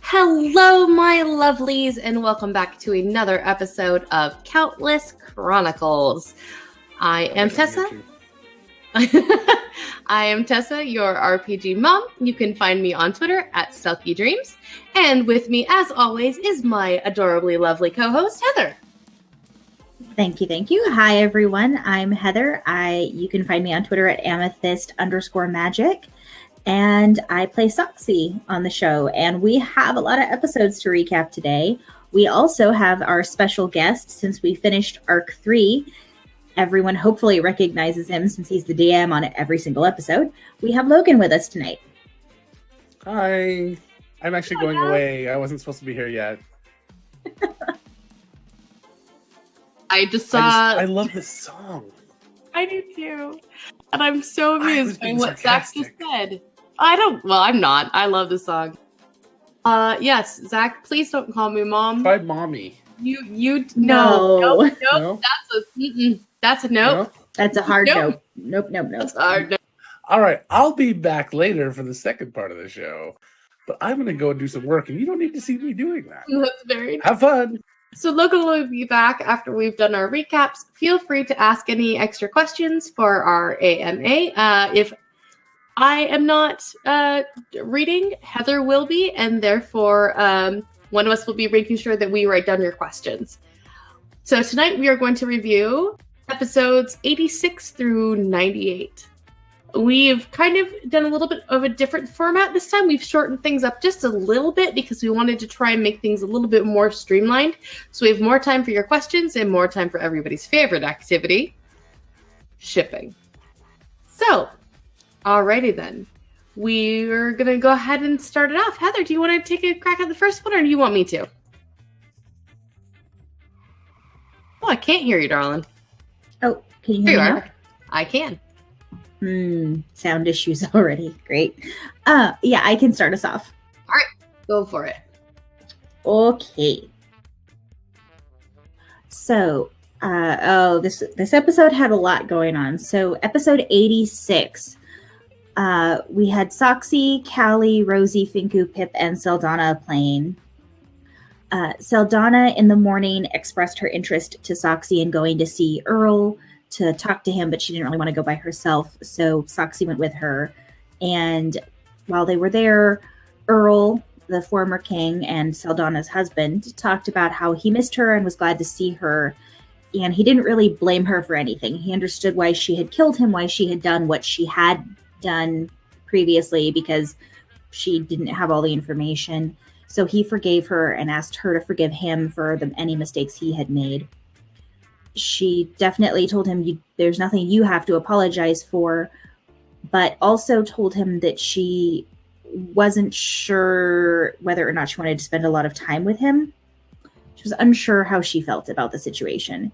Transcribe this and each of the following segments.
Hello, my lovelies, and welcome back to another episode of Countless Chronicles. I am Tessa. I am Tessa, your RPG mom. You can find me on Twitter at SelkyDreams. And with me, as always, is my adorably lovely co-host, Heather. Thank you. Hi, everyone. I'm Heather. You can find me on Twitter at amethyst_magic. And I play Soxy on the show. And we have a lot of episodes to recap today. We also have our special guest since we finished Arc 3. Everyone hopefully recognizes him since he's the DM on every single episode. We have Logan with us tonight. Hi. I'm actually going away. I wasn't supposed to be here yet. I love this song. I do too. And I'm so amused by what Zach just said. I'm not. I love this song. Yes, Zach, please don't call me mom. Try mommy. No. That's a nope. No? That's a hard nope. Nope. That's hard nope. All right, I'll be back later for the second part of the show, but I'm going to go and do some work, and you don't need to see me doing that. That's very nice. Have fun. So Logan will be back after we've done our recaps. Feel free to ask any extra questions for our AMA. If I am not reading, Heather will be, and therefore one of us will be making sure that we write down your questions. So tonight we are going to review episodes 86 through 98. We've kind of done a little bit of a different format this time. We've shortened things up just a little bit because we wanted to try and make things a little bit more streamlined. So we have more time for your questions and more time for everybody's favorite activity, shipping. So, alrighty then. We're going to go ahead and start it off. Heather, do you want to take a crack at the first one or do you want me to? Oh, I can't hear you, darling. Oh, can you hear me now? I can. Sound issues already. Great. Yeah, I can start us off. All right, go for it. Okay. So, this episode had a lot going on. So, episode 86, we had Soxy, Callie, Rosie, Finku, Pip, and Saldana playing. Saldana in the morning expressed her interest to Soxy in going to see Earl to talk to him, but she didn't really want to go by herself, so Soxy went with her. And while they were there, Earl, the former king and Saldana's husband, talked about how he missed her and was glad to see her, and he didn't really blame her for anything. He understood why she had killed him, why she had done what she had done previously, because she didn't have all the information. So he forgave her and asked her to forgive him for any mistakes he had made. She definitely told him, there's nothing you have to apologize for, but also told him that she wasn't sure whether or not she wanted to spend a lot of time with him. She was unsure how she felt about the situation.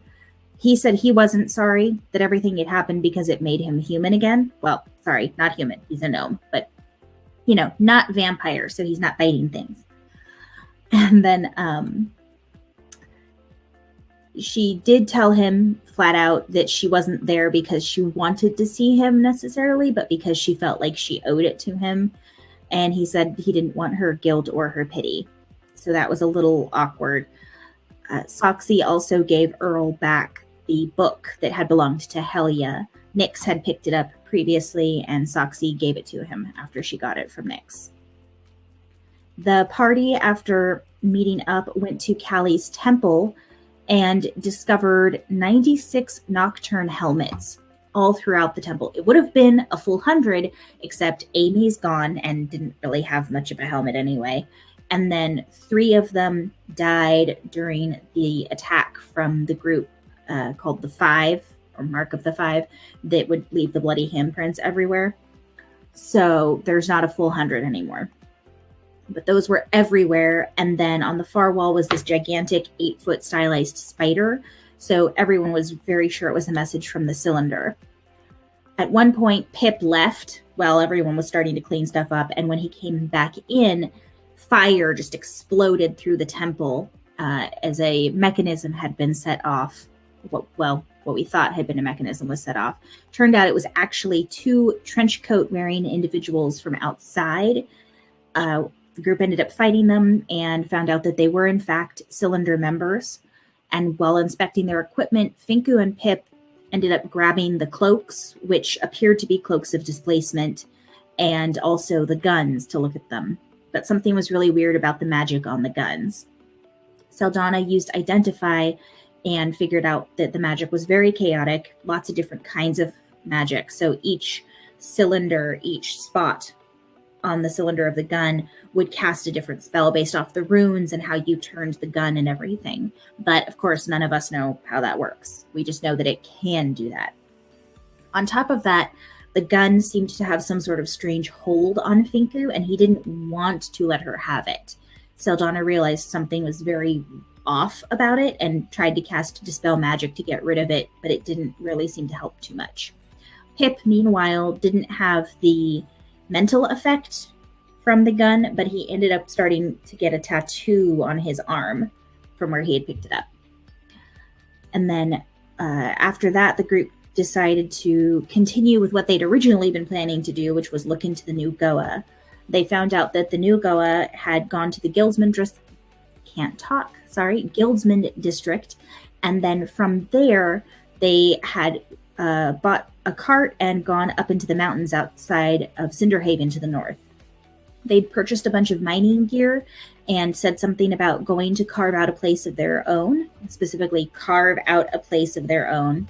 He said he wasn't sorry, that everything had happened because it made him human again. Well, sorry, not human. He's a gnome, but, not vampire, so he's not biting things. And then she did tell him flat out that she wasn't there because she wanted to see him necessarily, but because she felt like she owed it to him. And he said he didn't want her guilt or her pity. So that was a little awkward. Soxy also gave Earl back the book that had belonged to Helia. Nyx had picked it up previously, and Soxy gave it to him after she got it from Nyx. The party, after meeting up, went to Callie's temple and discovered 96 nocturne helmets all throughout the temple. It would have been a full 100, except Amy's gone and didn't really have much of a helmet anyway. And then 3 of them died during the attack from the group called the Five, or Mark of the Five, that would leave the bloody handprints everywhere. So there's not a full 100 anymore. But those were everywhere. And then on the far wall was this gigantic 8-foot stylized spider. So everyone was very sure it was a message from the cylinder. At one point, Pip left while everyone was starting to clean stuff up. And when he came back in, fire just exploded through the temple as a mechanism had been set off. What we thought had been a mechanism was set off. Turned out it was actually 2 trench coat wearing individuals from outside. The group ended up fighting them and found out that they were, in fact, cylinder members. And while inspecting their equipment, Finku and Pip ended up grabbing the cloaks, which appeared to be cloaks of displacement, and also the guns to look at them. But something was really weird about the magic on the guns. Saldana used Identify and figured out that the magic was very chaotic, lots of different kinds of magic. So each cylinder, each spot on the cylinder of the gun would cast a different spell based off the runes and how you turned the gun and everything. But of course, none of us know how that works. We just know that it can do that. On top of that, the gun seemed to have some sort of strange hold on Finku, and he didn't want to let her have it. Saldana realized something was very off about it and tried to cast Dispel Magic to get rid of it, but it didn't really seem to help too much. Pip, meanwhile, didn't have the mental effect from the gun, but he ended up starting to get a tattoo on his arm from where he had picked it up. And then after that, the group decided to continue with what they'd originally been planning to do, which was look into the new Goa. They found out that the new Goa had gone to the Guildsman district, and then from there they had bought a cart and gone up into the mountains outside of Cinderhaven to the north. They'd purchased a bunch of mining gear and said something about going to carve out a place of their own, specifically carve out a place of their own.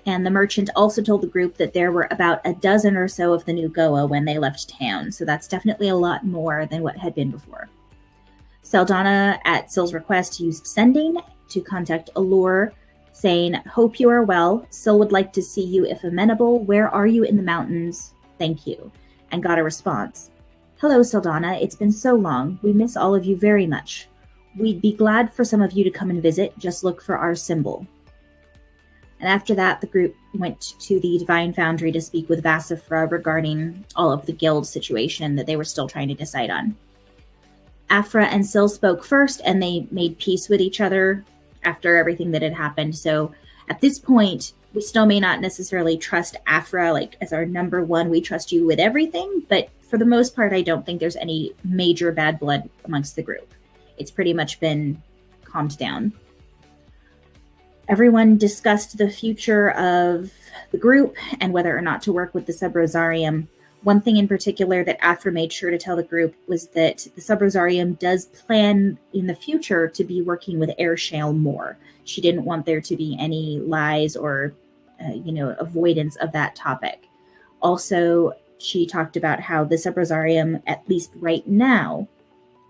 And the merchant also told the group that there were about a dozen or so of the new Goa when they left town, so that's definitely a lot more than what had been before. Saldana, at Syl's request, used sending to contact Allure, saying, "Hope you are well. Syl would like to see you if amenable. Where are you in the mountains? Thank you." And got a response. "Hello, Saldana. It's been so long. We miss all of you very much. We'd be glad for some of you to come and visit. Just look for our symbol." And after that, the group went to the Divine Foundry to speak with Vassifra regarding all of the guild situation that they were still trying to decide on. Afra and Syl spoke first, and they made peace with each other after everything that had happened. So at this point, we still may not necessarily trust Afra like as our number one. We trust you with everything, but for the most part, I don't think there's any major bad blood amongst the group. It's pretty much been calmed down. Everyone discussed the future of the group and whether or not to work with the Sub-Rosarium. One thing in particular that Afra made sure to tell the group was that the Sub-Rosarium does plan in the future to be working with Airshale more. She didn't want there to be any lies or, avoidance of that topic. Also, she talked about how the Sub-Rosarium, at least right now,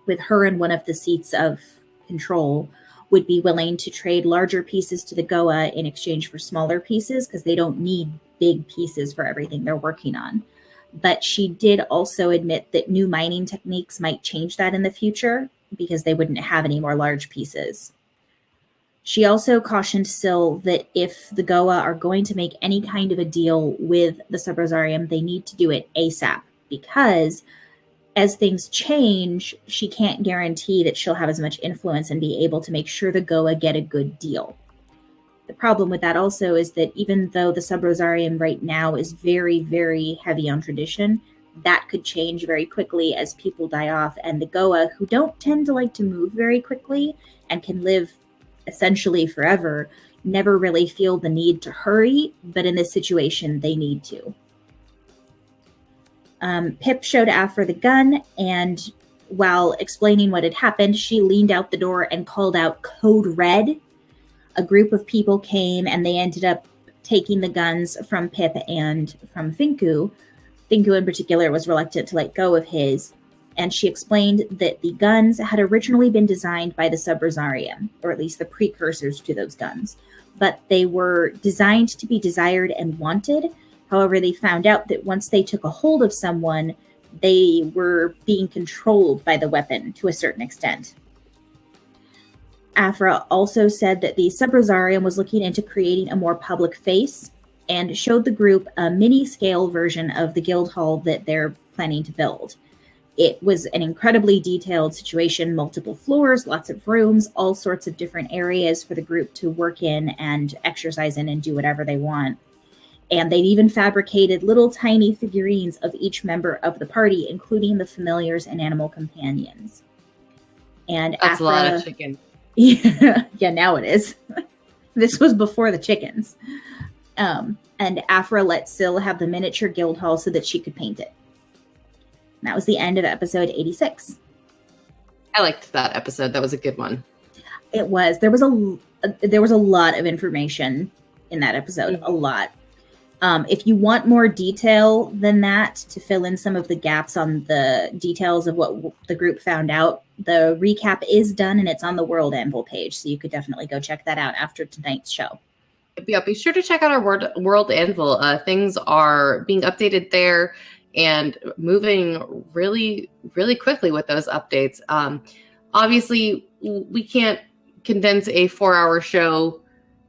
with her in one of the seats of control, would be willing to trade larger pieces to the Goa in exchange for smaller pieces because they don't need big pieces for everything they're working on. But she did also admit that new mining techniques might change that in the future because they wouldn't have any more large pieces. She also cautioned Syl that if the Goa are going to make any kind of a deal with the Sub-Rosarium, they need to do it ASAP because as things change, she can't guarantee that she'll have as much influence and be able to make sure the Goa get a good deal. The problem with that also is that even though the Sub-Rosarium right now is very, very heavy on tradition, that could change very quickly as people die off, and the Goa, who don't tend to like to move very quickly and can live essentially forever, never really feel the need to hurry, but in this situation, they need to. Pip showed Afra the gun, and while explaining what had happened, she leaned out the door and called out Code Red. A group of people came, and they ended up taking the guns from Pip and from Finku. Finku in particular was reluctant to let go of his, and she explained that the guns had originally been designed by the Sub-Rosarium, or at least the precursors to those guns, but they were designed to be desired and wanted. However, they found out that once they took a hold of someone, they were being controlled by the weapon to a certain extent. Afra also said that the Sub-Rosarium was looking into creating a more public face and showed the group a mini-scale version of the guild hall that they're planning to build. It was an incredibly detailed situation, multiple floors, lots of rooms, all sorts of different areas for the group to work in and exercise in and do whatever they want. And they'd even fabricated little tiny figurines of each member of the party, including the familiars and animal companions. And that's Afra, a lot of chicken. Yeah, now it is. This was before the chickens. And Afra let Syl have the miniature guild hall so that she could paint it. And that was the end of episode 86. I liked that episode. That was a good one. It was. There was a lot of information in that episode. Mm-hmm. A lot. If you want more detail than that to fill in some of the gaps on the details of what the group found out, the recap is done and it's on the World Anvil page. So you could definitely go check that out after tonight's show. Yeah, be sure to check out our World Anvil. Things are being updated there and moving really, really quickly with those updates. Obviously, we can't condense a 4-hour show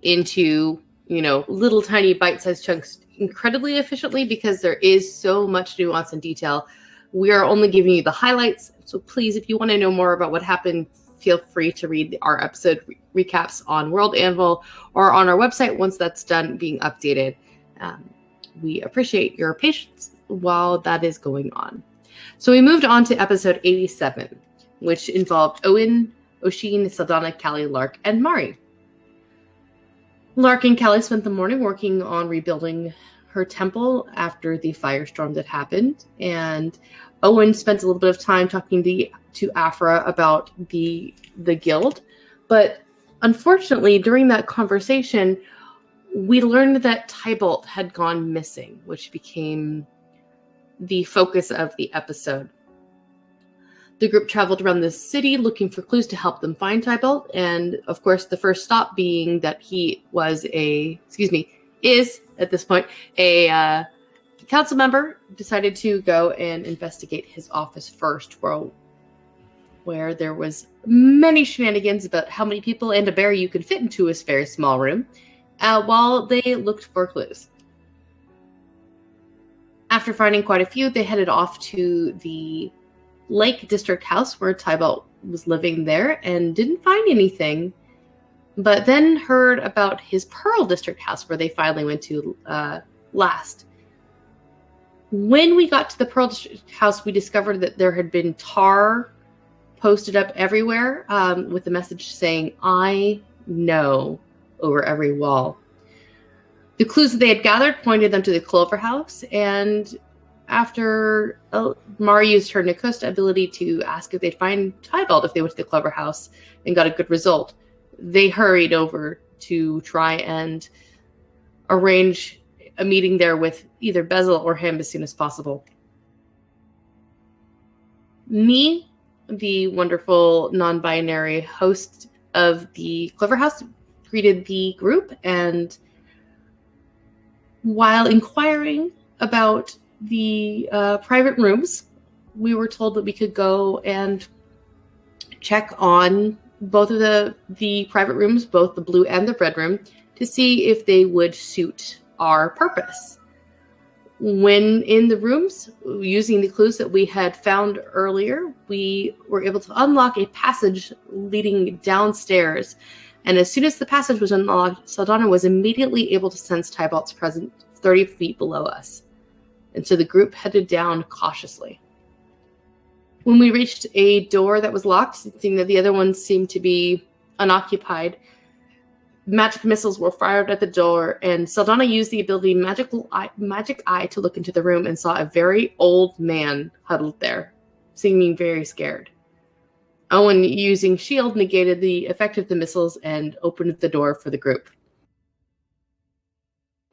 into, little tiny bite-sized chunks incredibly efficiently because there is so much nuance and detail. We are only giving you the highlights. So please, if you want to know more about what happened, feel free to read our episode recaps on World Anvil or on our website once that's done being updated. We appreciate your patience while that is going on. So we moved on to episode 87, which involved Owen, Oshin, Saldana, Callie, Lark, and Mari. Lark and Callie spent the morning working on rebuilding her temple after the firestorm that happened, and Owen spent a little bit of time talking to Afra about the guild. But unfortunately, during that conversation, we learned that Tybalt had gone missing, which became the focus of the episode. The group traveled around the city looking for clues to help them find Tybalt, and of course the first stop being that he is at this point a council member, decided to go and investigate his office first, where there was many shenanigans about how many people and a bear you could fit into his very small room. while they looked for clues. After finding quite a few, they headed off to the Lake District house where Tybalt was living there and didn't find anything, but then heard about his Pearl District house where they finally went to last. When we got to the Pearl District house, we discovered that there had been tar posted up everywhere with a message saying, "I know," over every wall. The clues that they had gathered pointed them to the Clover House, and after Mara used her Nakosta ability to ask if they'd find Tybalt if they went to the Clover House and got a good result, they hurried over to try and arrange a meeting there with either Bezel or him as soon as possible. Me, the wonderful non-binary host of the Clover House, greeted the group, and while inquiring about the private rooms, we were told that we could go and check on both of the private rooms, both the blue and the red room, to see if they would suit our purpose. When in the rooms, using the clues that we had found earlier, we were able to unlock a passage leading downstairs. And as soon as the passage was unlocked, Saldana was immediately able to sense Tybalt's presence 30 feet below us. And so the group headed down cautiously. When we reached a door that was locked, seeing that the other ones seemed to be unoccupied, magic missiles were fired at the door, and Saldana used the ability Magic Eye to look into the room and saw a very old man huddled there, seeming very scared. Owen, using shield, negated the effect of the missiles and opened the door for the group.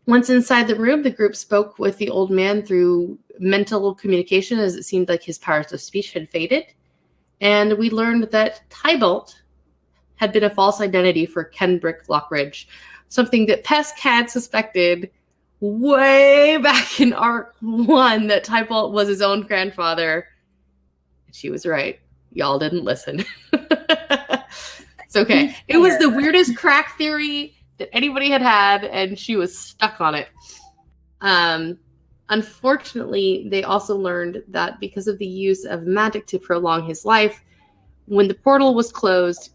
Once inside the room, the group spoke with the old man through mental communication, as it seemed like his powers of speech had faded. And we learned that Tybalt had been a false identity for Kenbrick Lockridge, something that Pesk had suspected way back in Arc 1, that Tybalt was his own grandfather. She was right. Y'all didn't listen. It's okay. It was the weirdest crack theory that anybody had, and she was stuck on it. Unfortunately, they also learned that because of the use of magic to prolong his life, when the portal was closed,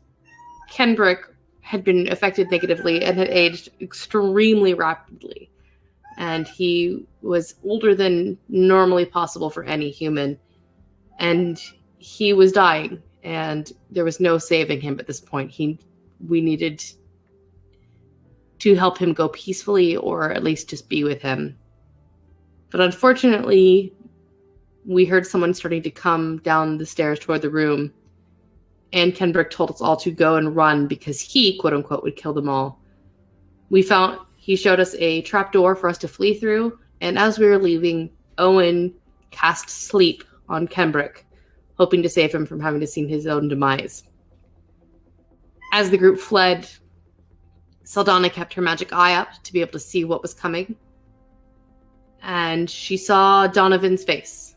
Kenbrick had been affected negatively and had aged extremely rapidly. And he was older than normally possible for any human. And he was dying, and there was no saving him at this point. We needed to help him go peacefully, or at least just be with him. But unfortunately, we heard someone starting to come down the stairs toward the room, and Kenbrick told us all to go and run because he, quote unquote, would kill them all. He showed us a trapdoor for us to flee through, and as we were leaving, Owen cast sleep on Kenbrick, hoping to save him from having to see his own demise. As the group fled, Saldana kept her magic eye up to be able to see what was coming. And she saw Donovan's face.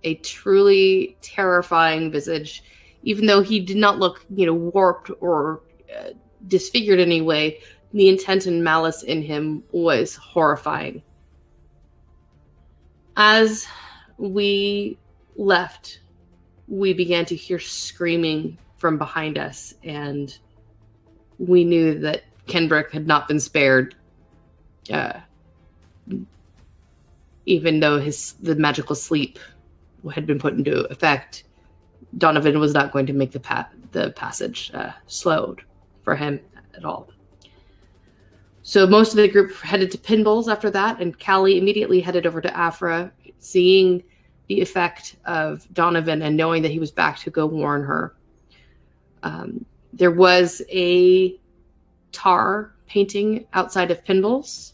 A truly terrifying visage. Even though he did not look, warped or disfigured in any way, the intent and malice in him was horrifying. As we left, we began to hear screaming from behind us, and we knew that Kenbrick had not been spared, even though the magical sleep had been put into effect. Donovan was not going to make the passage slowed for him at all. So most of the group headed to Pinballs after that, and Callie immediately headed over to Afra, seeing the effect of Donovan and knowing that he was back to go warn her. There was a tar painting outside of Pinballs.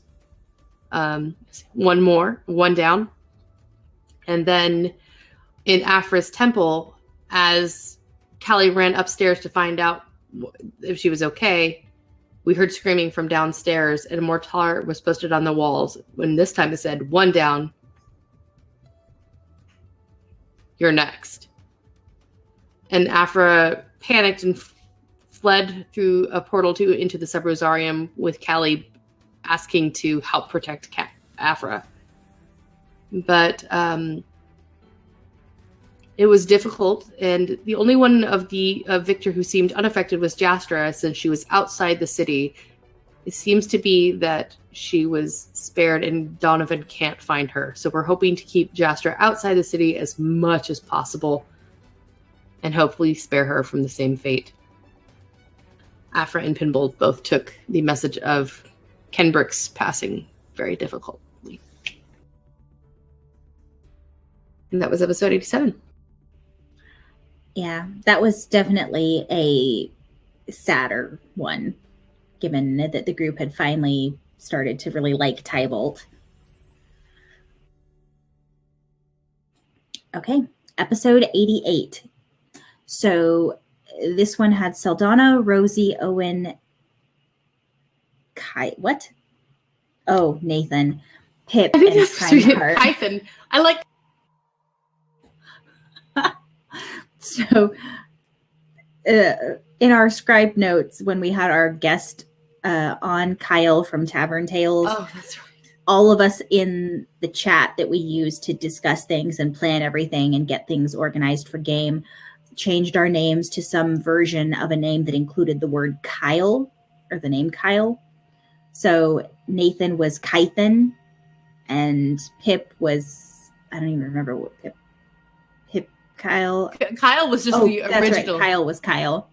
One down. And then in Afra's temple, as Callie ran upstairs to find out if she was okay, we heard screaming from downstairs, and more tar was posted on the walls. When this time it said, "One down. You're next." And Afra panicked and fled through a portal into the Sub-Rosarium with Callie asking to help protect Afra. But it was difficult, and the only one of Victor who seemed unaffected was Jastra, since she was outside the city. It seems to be that she was spared and Donovan can't find her. So we're hoping to keep Jastra outside the city as much as possible and hopefully spare her from the same fate. Afra and Pinball both took the message of Kenbrick's passing very difficultly. And that was episode 87. Yeah, that was definitely a sadder one, given that the group had finally started to really like Tybalt. Okay, episode 88. So this one had Saldana, Rosie, Owen, what? Oh, Nathan, Pip, I think and that's Kython. I like. So, in our scribe notes, when we had our guest on, Kyle from Tavern Tales, oh, that's right. All of us in the chat that we use to discuss things and plan everything and get things organized for game changed our names to some version of a name that included the word Kyle, or the name Kyle. So Nathan was Kython, and Pip was, I don't even remember what Pip Kyle was just the original. That's right. Kyle was Kyle.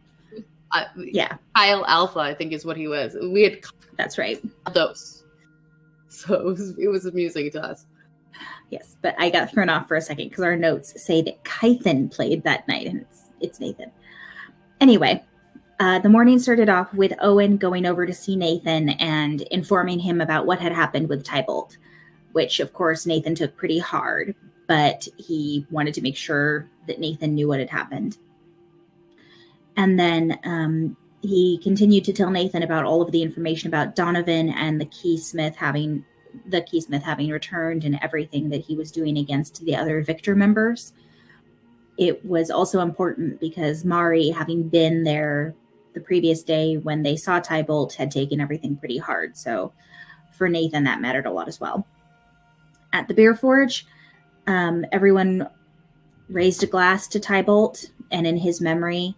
Yeah. Kyle Alpha, I think, is what he was. We had. That's right. Those. So it was amusing to us. Yes, but I got thrown off for a second because our notes say that Kython played that night, and it's Nathan. Anyway, the morning started off with Owen going over to see Nathan and informing him about what had happened with Tybalt, which, of course, Nathan took pretty hard, but he wanted to make sure that Nathan knew what had happened. And then he continued to tell Nathan about all of the information about Donovan and the Keysmith having returned and everything that he was doing against the other Victor members. It was also important because Mari, having been there the previous day when they saw Tybalt, had taken everything pretty hard. So for Nathan, that mattered a lot as well. At the Beer Forge, everyone raised a glass to Tybalt and in his memory,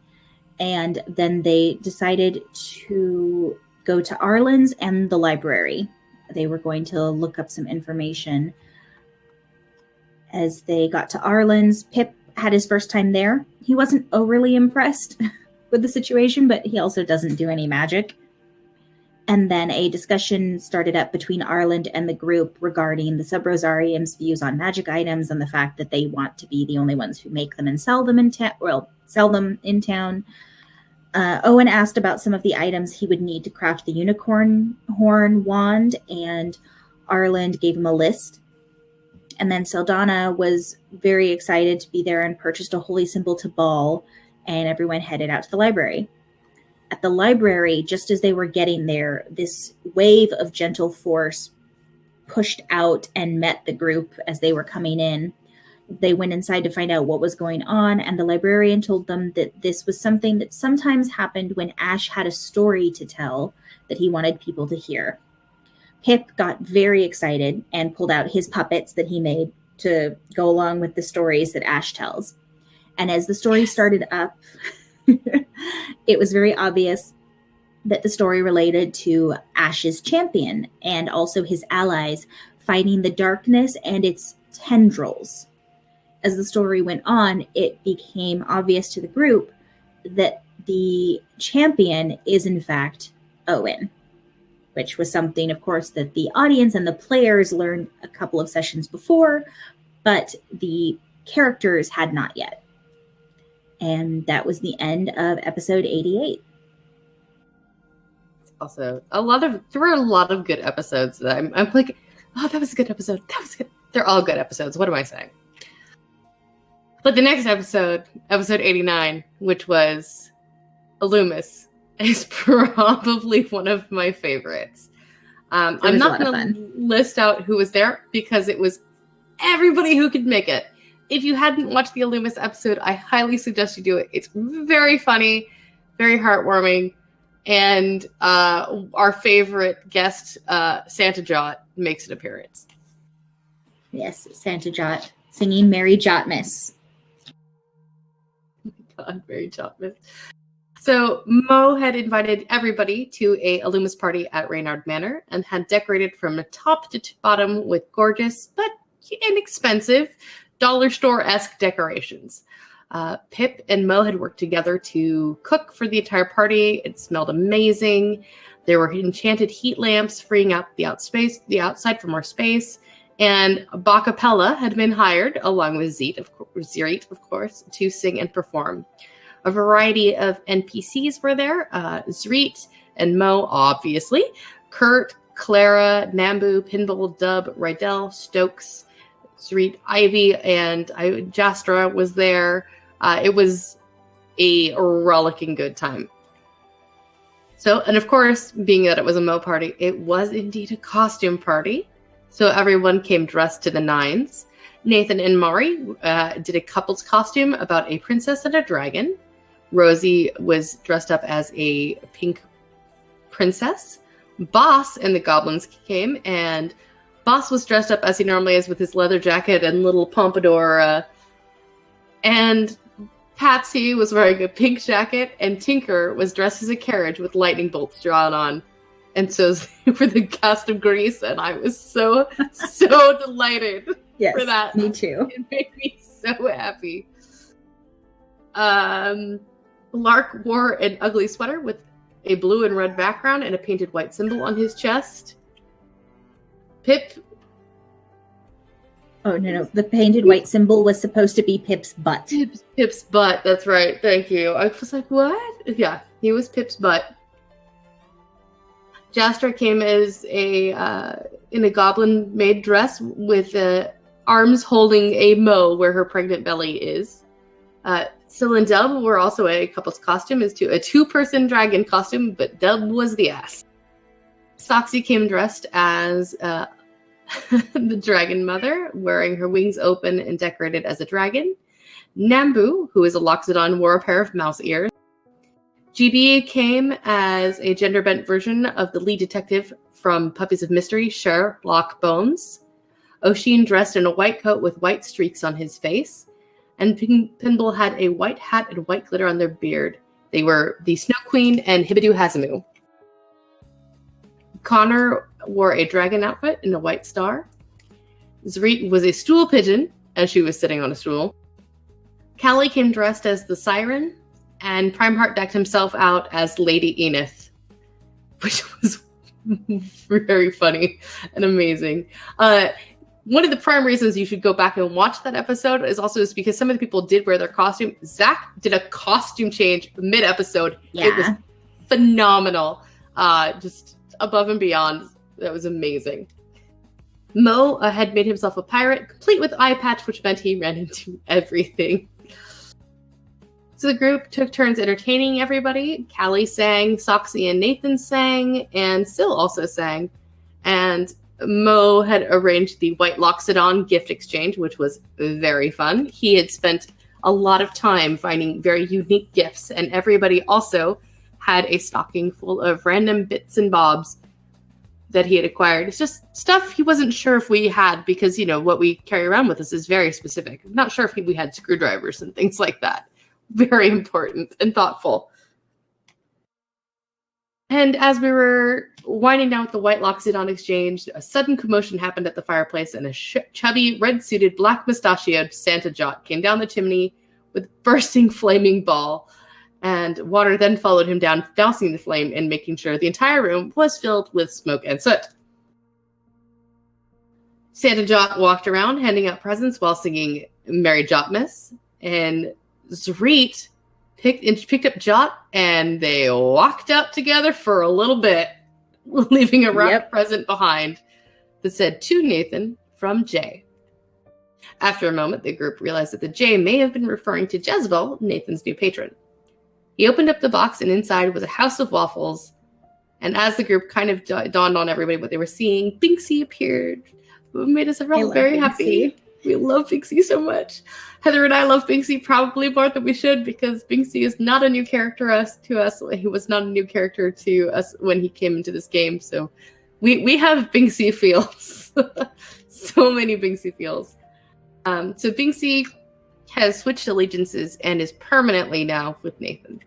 and then they decided to go to Arlen's and the library. They were going to look up some information. As they got to Arlen's, Pip had his first time there. He wasn't overly impressed with the situation, but he also doesn't do any magic. And then a discussion started up between Arlen and the group regarding the Sub-Rosarium's views on magic items and the fact that they want to be the only ones who make them and sell them in town. Owen asked about some of the items he would need to craft the unicorn horn wand, and Arlen gave him a list. And then Saldana was very excited to be there and purchased a holy symbol to Ball, and everyone headed out to the library. At the library, just as they were getting there, this wave of gentle force pushed out and met the group as they were coming in. They went inside to find out what was going on, and the librarian told them that this was something that sometimes happened when Ash had a story to tell that he wanted people to hear. Pip got very excited and pulled out his puppets that he made to go along with the stories that Ash tells. And as the story started up, it was very obvious that the story related to Ash's champion and also his allies fighting the darkness and its tendrils. As the story went on, it became obvious to the group that the champion is in fact Owen, which was something, of course, that the audience and the players learned a couple of sessions before, but the characters had not yet. And that was the end of episode 88. Also, there were a lot of good episodes that I'm like, oh, that was a good episode. That was good. They're all good episodes. What am I saying? But the next episode, episode 89, which was Illumis, is probably one of my favorites. I'm not going to list out who was there because it was everybody who could make it. If you hadn't watched the Illumis episode, I highly suggest you do it. It's very funny. very heartwarming. And our favorite guest, Santa Jot, makes an appearance. Yes, Santa Jot singing Merry Jotmas. God, Merry Jotmas. So Mo had invited everybody to a Loomis party at Reynard Manor and had decorated from top to bottom with gorgeous but inexpensive dollar store-esque decorations. Pip and Mo had worked together to cook for the entire party. It smelled amazing. There were enchanted heat lamps freeing up the outside for more space. And Bacapella had been hired, along with Zeet, of course, to sing and perform. A variety of NPCs were there. Zreet and Mo, obviously. Kurt, Clara, Nambu, Pinball, Dub, Rydell, Stokes, Zreet, Ivy, and Jastra was there. It was a rollicking good time. So, and of course, being that it was a Mo party, it was indeed a costume party. So everyone came dressed to the nines. Nathan and Mari did a couple's costume about a princess and a dragon. Rosie was dressed up as a pink princess. Boss and the goblins came, and Boss was dressed up as he normally is with his leather jacket and little pompadour. And Patsy was wearing a pink jacket, and Tinker was dressed as a carriage with lightning bolts drawn on. And so for the cast of Grease, and I was so delighted for that. Me too. It made me so happy. Lark wore an ugly sweater with a blue and red background and a painted white symbol on his chest. Pip. Oh, no. The painted white symbol was supposed to be Pip's butt. Pip's butt. That's right. Thank you. I was like, what? Yeah, he was Pip's butt. Jastra came as in a goblin maid dress with arms holding a Mo where her pregnant belly is. Syl and Dub were also a couple's costume, a two-person dragon costume, but Dub was the ass. Soxy came dressed as the dragon mother, wearing her wings open and decorated as a dragon. Nambu, who is a Loxodon, wore a pair of mouse ears. GB came as a gender-bent version of the lead detective from Puppies of Mystery, Sherlock Bones. Oshin dressed in a white coat with white streaks on his face. And Pinball had a white hat and white glitter on their beard. They were the Snow Queen and Hibidoo Hazamu. Connor wore a dragon outfit and a white star. Zreet was a stool pigeon, as she was sitting on a stool. Callie came dressed as the Siren, and Primeheart decked himself out as Lady Enith, which was very funny and amazing. One of the prime reasons you should go back and watch that episode is because some of the people did wear their costume. Zach did a costume change mid-episode. Yeah. It was phenomenal. Just above and beyond. That was amazing. Mo had made himself a pirate, complete with eye patch, which meant he ran into everything. So the group took turns entertaining everybody. Callie sang, Soxy and Nathan sang, and Syl also sang. And Mo had arranged the White Loxodon gift exchange, which was very fun. He had spent a lot of time finding very unique gifts, and everybody also had a stocking full of random bits and bobs that he had acquired. It's just stuff he wasn't sure if we had because, what we carry around with us is very specific. I'm not sure if we had screwdrivers and things like that. Very important and thoughtful. And as we were winding down with the White Loxodon exchange, a sudden commotion happened at the fireplace, and a chubby, red-suited, black-mustachioed Santa Jot came down the chimney with bursting flaming ball, and water then followed him down, dousing the flame and making sure the entire room was filled with smoke and soot. Santa Jot walked around, handing out presents while singing Merry Jotmas, and Zreet picked up Jot, and they walked out together for a little bit, leaving a wrapped present behind that said, "To Nathan, from Jay." After a moment, the group realized that the J may have been referring to Jezebel, Nathan's new patron. He opened up the box, and inside was a house of waffles. And as the group kind of dawned on everybody what they were seeing, Binksy appeared, who made us all very happy. We love Binksy so much. Heather and I love Binksy probably more than we should because Binksy is not a new character to us. He was not a new character to us when he came into this game. So we have Binksy feels. So many Binksy feels. So Binksy has switched allegiances and is permanently now with Nathan.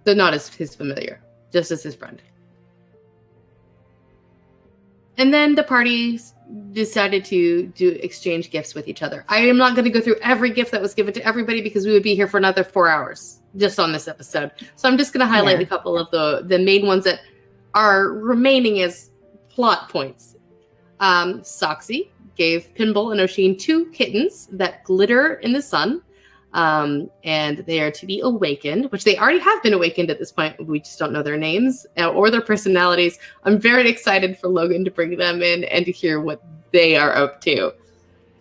So not as his familiar, just as his friend. And then the parties decided to exchange gifts with each other. I am not going to go through every gift that was given to everybody because we would be here for another 4 hours just on this episode. So I'm just going to highlight a couple of the main ones that are remaining as plot points. Soxy gave Pinball and Oshin 2 kittens that glitter in the sun. And they are to be awakened, which they already have been awakened at this point. We just don't know their names or their personalities. I'm very excited for Logan to bring them in and to hear what they are up to.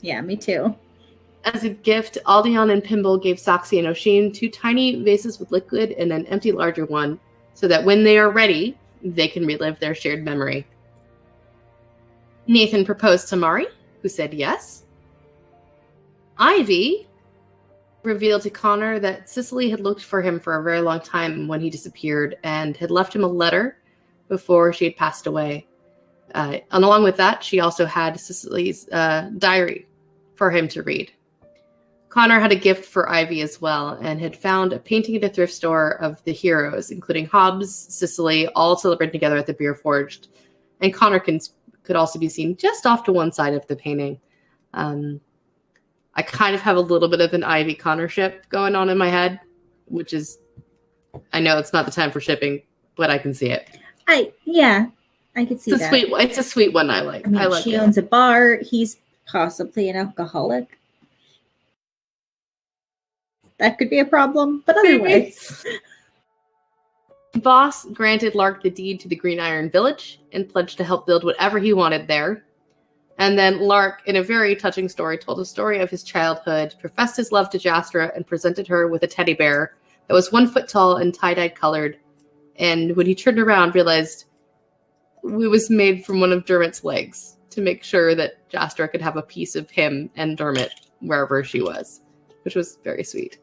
Yeah, me too. As a gift, Aldeon and Pinball gave Soxy and Oshin 2 tiny vases with liquid and an empty larger one so that when they are ready, they can relive their shared memory. Nathan proposed to Mari, who said yes. Ivy revealed to Connor that Cicely had looked for him for a very long time when he disappeared and had left him a letter before she had passed away. And along with that, she also had Cicely's diary for him to read. Connor had a gift for Ivy as well and had found a painting at a thrift store of the heroes, including Hobbs, Cicely, all celebrating together at the Beer Forged. And Connor could also be seen just off to one side of the painting. I kind of have a little bit of an Ivy Connor ship going on in my head, which is, I know it's not the time for shipping, but I can see it. I could see that. It's a sweet one I like. I like she owns a bar. He's possibly an alcoholic. That could be a problem, but otherwise. Boss granted Lark the deed to the Green Iron Village and pledged to help build whatever he wanted there. And then Lark, in a very touching story, told a story of his childhood, professed his love to Jastra, and presented her with a teddy bear that was 1 foot tall and tie-dye colored. And when he turned around, realized it was made from one of Dermot's legs to make sure that Jastra could have a piece of him and Dermot wherever she was, which was very sweet.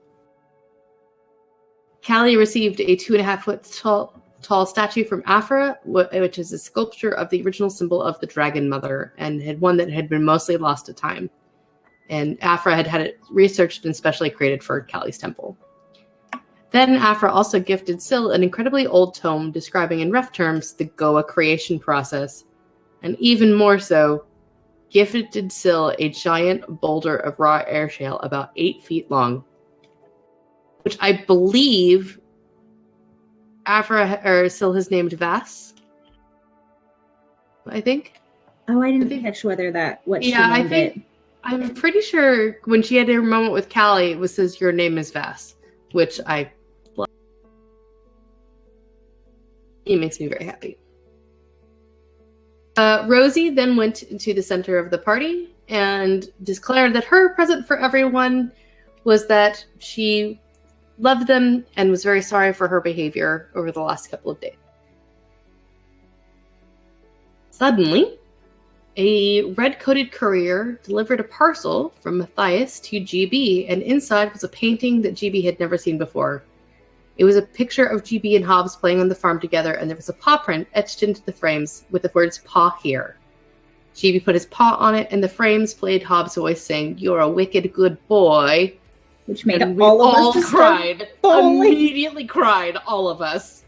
Callie received a 2.5 foot tall statue from Afra, which is a sculpture of the original symbol of the Dragon Mother, and had one that had been mostly lost to time. And Afra had it researched and specially created for Callie's temple. Then Afra also gifted Syl an incredibly old tome describing in rough terms the Goa creation process, and even more so, gifted Syl a giant boulder of raw air shale about 8 feet long, which I believe Syl has named Vass, I think. Oh, I didn't catch whether she named it. I'm pretty sure when she had her moment with Callie, it says your name is Vass, which I love. It makes me very happy. Rosie then went to the center of the party and declared that her present for everyone was that she loved them and was very sorry for her behavior over the last couple of days. Suddenly, a red-coated courier delivered a parcel from Matthias to GB, and inside was a painting that GB had never seen before. It was a picture of GB and Hobbs playing on the farm together, and there was a paw print etched into the frames with the words "paw here." GB put his paw on it, and the frames played Hobbs' voice saying, "You're a wicked good boy," which made all of us cried. Immediately cried, all of us.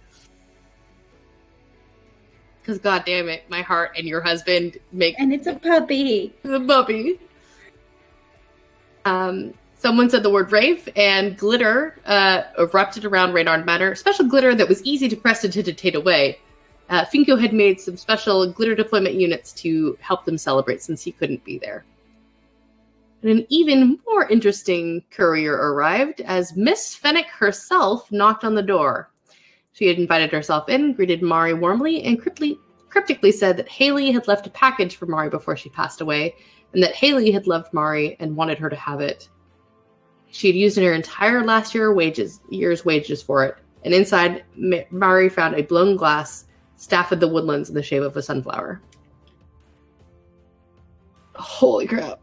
Because God damn it, my heart and your husband make... And it's a puppy. It's a puppy. Someone said the word rave, and glitter erupted around Reynard Manor. Special glitter that was easy to prestidigitate away. Finko had made some special glitter deployment units to help them celebrate since he couldn't be there. And an even more interesting courier arrived as Miss Fennec herself knocked on the door. She had invited herself in, greeted Mari warmly, and cryptically said that Haley had left a package for Mari before she passed away, and that Haley had loved Mari and wanted her to have it. She had used her entire last year's wages for it, and inside, Mari found a blown glass staff of the woodlands in the shape of a sunflower. Holy crap.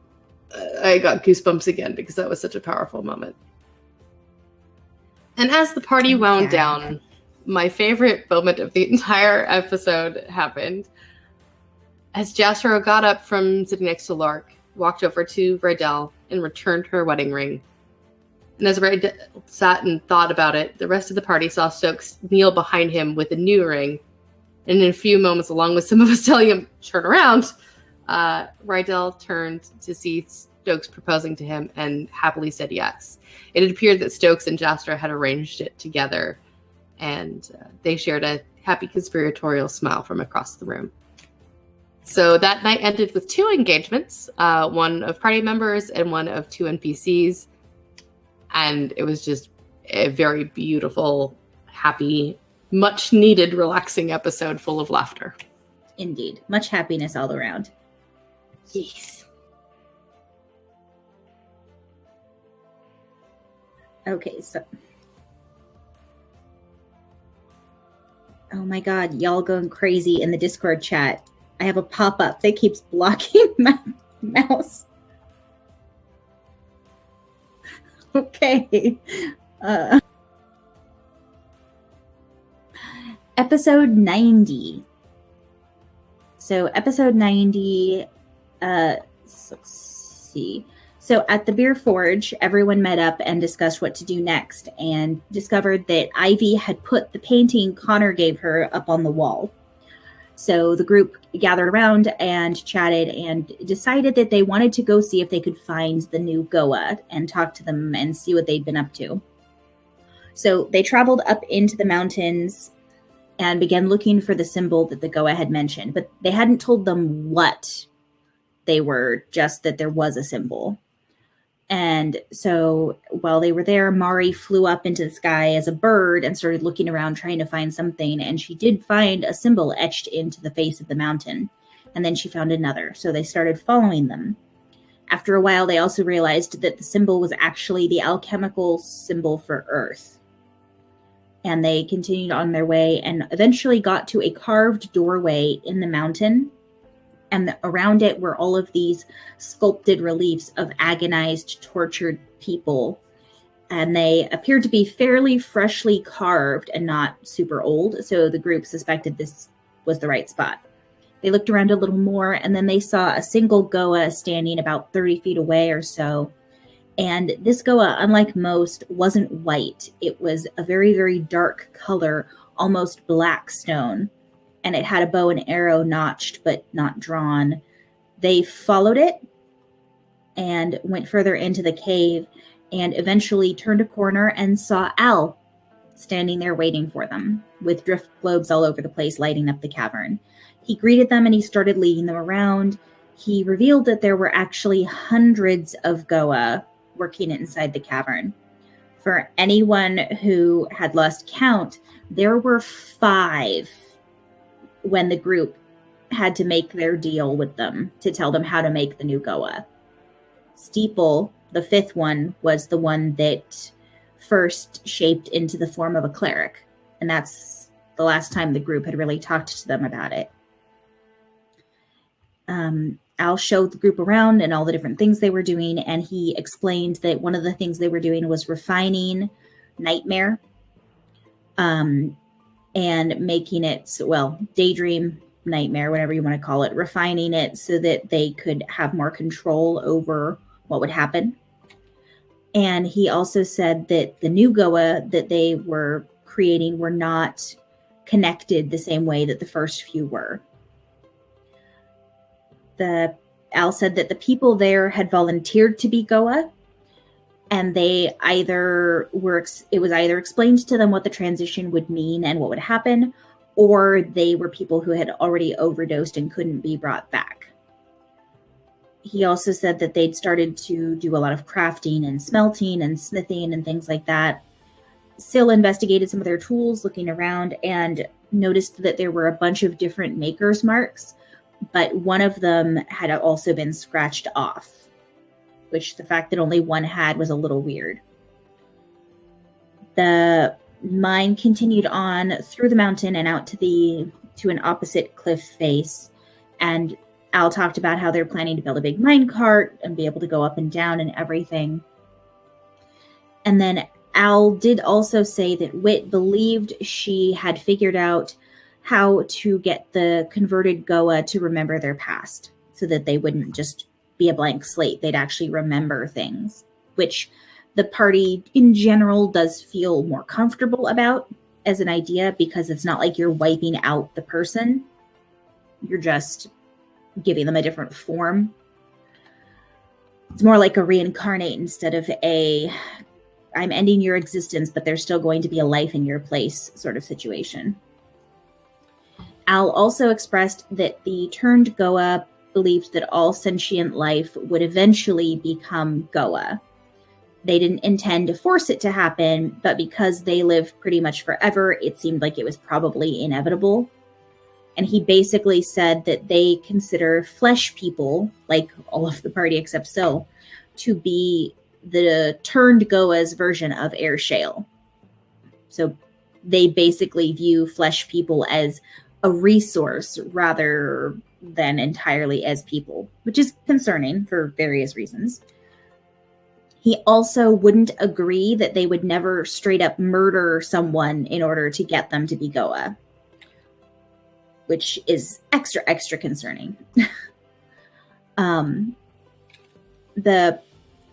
I got goosebumps again because that was such a powerful moment. And as the party wound down, my favorite moment of the entire episode happened. As Jasper got up from sitting next to Lark, walked over to Rydell and returned her wedding ring. And as Rydell sat and thought about it, the rest of the party saw Stokes kneel behind him with a new ring. And in a few moments, along with some of us telling him, turn around, Rydell turned to see Stokes proposing to him and happily said yes. It had appeared that Stokes and Jasper had arranged it together, and they shared a happy conspiratorial smile from across the room. So that night ended with 2 engagements, one of party members and one of 2 NPCs. And it was just a very beautiful, happy, much needed, relaxing episode full of laughter. Indeed. Much happiness all around. Yes. Okay, so... Oh my god, y'all going crazy in the Discord chat. I have a pop-up that keeps blocking my mouse. Okay. Episode 90. So episode 90, let's see. So at the Beer Forge, everyone met up and discussed what to do next and discovered that Ivy had put the painting Connor gave her up on the wall. So the group gathered around and chatted and decided that they wanted to go see if they could find the new Goa and talk to them and see what they'd been up to. So they traveled up into the mountains and began looking for the symbol that the Goa had mentioned, but they hadn't told them what they were, just that there was a symbol. And so while they were there, Mari flew up into the sky as a bird and started looking around trying to find something. And she did find a symbol etched into the face of the mountain. And then she found another. So they started following them. After a while, they also realized that the symbol was actually the alchemical symbol for Earth. And they continued on their way and eventually got to a carved doorway in the mountain. And around it were all of these sculpted reliefs of agonized, tortured people. And they appeared to be fairly freshly carved and not super old. So the group suspected this was the right spot. They looked around a little more, and then they saw a single Goa standing about 30 feet away or so. And this Goa, unlike most, wasn't white. It was a very, very dark color, almost black stone. And it had a bow and arrow notched, but not drawn. They followed it and went further into the cave and eventually turned a corner and saw Al standing there waiting for them with drift globes all over the place lighting up the cavern. He greeted them and he started leading them around. He revealed that there were actually hundreds of Goa working inside the cavern. For anyone who had lost count, there were 5 when the group had to make their deal with them to tell them how to make the new Goa. Steeple, the 5th one, was the one that first shaped into the form of a cleric. And that's the last time the group had really talked to them about it. Al showed the group around and all the different things they were doing, and he explained that one of the things they were doing was refining Nightmare, and making it, well, Daydream, Nightmare, whatever you want to call it, refining it so that they could have more control over what would happen. And he also said that the new Goa that they were creating were not connected the same way that the first few were. Al said that the people there had volunteered to be Goa, and it was either explained to them what the transition would mean and what would happen, or they were people who had already overdosed and couldn't be brought back. He also said that they'd started to do a lot of crafting and smelting and smithing and things like that. Syl investigated some of their tools, looking around, and noticed that there were a bunch of different maker's marks, but one of them had also been scratched off, which the fact that only one had was a little weird. The mine continued on through the mountain and out to an opposite cliff face, and Al talked about how they're planning to build a big mine cart and be able to go up and down and everything. And then Al did also say that Wit believed she had figured out how to get the converted Goa to remember their past so that they wouldn't just be a blank slate. They'd actually remember things, which the party in general does feel more comfortable about as an idea, because it's not like you're wiping out the person. You're just giving them a different form. It's more like a reincarnate instead of a I'm ending your existence, but there's still going to be a life in your place sort of situation. Al also expressed that the turned Goa believed that all sentient life would eventually become Goa. They didn't intend to force it to happen, but because they live pretty much forever, it seemed like it was probably inevitable. And he basically said that they consider flesh people, like all of the party except Sil, to be the turned Goa's version of air shale. So they basically view flesh people as a resource rather than entirely as people, which is concerning for various reasons. He also wouldn't agree that they would never straight up murder someone in order to get them to be Goa, which is extra concerning. The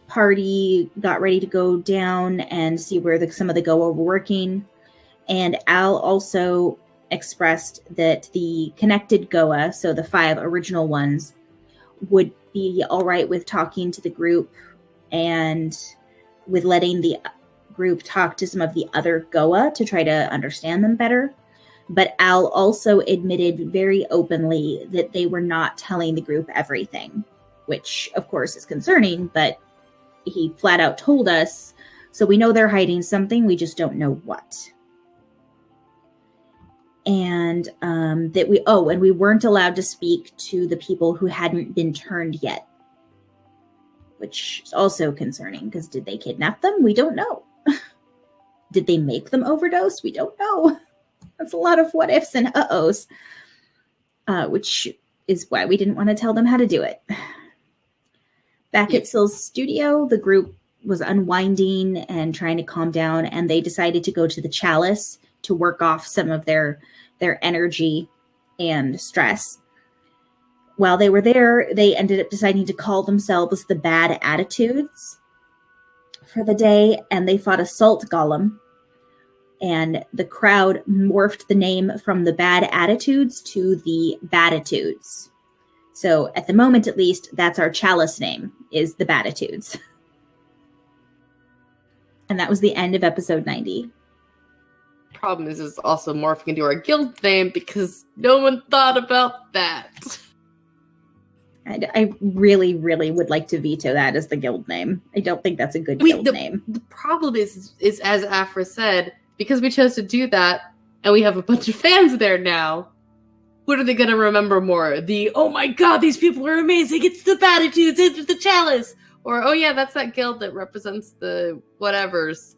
party got ready to go down and see where some of the Goa were working. And Al also expressed that the connected Goa, so the 5 original ones, would be all right with talking to the group and with letting the group talk to some of the other Goa to try to understand them better. But Al also admitted very openly that they were not telling the group everything, which of course is concerning, but he flat out told us, so we know they're hiding something, we just don't know what. And that we weren't allowed to speak to the people who hadn't been turned yet, which is also concerning, because did they kidnap them? We don't know. Did they make them overdose? We don't know. That's a lot of what ifs and uh-ohs, which is why we didn't want to tell them how to do it. Back at Sil's studio, the group was unwinding and trying to calm down, and they decided to go to the Chalice to work off some of their energy and stress. While they were there, they ended up deciding to call themselves the Bad Attitudes for the day, and they fought a salt golem. And the crowd morphed the name from the Bad Attitudes to the Baditudes. So at the moment, at least, that's our Chalice name, is the Baditudes. And that was the end of episode 90. Problem is it's also morphing into our guild name because no one thought about that. I really, really would like to veto that as the guild name. I don't think that's a good guild name. The problem is as Afra said, because we chose to do that, and we have a bunch of fans there now, what are they going to remember more? Oh my god, these people are amazing, it's the Baditudes, it's the Chalice! Or, oh yeah, that's that guild that represents the whatevers.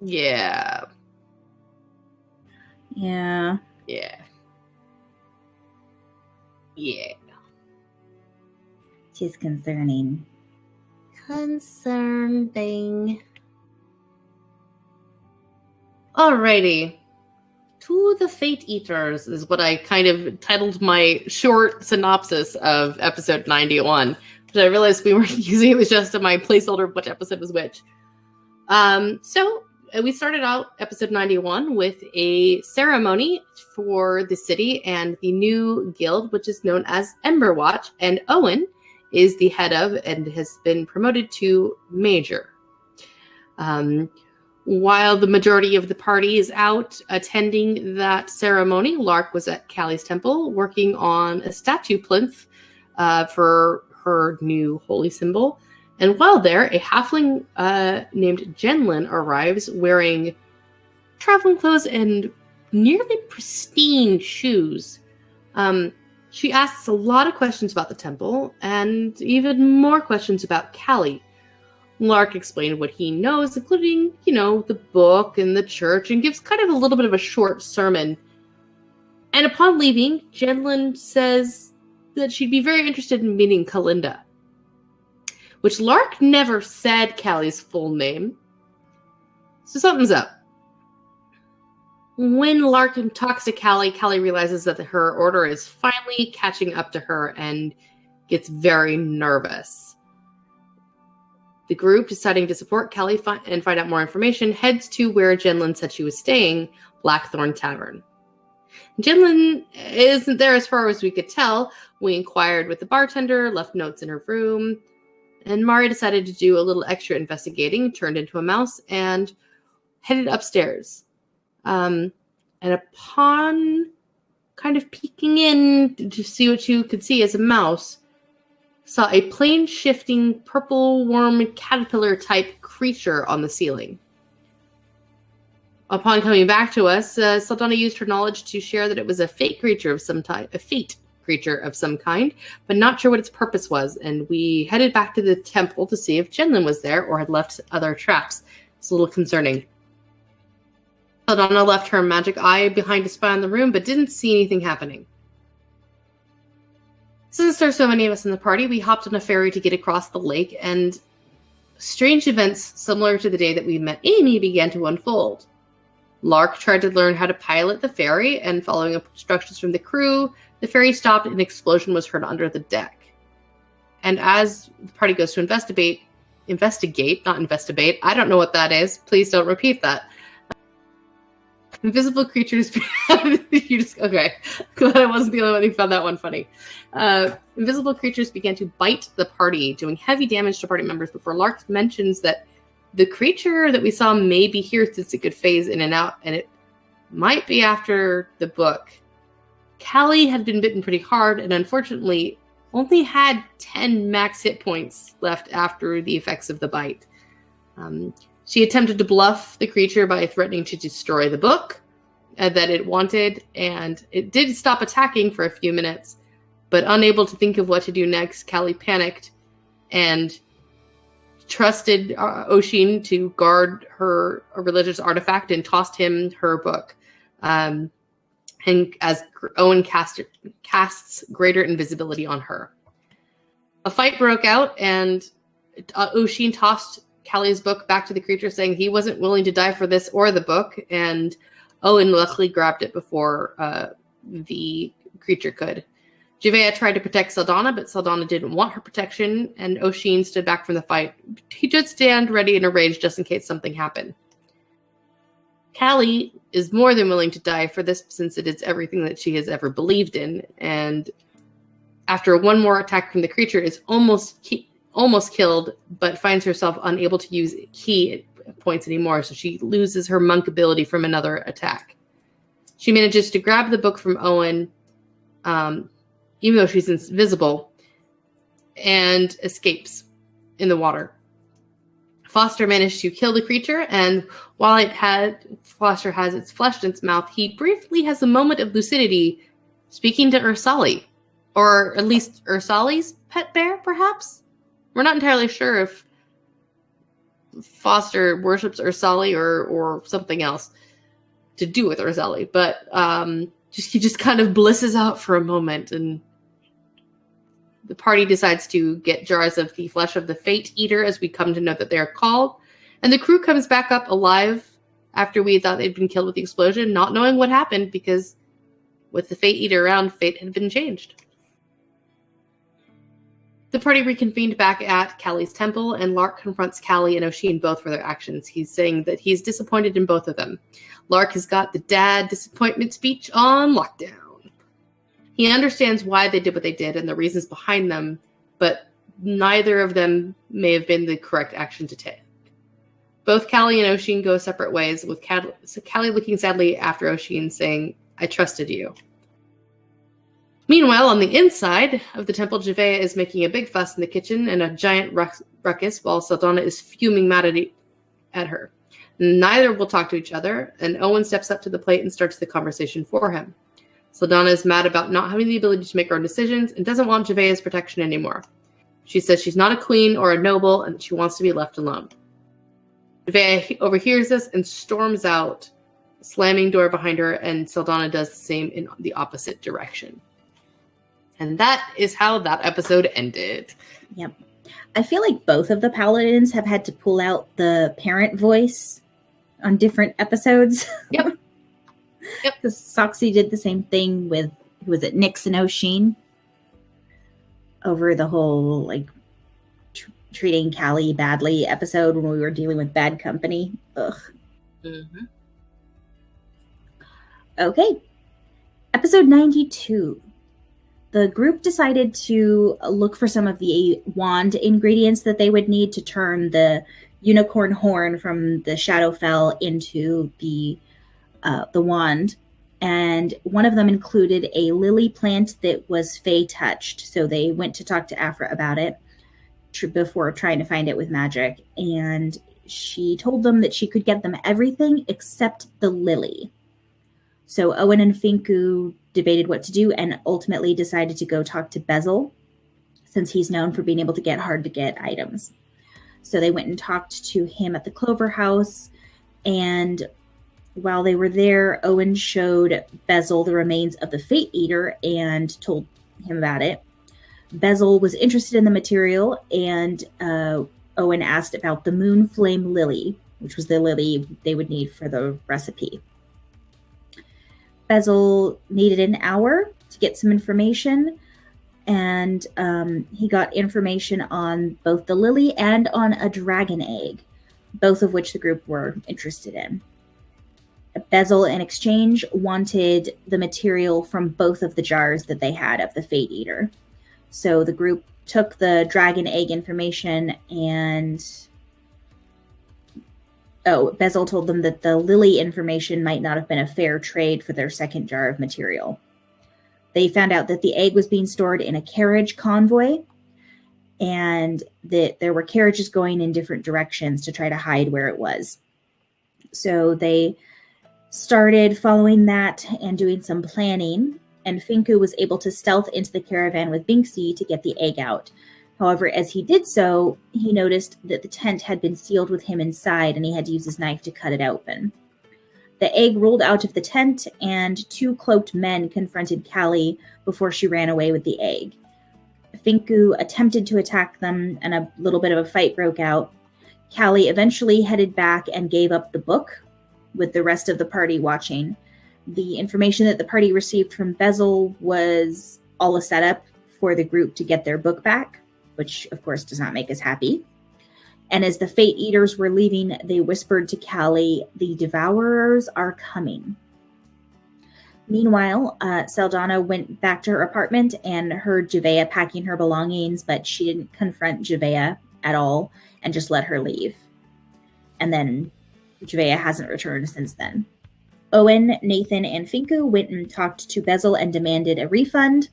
Yeah. Yeah. Yeah. Yeah. Which is concerning. Concerning. Alrighty. To the Fate Eaters is what I kind of titled my short synopsis of episode 91. But I realized we weren't using it was just my placeholder of which episode was which. So we started out episode 91 with a ceremony for the city and the new guild, which is known as Emberwatch, and Owen is the head of and has been promoted to major. While the majority of the party is out attending that ceremony, Lark was at Callie's temple working on a statue plinth for her new holy symbol. And while there, a halfling named Jenlin arrives wearing traveling clothes and nearly pristine shoes. She asks a lot of questions about the temple and even more questions about Callie. Lark explained what he knows, including, the book and the church, and gives kind of a little bit of a short sermon. And upon leaving, Jenlin says that she'd be very interested in meeting Kalinda, which Lark never said Callie's full name. So something's up. When Lark talks to Callie, Callie realizes that her order is finally catching up to her and gets very nervous. The group, deciding to support Callie and find out more information, heads to where Jenlyn said she was staying, Blackthorn Tavern. Jenlyn isn't there as far as we could tell. We inquired with the bartender, left notes in her room, and Mari decided to do a little extra investigating, turned into a mouse, and headed upstairs. And upon kind of peeking in to see what you could see as a mouse, saw a plane-shifting purple worm caterpillar-type creature on the ceiling. Upon coming back to us, Saldana used her knowledge to share that it was a fate creature of some type, a fate creature of some kind, but not sure what its purpose was, and we headed back to the temple to see if Jenlyn was there or had left other traps. It's a little concerning. Saldana left her magic eye behind to spy on the room, but didn't see anything happening. Since there's so many of us in the party, we hopped on a ferry to get across the lake, and strange events similar to the day that we met Amy began to unfold. Lark tried to learn how to pilot the ferry, and following instructions from the crew, the ferry stopped and an explosion was heard under the deck. And as the party goes to investigate, I don't know what that is. Please don't repeat that. Invisible creatures. Okay. Glad I wasn't the only one who found that one funny. Invisible creatures began to bite the party, doing heavy damage to party members before Lark mentions that the creature that we saw may be here since it could phase in and out, and it might be after the book. Callie had been bitten pretty hard and unfortunately only had 10 max hit points left after the effects of the bite. She attempted to bluff the creature by threatening to destroy the book that it wanted, and it did stop attacking for a few minutes, but unable to think of what to do next, Callie panicked and trusted Oshin to guard her religious artifact and tossed him her book. And as Owen casts greater invisibility on her. A fight broke out, and Oshin tossed Callie's book back to the creature, saying he wasn't willing to die for this or the book, and Owen luckily grabbed it before the creature could. Javea tried to protect Saldana, but Saldana didn't want her protection, and Oshin stood back from the fight. He did stand ready in a rage just in case something happened. Callie is more than willing to die for this, since it is everything that she has ever believed in, and after one more attack from the creature is almost killed, but finds herself unable to use key points anymore, so she loses her monk ability from another attack. She manages to grab the book from Owen, even though she's invisible, and escapes in the water. Foster managed to kill the creature, and while Foster has its flesh in its mouth, he briefly has a moment of lucidity, speaking to Ursali, or at least Ursali's pet bear, perhaps? We're not entirely sure if Foster worships Ursali or something else to do with Ursali, but he just kind of blisses out for a moment, and the party decides to get jars of the flesh of the Fate Eater, as we come to know that they are called, and the crew comes back up alive after we thought they'd been killed with the explosion, not knowing what happened, because with the Fate Eater around, fate had been changed. The party reconvened back at Callie's temple, and Lark confronts Callie and Oshin both for their actions. He's saying that he's disappointed in both of them. Lark has got the dad disappointment speech on lockdown. He understands why they did what they did and the reasons behind them, but neither of them may have been the correct action to take. Both Callie and Oshin go separate ways, with Callie looking sadly after Oshin, saying, "I trusted you." Meanwhile, on the inside of the temple, Javea is making a big fuss in the kitchen and a giant ruckus, while Saldana is fuming mad at her. Neither will talk to each other, and Owen steps up to the plate and starts the conversation for him. Saldana is mad about not having the ability to make her own decisions and doesn't want Javea's protection anymore. She says she's not a queen or a noble and she wants to be left alone. Javea overhears this and storms out, slamming door behind her, and Saldana does the same in the opposite direction. And that is how that episode ended. Yep. I feel like both of the paladins have had to pull out the parent voice on different episodes. Yep. Yep. Because Soxy did the same thing with, who was it, Nyx and Oshin? Over the whole, like, treating Callie badly episode when we were dealing with bad company. Ugh. Mm-hmm. Okay. Episode 92. The group decided to look for some of the wand ingredients that they would need to turn the unicorn horn from the Shadowfell into the wand. And one of them included a lily plant that was Fae touched. So they went to talk to Aphra about it before trying to find it with magic. And she told them that she could get them everything except the lily. So Owen and Finku debated what to do and ultimately decided to go talk to Bezel, since he's known for being able to get hard-to-get items. So they went and talked to him at the Clover House, and while they were there, Owen showed Bezel the remains of the Fate Eater and told him about it. Bezel was interested in the material, and Owen asked about the Moon Flame Lily, which was the lily they would need for the recipe. Bezel needed an hour to get some information, and he got information on both the lily and on a dragon egg, both of which the group were interested in. Bezel, in exchange, wanted the material from both of the jars that they had of the Fate Eater. So the group took the dragon egg information and... Bezel told them that the lily information might not have been a fair trade for their second jar of material. They found out that the egg was being stored in a carriage convoy, and that there were carriages going in different directions to try to hide where it was. So they started following that and doing some planning, and Finku was able to stealth into the caravan with Binksy to get the egg out. However, as he did so, he noticed that the tent had been sealed with him inside, and he had to use his knife to cut it open. The egg rolled out of the tent, and two cloaked men confronted Callie before she ran away with the egg. Finku attempted to attack them, and a little bit of a fight broke out. Callie eventually headed back and gave up the book, with the rest of the party watching. The information that the party received from Bezel was all a setup for the group to get their book back, which of course does not make us happy. And as the Fate Eaters were leaving, they whispered to Callie, "The Devourers are coming." Meanwhile, Saldana went back to her apartment and heard Javea packing her belongings, but she didn't confront Javea at all and just let her leave. And then Javea hasn't returned since then. Owen, Nathan, and Finku went and talked to Bezel and demanded a refund.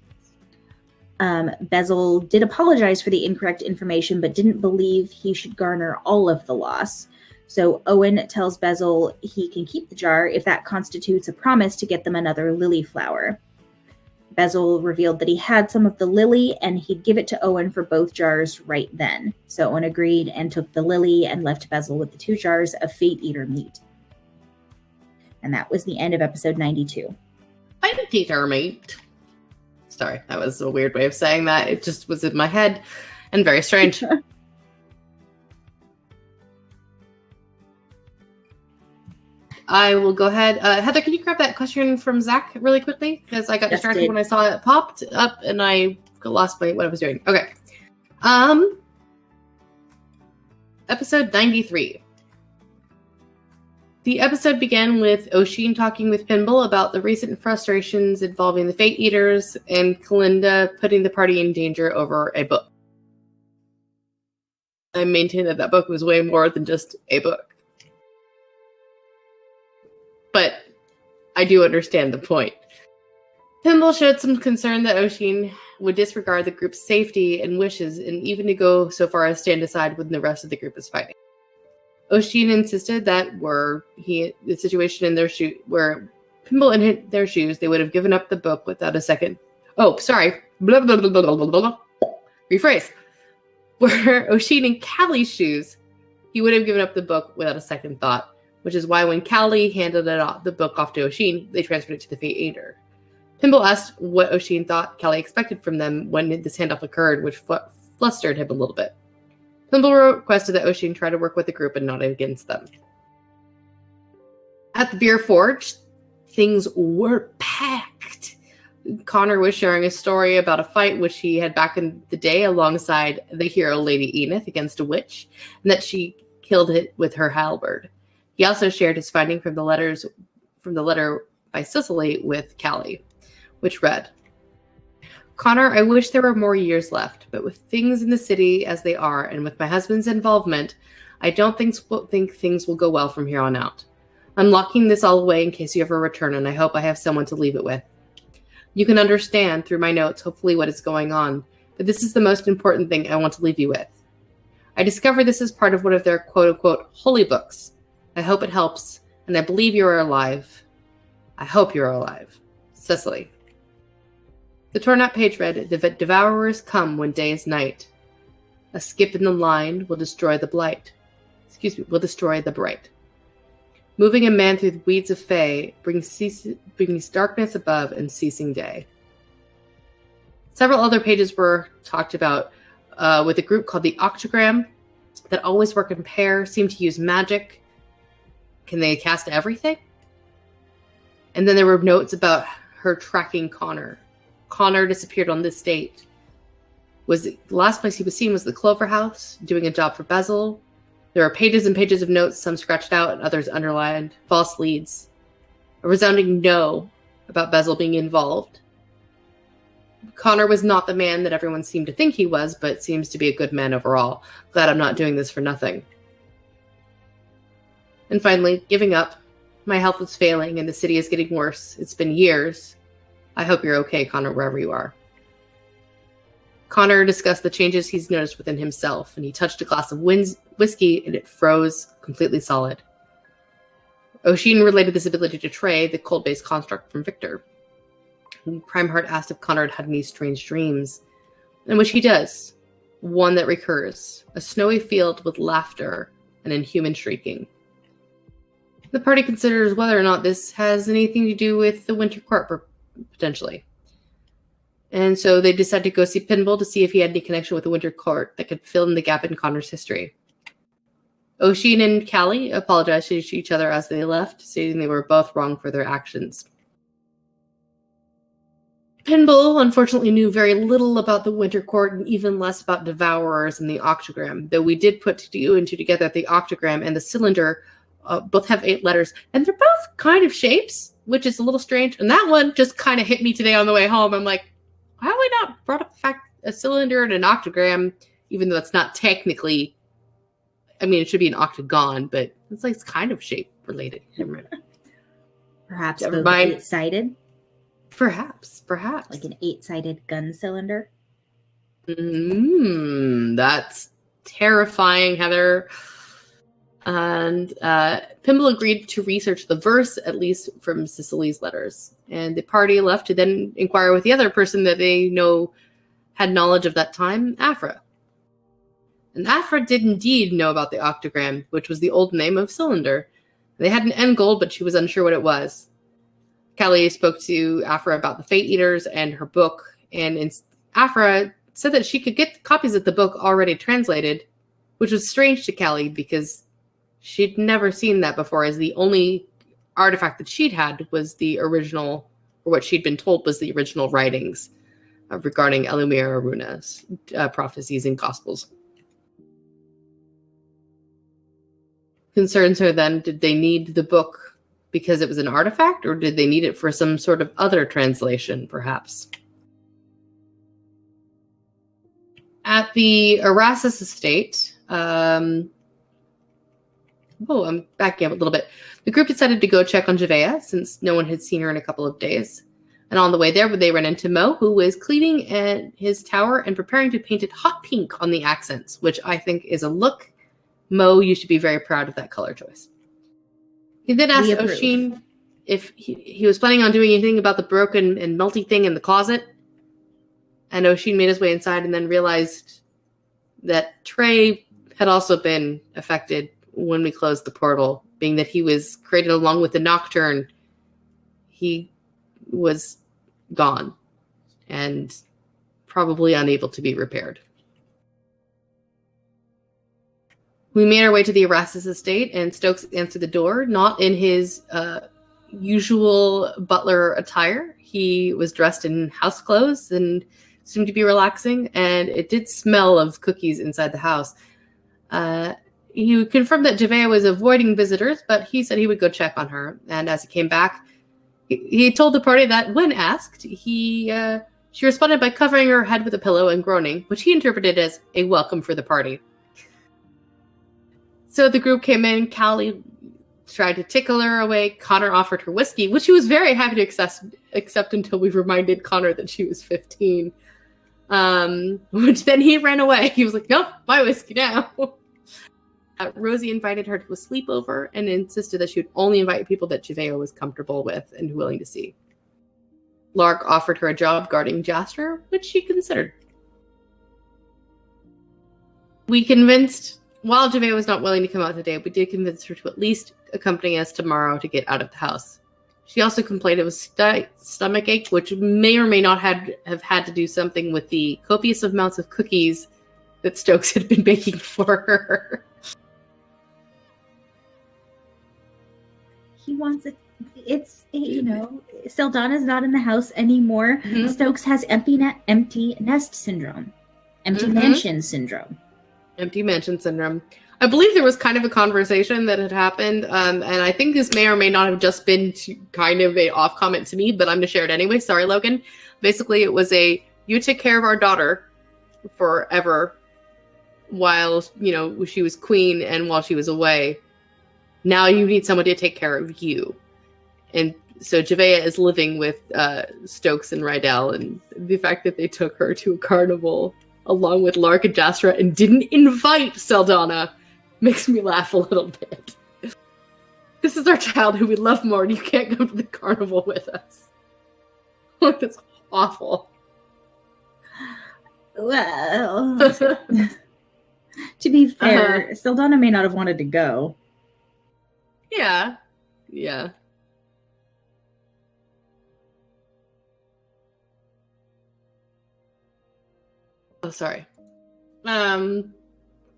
Bezel did apologize for the incorrect information, but didn't believe he should garner all of the loss. So Owen tells Bezel he can keep the jar if that constitutes a promise to get them another lily flower. Bezel revealed that he had some of the lily and he'd give it to Owen for both jars right then. So Owen agreed and took the lily and left Bezel with the 2 jars of Fate Eater meat. And that was the end of episode 92. Fate Eater meat. Sorry, that was a weird way of saying that. It just was in my head and very strange. I will go ahead. Heather, can you grab that question from Zach really quickly? Because I got distracted when I saw it popped up and I lost what I was doing. Okay. Episode 93. The episode began with Oshin talking with Pinball about the recent frustrations involving the Fate Eaters and Kalinda putting the party in danger over a book. I maintain that book was way more than just a book. But I do understand the point. Pinball showed some concern that Oshin would disregard the group's safety and wishes and even to go so far as stand aside when the rest of the group is fighting. Oshin insisted that were the situation in their shoe, where Pinball in their shoes, they would have given up the book without a second. Oh, sorry. Blah, blah, blah, blah, blah, blah, blah. Rephrase. Where Oshin in Callie's shoes, he would have given up the book without a second thought, which is why when Callie handed the book off to Oshin, they transferred it to the Fate Eater. Pimble asked what O'Sheen thought Callie expected from them when this handoff occurred, which flustered him a little bit. Pimble requested that O'Sheen try to work with the group and not against them. At the beer forge, things were packed. Connor was sharing a story about a fight which he had back in the day alongside the hero Lady Enith against a witch, and that she killed it with her halberd. He also shared his finding from the letter by Cicely with Callie, which read, Connor, I wish there were more years left, but with things in the city as they are, and with my husband's involvement, I don't think things will go well from here on out. I'm locking this all away in case you ever return, and I hope I have someone to leave it with. You can understand through my notes, hopefully, what is going on, but this is the most important thing I want to leave you with. I discovered this as part of one of their quote-unquote holy books. I hope it helps, and I believe you are alive. I hope you are alive. Cicely. The torn-out page read, The devourers come when day is night. A skip in the line will destroy the blight. Will destroy the bright. Moving a man through the weeds of Fey brings darkness above and ceasing day. Several other pages were talked about with a group called the Octogram that always work in pair, seem to use magic. Can they cast everything? And then there were notes about her tracking Connor. Connor disappeared on this date. The last place he was seen was the Clover House, doing a job for Bezel. There are pages and pages of notes, some scratched out and others underlined, false leads. A resounding no about Bezel being involved. Connor was not the man that everyone seemed to think he was, but seems to be a good man overall. Glad I'm not doing this for nothing. And finally, giving up. My health is failing and the city is getting worse. It's been years. I hope you're okay, Connor, wherever you are. Connor discussed the changes he's noticed within himself, and he touched a glass of whiskey, and it froze completely solid. O'Sheen related this ability to Trey, the cold-based construct from Victor. Primeheart asked if Connor had any strange dreams, in which he does. One that recurs. A snowy field with laughter and inhuman shrieking. The party considers whether or not this has anything to do with the Winter Court, potentially. And so they decided to go see Pinball to see if he had any connection with the Winter Court that could fill in the gap in Connor's history. O'Sheen and Callie apologized to each other as they left, stating they were both wrong for their actions. Pinball, unfortunately, knew very little about the Winter Court and even less about Devourers and the Octogram, though we did put two and two together that the Octogram and the Cylinder both have 8 letters, and they're both kind of shapes, which is a little strange. And that one just kind of hit me today on the way home. I'm like, why have we not brought up the fact a cylinder and an octogram, even though it's not technically, I mean, it should be an octagon, but it's like it's kind of shape related. Perhaps both 8-sided? Perhaps. Like an 8-sided gun cylinder? That's terrifying, Heather. And Pimble agreed to research the verse, at least from Cicely's letters. And the party left to then inquire with the other person that they know had knowledge of that time, Afra. And Afra did indeed know about the octogram, which was the old name of Cylinder. They had an end goal, but she was unsure what it was. Callie spoke to Afra about the Fate Eaters and her book, and Afra said that she could get copies of the book already translated, which was strange to Callie because she'd never seen that before, as the only artifact that she'd had was the original, or what she'd been told was the original writings regarding Elumir Aruna's prophecies and gospels. Concerns her then, did they need the book because it was an artifact, or did they need it for some sort of other translation, perhaps? At the Erasmus estate, I'm backing up a little bit. The group decided to go check on Javea, since no one had seen her in a couple of days. And on the way there, they ran into Mo, who was cleaning at his tower and preparing to paint it hot pink on the accents, which I think is a look. Mo, you should be very proud of that color choice. He then asked O'Sheen if he was planning on doing anything about the broken and melty thing in the closet. And O'Sheen made his way inside and then realized that Trey had also been affected when we closed the portal, being that he was created along with the Nocturne. He was gone and probably unable to be repaired. We made our way to the Erastus estate, and Stokes answered the door, not in his usual butler attire. He was dressed in house clothes and seemed to be relaxing, and it did smell of cookies inside the house. He confirmed that Javea was avoiding visitors, but he said he would go check on her. And as he came back, he told the party that when asked, she responded by covering her head with a pillow and groaning, which he interpreted as a welcome for the party. So the group came in. Callie tried to tickle her away. Connor offered her whiskey, which she was very happy to accept until we reminded Connor that she was 15. Which then he ran away. He was like, nope, my whiskey now. Rosie invited her to a sleepover and insisted that she would only invite people that Javea was comfortable with and willing to see. Lark offered her a job guarding Jasper, which she considered. While Javea was not willing to come out today, we did convince her to at least accompany us tomorrow to get out of the house. She also complained of a stomach ache, which may or may not have had to do something with the copious amounts of cookies that Stokes had been baking for her. He wants it. Saldana's not in the house anymore. Mm-hmm. Stokes has empty nest syndrome. Empty mansion syndrome. Empty mansion syndrome. I believe there was kind of a conversation that had happened, and I think this may or may not have just been kind of a off comment to me, but I'm going to share it anyway. Sorry, Logan. Basically, it was you took care of our daughter forever while, she was queen and while she was away. Now you need someone to take care of you. And so Javea is living with Stokes and Rydell, and the fact that they took her to a carnival along with Lark and Jastra and didn't invite Saldana makes me laugh a little bit. This is our child who we love more, and you can't come to the carnival with us. That's awful. Well, to be fair, Saldana may not have wanted to go. Yeah. Oh, sorry. That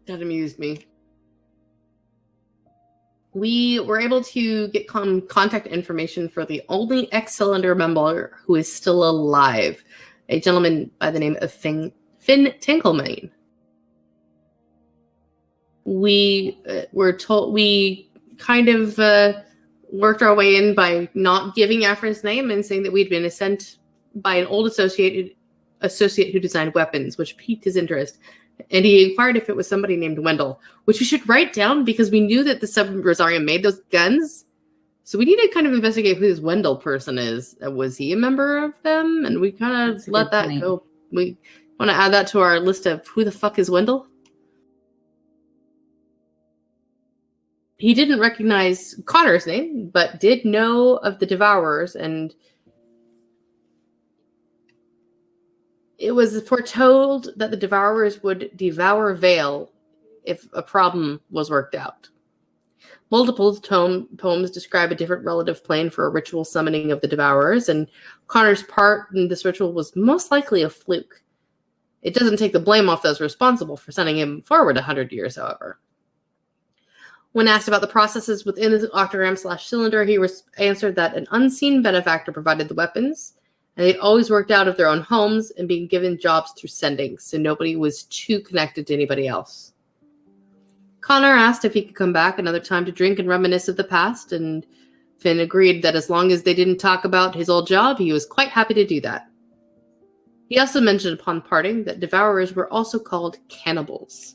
amused me. We were able to get contact information for the only ex-cylinder member who is still alive, a gentleman by the name of Finn Tinkelmane. We were told we kind of worked our way in by not giving Afrin's name and saying that we'd been sent by an old associate who designed weapons, which piqued his interest. And he inquired if it was somebody named Wendell, which we should write down because we knew that the Sub-Rosaria made those guns. So we need to kind of investigate who this Wendell person is. Was he a member of them? And we kind of let that go. We want to add that to our list of who the fuck is Wendell? He didn't recognize Connor's name, but did know of the Devourers, and it was foretold that the Devourers would devour Vale if a problem was worked out. Multiple poems describe a different relative plane for a ritual summoning of the Devourers, and Connor's part in this ritual was most likely a fluke. It doesn't take the blame off those responsible for sending him forward 100 years, however. When asked about the processes within the octagram/cylinder, he answered that an unseen benefactor provided the weapons, and they'd always worked out of their own homes and being given jobs through sending, so nobody was too connected to anybody else. Connor asked if he could come back another time to drink and reminisce of the past, and Finn agreed that as long as they didn't talk about his old job, he was quite happy to do that. He also mentioned upon parting that Devourers were also called cannibals.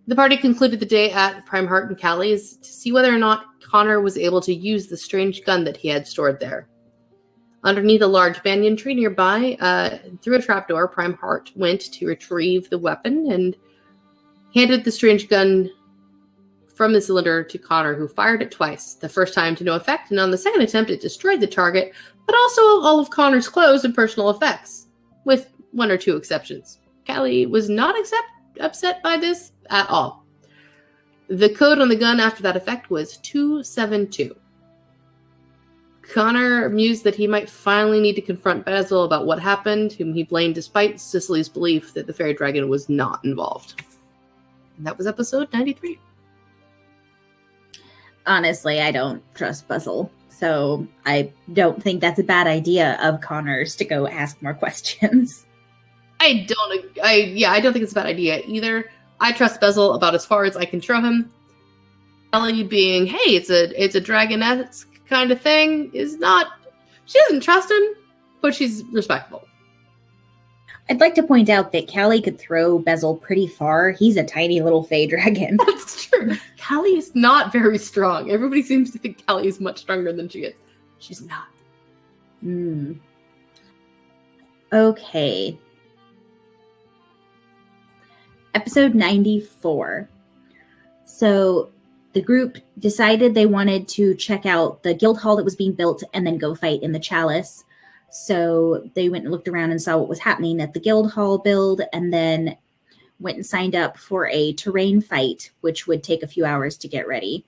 The party concluded the day at Prime Heart and Callie's to see whether or not Connor was able to use the strange gun that he had stored there. Underneath a large banyan tree nearby, through a trapdoor, Prime Heart went to retrieve the weapon and handed the strange gun from the cylinder to Connor, who fired it twice. The first time to no effect, and on the second attempt it destroyed the target, but also all of Connor's clothes and personal effects, with one or two exceptions. Callie was not upset by this at all. The code on the gun after that effect was 272. Connor mused that he might finally need to confront Basil about what happened, whom he blamed despite Cicely's belief that the fairy dragon was not involved. And that was episode 93. Honestly, I don't trust Basil, so I don't think that's a bad idea of Connor's to go ask more questions. I don't think it's a bad idea either. I trust Basil about as far as I can throw him. Ellie being, hey, it's a dragonette kind of thing is not. She doesn't trust him, but she's respectful. I'd like to point out that Callie could throw Basil pretty far. He's a tiny little fey dragon. That's true. Callie is not very strong. Everybody seems to think Callie is much stronger than she is. She's not. Okay. Episode 94. So the group decided they wanted to check out the guild hall that was being built and then go fight in the Chalice. So they went and looked around and saw what was happening at the guild hall build, and then went and signed up for a terrain fight, which would take a few hours to get ready.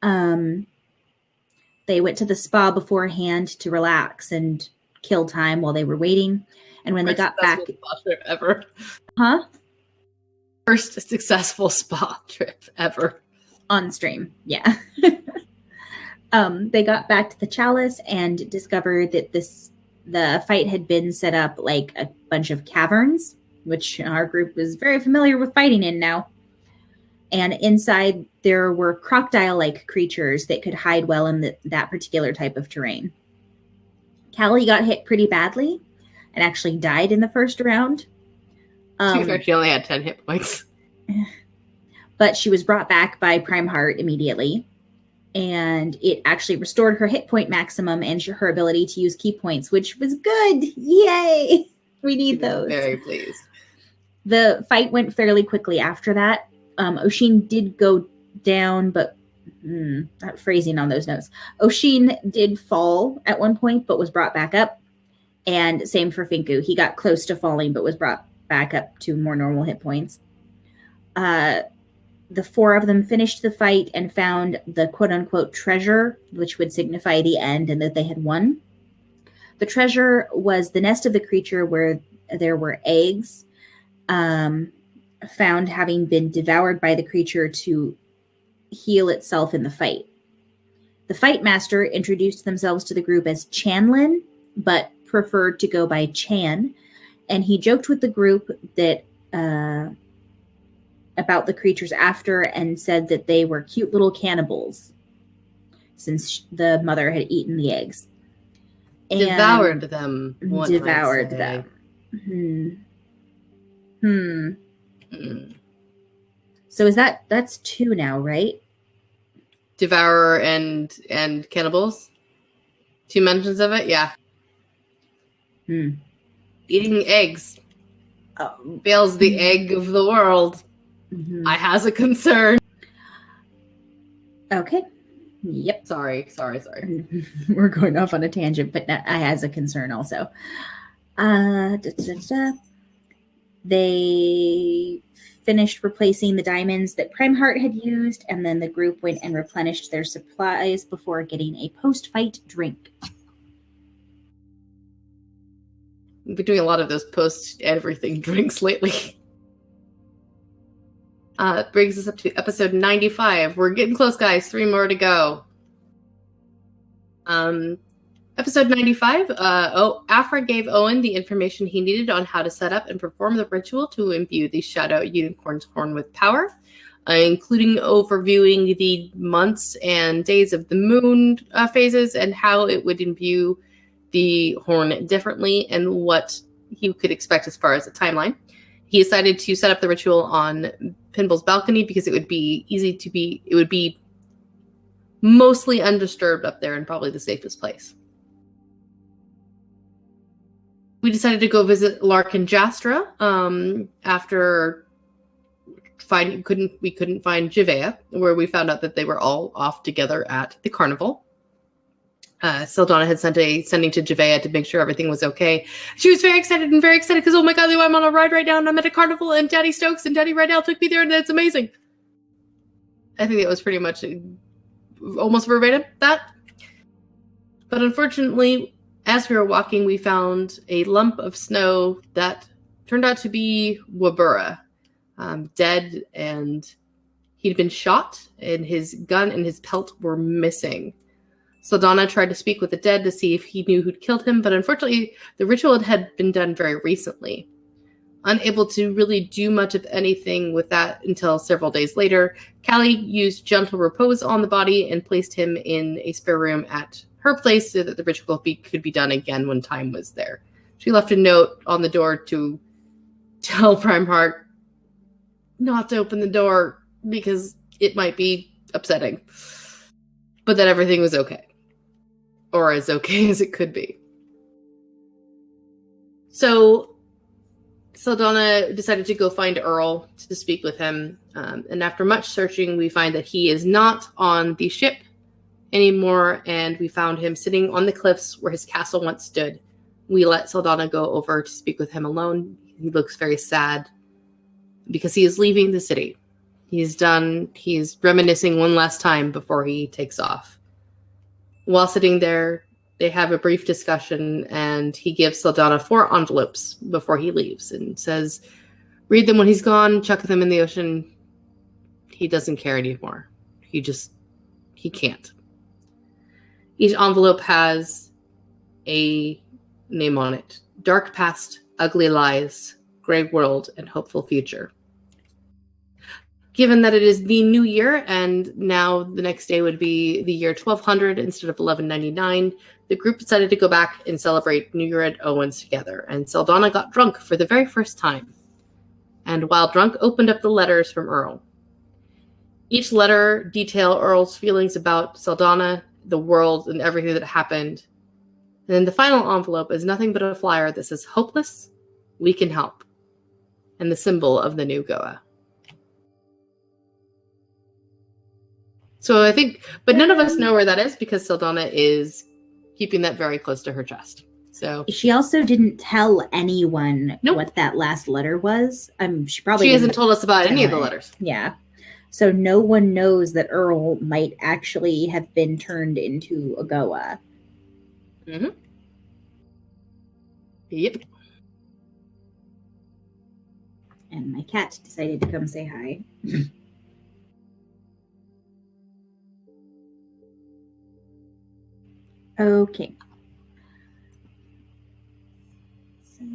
They went to the spa beforehand to relax and kill time while they were waiting. And when they got back, spa trip ever. Huh? First successful spa trip ever. On stream, yeah. They got back to the Chalice and discovered that the fight had been set up like a bunch of caverns, which our group is very familiar with fighting in now. And inside there were crocodile-like creatures that could hide well in that particular type of terrain. Callie got hit pretty badly and actually died in the first round. To be fair, she only had 10 hit points. But she was brought back by Prime Heart immediately. And it actually restored her hit point maximum and her ability to use key points, which was good. Yay! We need those. Very pleased. The fight went fairly quickly after that. Oshin did go down, but not phrasing on those notes. Oshin did fall at one point, but was brought back up. And same for Finku. He got close to falling, but was brought back up to more normal hit points. The four of them finished the fight and found the quote-unquote treasure, which would signify the end and that they had won. The treasure was the nest of the creature where there were eggs found having been devoured by the creature to heal itself in the fight. The fight master introduced themselves to the group as Chanlin, but preferred to go by Chan, and he joked with the group that about the creatures after and said that they were cute little cannibals since the mother had eaten the eggs. And devoured them. Devoured them. So that's two now, right? Devourer and cannibals? Two mentions of it? Yeah. Eating eggs. Fails the egg of the world. I has a concern. Okay. Yep. Sorry. We're going off on a tangent, but I has a concern also. They finished replacing the diamonds that Prime Heart had used, and then the group went and replenished their supplies before getting a post-fight drink. We've been doing a lot of those post-everything drinks lately. Brings us up to episode 95. We're getting close, guys. 3 more to go. Episode 95. Afra gave Owen the information he needed on how to set up and perform the ritual to imbue the Shadow Unicorn's horn with power, including overviewing the months and days of the moon phases and how it would imbue the horn differently and what he could expect as far as the timeline. He decided to set up the ritual on Pinball's balcony because it would be mostly undisturbed up there and probably the safest place. We decided to go visit Lark and Jastra after we couldn't find Javea, where we found out that they were all off together at the carnival. Sildana had sending to Javea to make sure everything was okay. She was very excited because, oh my god, I'm on a ride right now and I'm at a carnival and Daddy Stokes and Daddy Rydell took me there and it's amazing. I think that was pretty much almost verbatim that. But unfortunately, as we were walking, we found a lump of snow that turned out to be Wabura, dead, and he'd been shot, and his gun and his pelt were missing. Saldana tried to speak with the dead to see if he knew who'd killed him, but unfortunately, the ritual had been done very recently. Unable to really do much of anything with that until several days later, Callie used gentle repose on the body and placed him in a spare room at her place so that the ritual could be done again when time was there. She left a note on the door to tell Primeheart not to open the door because it might be upsetting, but that everything was okay, or as okay as it could be. So Saldana decided to go find Earl to speak with him. And after much searching, we find that he is not on the ship anymore. And we found him sitting on the cliffs where his castle once stood. We let Saldana go over to speak with him alone. He looks very sad because he is leaving the city. He's done. He's reminiscing one last time before he takes off. While sitting there, they have a brief discussion, and he gives Saldana 4 envelopes before he leaves and says, read them when he's gone, chuck them in the ocean. He doesn't care anymore. He can't. Each envelope has a name on it. Dark past, ugly lies, gray world, and hopeful future. Given that it is the new year, and now the next day would be the year 1200 instead of 1199, the group decided to go back and celebrate New Year at Owen's together, and Saldana got drunk for the very first time. And while drunk, opened up the letters from Earl. Each letter detail Earl's feelings about Saldana, the world, and everything that happened. And then the final envelope is nothing but a flyer that says, hopeless, we can help, and the symbol of the new Goa. So I think, but none of us know where that is because Saldana is keeping that very close to her chest. So she also didn't tell anyone what that last letter was. She hasn't told us about any of the letters. Yeah. So no one knows that Earl might actually have been turned into a Goa. Mm-hmm. Yep. And my cat decided to come say hi. Okay. So,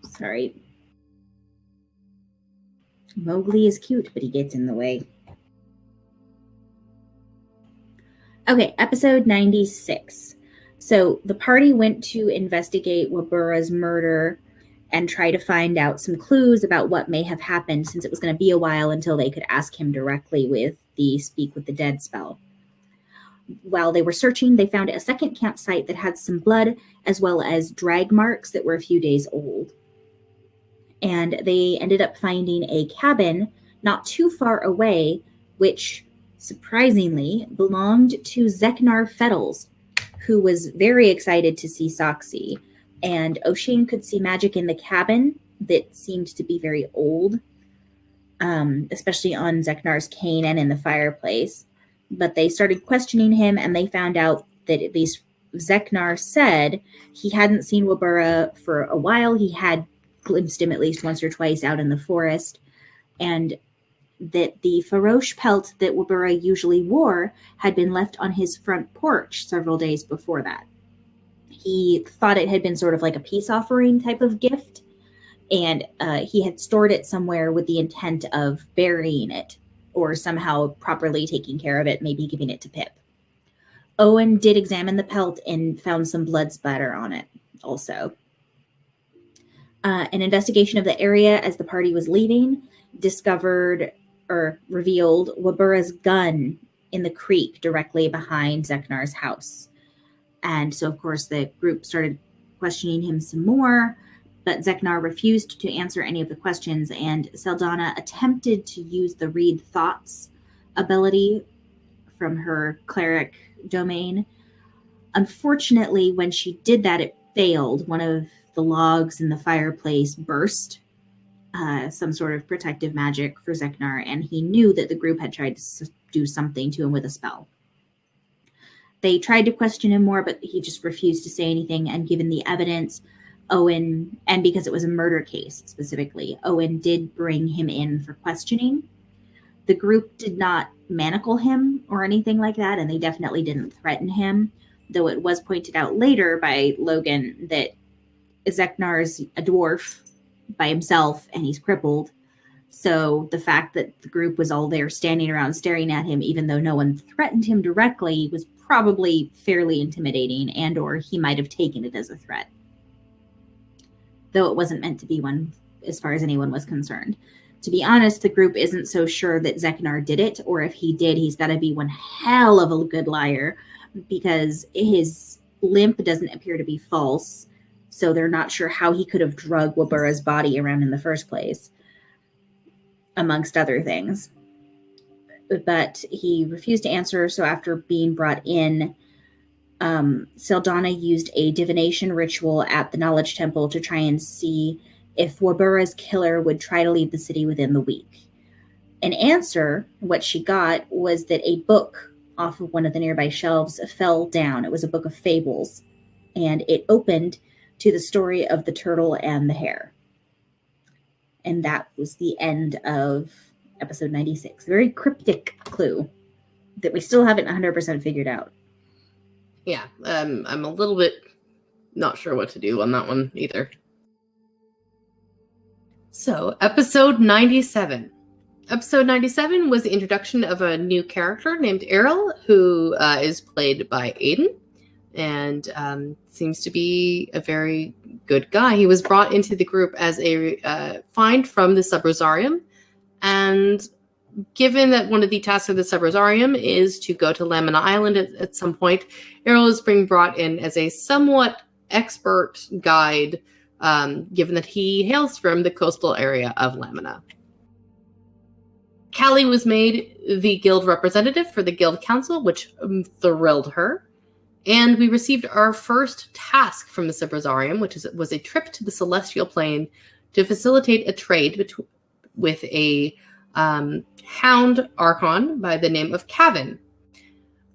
sorry. Mowgli is cute, but he gets in the way. Okay, episode 96. So the party went to investigate Wabura's murder and try to find out some clues about what may have happened, since it was going to be a while until they could ask him directly with the Speak with the Dead spell. While they were searching, they found a second campsite that had some blood, as well as drag marks that were a few days old. And they ended up finding a cabin not too far away, which surprisingly belonged to Zeknar Fettles, who was very excited to see Soxy. And O'Shane could see magic in the cabin that seemed to be very old, especially on Zeknar's cane and in the fireplace. But they started questioning him, and they found out that at least Zeknar said he hadn't seen Wabura for a while. He had glimpsed him at least once or twice out in the forest, and that the Faroche pelt that Wabura usually wore had been left on his front porch several days before that. He thought it had been sort of like a peace offering type of gift, and he had stored it somewhere with the intent of burying it, or somehow properly taking care of it, maybe giving it to Pip. Owen did examine the pelt and found some blood splatter on it also. An investigation of the area as the party was leaving revealed Wabura's gun in the creek directly behind Zeknar's house. And so, of course, the group started questioning him some more, but Zeknar refused to answer any of the questions, and Saldana attempted to use the read thoughts ability from her cleric domain. Unfortunately, when she did that, it failed. One of the logs in the fireplace burst, some sort of protective magic for Zeknar, and he knew that the group had tried to do something to him with a spell. They tried to question him more, but he just refused to say anything. And given the evidence, Owen, and because it was a murder case specifically, Owen did bring him in for questioning. The group did not manacle him or anything like that, and they definitely didn't threaten him, though it was pointed out later by Logan that Zeknar's a dwarf by himself and he's crippled. So the fact that the group was all there standing around staring at him, even though no one threatened him directly, was probably fairly intimidating, and or he might have taken it as a threat. Though it wasn't meant to be one as far as anyone was concerned. To be honest, the group isn't so sure that Zeknar did it, or if he did, he's got to be one hell of a good liar, because his limp doesn't appear to be false, so they're not sure how he could have drugged Wabura's body around in the first place, amongst other things. But he refused to answer, so after being brought in, Saldana used a divination ritual at the Knowledge Temple to try and see if Wabura's killer would try to leave the city within the week. An answer, what she got, was that a book off of one of the nearby shelves fell down. It was a book of fables, and it opened to the story of the turtle and the hare. And that was the end of episode 96. Very cryptic clue that we still haven't 100% figured out. Yeah, I'm a little bit not sure what to do on that one either. So, episode 97. Episode 97 was the introduction of a new character named Errol, who is played by Aiden, and seems to be a very good guy. He was brought into the group as a find from the Sub-Rosarium, and given that one of the tasks of the Sub-Rosarium is to go to Lamina Island at some point, Errol is being brought in as a somewhat expert guide, given that he hails from the coastal area of Lamina. Callie was made the guild representative for the guild council, which thrilled her. And we received our first task from the Sub-Rosarium, which was a trip to the Celestial Plane to facilitate a trade with a hound archon by the name of Kavin.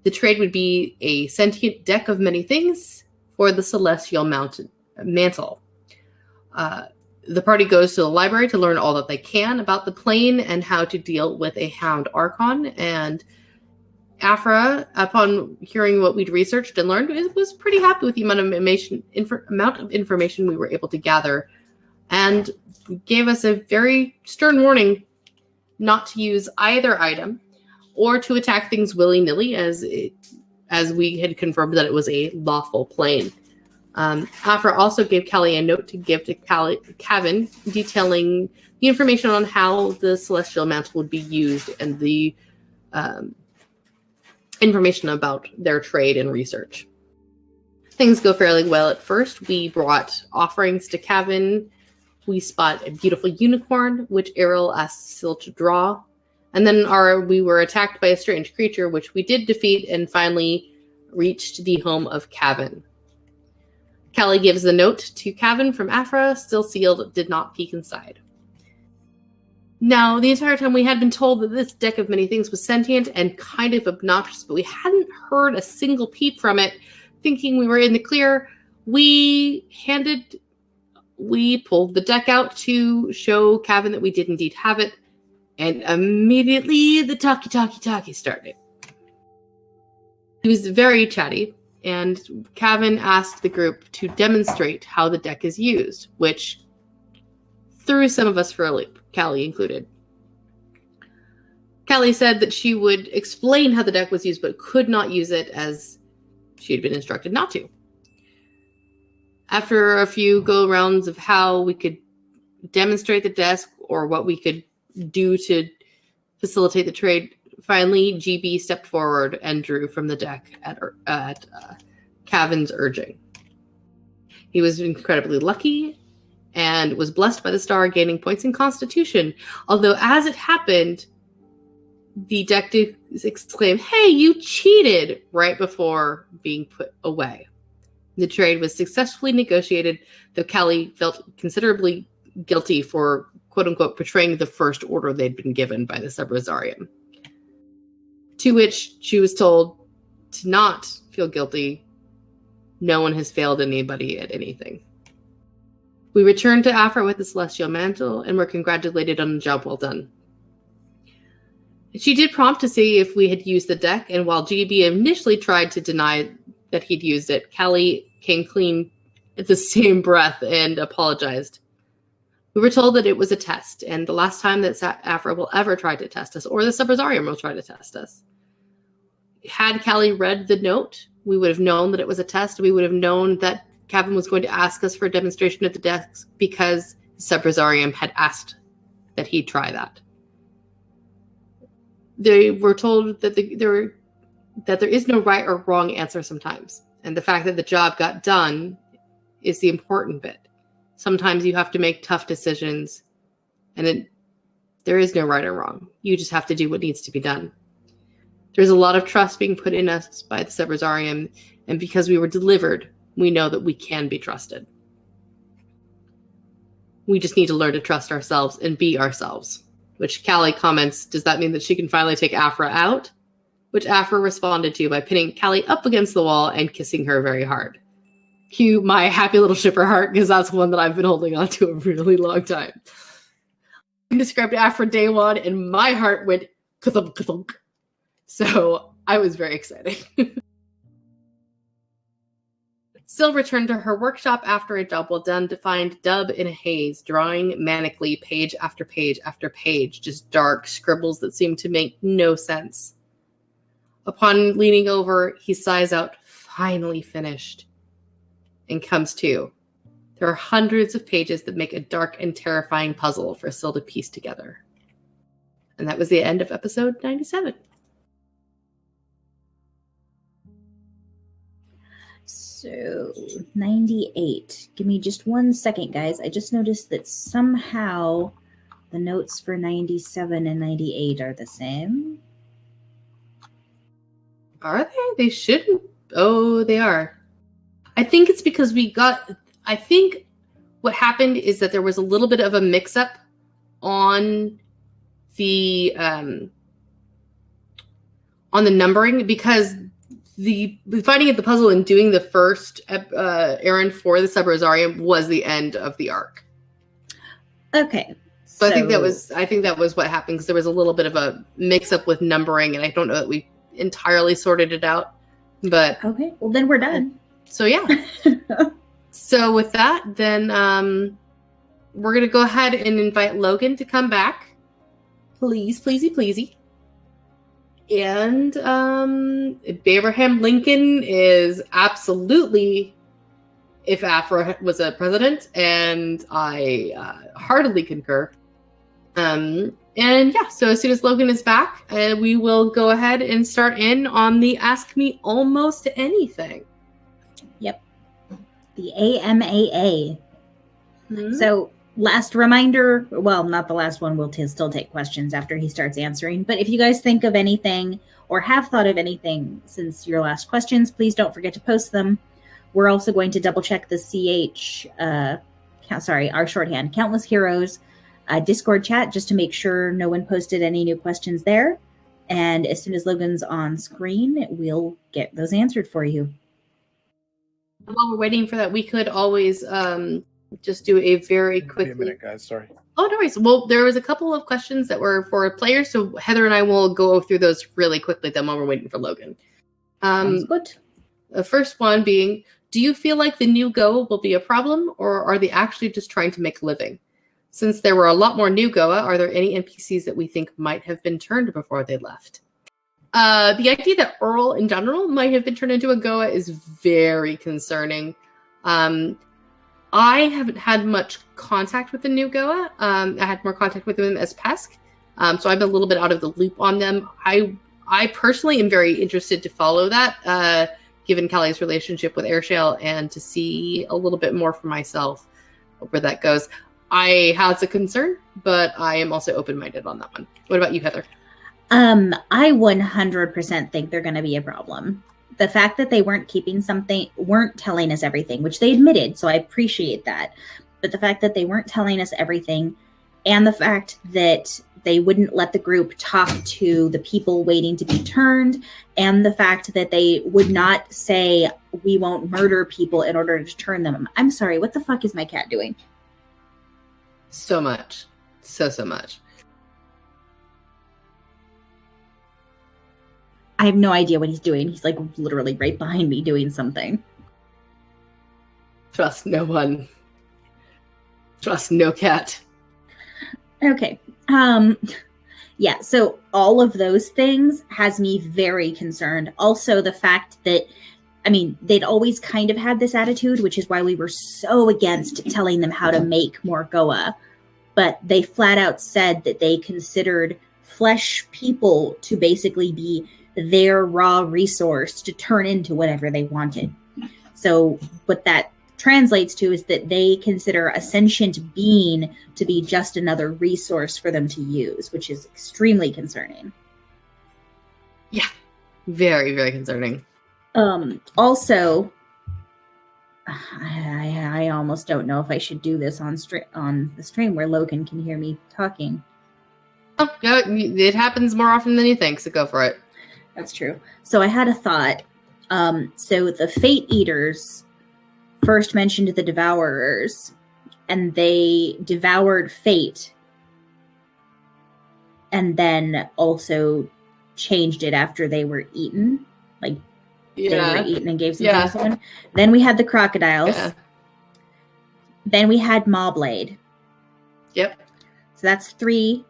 The trade would be a sentient deck of many things for the Celestial Mantle. The party goes to the library to learn all that they can about the plane and how to deal with a hound archon. And Afra, upon hearing what we'd researched and learned, was pretty happy with the amount of information we were able to gather, and gave us a very stern warning not to use either item or to attack things willy-nilly, as we had confirmed that it was a lawful plane. Afra also gave Callie a note to give to Kavin, detailing the information on how the Celestial Mantle would be used and the information about their trade and research. Things go fairly well at first. We brought offerings to Kavin. We spot a beautiful unicorn, which Errol asked Syl to draw. And then we were attacked by a strange creature, which we did defeat and finally reached the home of Kavin. Callie gives the note to Kavin from Afra, still sealed, did not peek inside. Now, the entire time we had been told that this deck of many things was sentient and kind of obnoxious, but we hadn't heard a single peep from it. Thinking we were in the clear, we pulled the deck out to show Kavin that we did indeed have it, and immediately the talkie started. He was very chatty, and Kavin asked the group to demonstrate how the deck is used, which threw some of us for a loop, Callie included. Callie said that she would explain how the deck was used, but could not use it as she had been instructed not to. After a few go-rounds of how we could demonstrate the deck or what we could do to facilitate the trade, finally GB stepped forward and drew from the deck at Kavin's urging. He was incredibly lucky and was blessed by the star, gaining points in Constitution. Although, as it happened, the deck did exclaim, "Hey, you cheated!" right before being put away. The trade was successfully negotiated, though Callie felt considerably guilty for, quote-unquote, betraying the first order they'd been given by the Sub-Rosarium. To which she was told to not feel guilty. No one has failed anybody at anything. We returned to Afra with the Celestial Mantle and were congratulated on the job well done. She did prompt to see if we had used the deck, and while GB initially tried to deny that he'd used it, Callie came clean at the same breath and apologized. We were told that it was a test, and the last time that Afra will ever try to test us, or the Subrasarium will try to test us. Had Callie read the note, we would have known that it was a test. We would have known that Kevin was going to ask us for a demonstration of the decks because the Subrasarium had asked that he try that. They were told that there is no right or wrong answer sometimes. And the fact that the job got done is the important bit. Sometimes you have to make tough decisions, and there is no right or wrong. You just have to do what needs to be done. There's a lot of trust being put in us by the Subrasarium, and because we were delivered, we know that we can be trusted. We just need to learn to trust ourselves and be ourselves. Which Callie comments, does that mean that she can finally take Afra out? Which Afra responded to by pinning Callie up against the wall and kissing her very hard. Cue my happy little shipper heart, because that's one that I've been holding on to a really long time. I described Afra day one, and my heart went ka-thunk, ka-thunk. So I was very excited. Syl returned to her workshop after a job well done to find Dub in a haze, drawing manically page after page after page, just dark scribbles that seemed to make no sense. Upon leaning over, he sighs out, finally finished, and comes to. There are hundreds of pages that make a dark and terrifying puzzle for Syl to piece together. And that was the end of episode 97. So, 98. Give me just 1 second, guys. I just noticed that somehow the notes for 97 and 98 are the same. Are they? They shouldn't. Oh, they are. I think it's because I think what happened is that there was a little bit of a mix-up on the numbering, because the finding of the puzzle and doing the first errand for the Subrasarium was the end of the arc. Okay. So I think that was what happened, because there was a little bit of a mix-up with numbering, and I don't know that we entirely sorted it out. But okay, well then we're done. So yeah. So with that, then we're gonna go ahead and invite Logan to come back. Please, pleasey, pleasey. And Abraham Lincoln is absolutely, if Afra was a president, and I heartily concur. And yeah, so as soon as Logan is back, we will go ahead and start in on the Ask Me Almost Anything. Yep. The AMAA. Mm-hmm. So last reminder, well, not the last one, we'll still take questions after he starts answering. But if you guys think of anything or have thought of anything since your last questions, please don't forget to post them. We're also going to double check the our shorthand, Countless Heroes Discord chat, just to make sure no one posted any new questions there. And as soon as Logan's on screen, we'll get those answered for you. While we're waiting for that, we could always just do a very quick. A minute, guys. Sorry. Oh, no worries. Well, there was a couple of questions that were for players, so Heather and I will go through those really quickly then while we're waiting for Logan. Sounds good. The first one being, do you feel like the new Goa will be a problem, or are they actually just trying to make a living? Since there were a lot more new Goa, are there any NPCs that we think might have been turned before they left? The idea that Earl in general might have been turned into a Goa is very concerning. I haven't had much contact with the new Goa. I had more contact with them as Pesk. So I've been a little bit out of the loop on them. I personally am very interested to follow that, given Callie's relationship with Airshale, and to see a little bit more for myself where that goes. I has a concern, but I am also open-minded on that one. What about you, Heather? I 100% think they're going to be a problem. The fact that they weren't telling us everything, which they admitted, so I appreciate that. But the fact that they weren't telling us everything, and the fact that they wouldn't let the group talk to the people waiting to be turned, and the fact that they would not say, we won't murder people in order to turn them. I'm sorry, what the fuck is my cat doing? So much. So much. I have no idea what he's doing. He's like literally right behind me doing something. Trust no one. Trust no cat. Okay. Yeah, so all of those things has me very concerned. Also, the fact that, I mean, they'd always kind of had this attitude, which is why we were so against telling them how to make more Goa. But they flat out said that they considered flesh people to basically be their raw resource to turn into whatever they wanted. So what that translates to is that they consider a sentient being to be just another resource for them to use, which is extremely concerning. Yeah, very, very concerning. Also, I almost don't know if I should do this on the stream where Logan can hear me talking. Oh, yeah, it happens more often than you think, so go for it. That's true. So I had a thought. So the Fate Eaters first mentioned the Devourers, and they devoured Fate, and then also changed it after they were eaten. Like, they were eaten and gave some to someone. Then we had the Crocodiles. Yeah. Then we had Mawblade. Yep. So that's 3.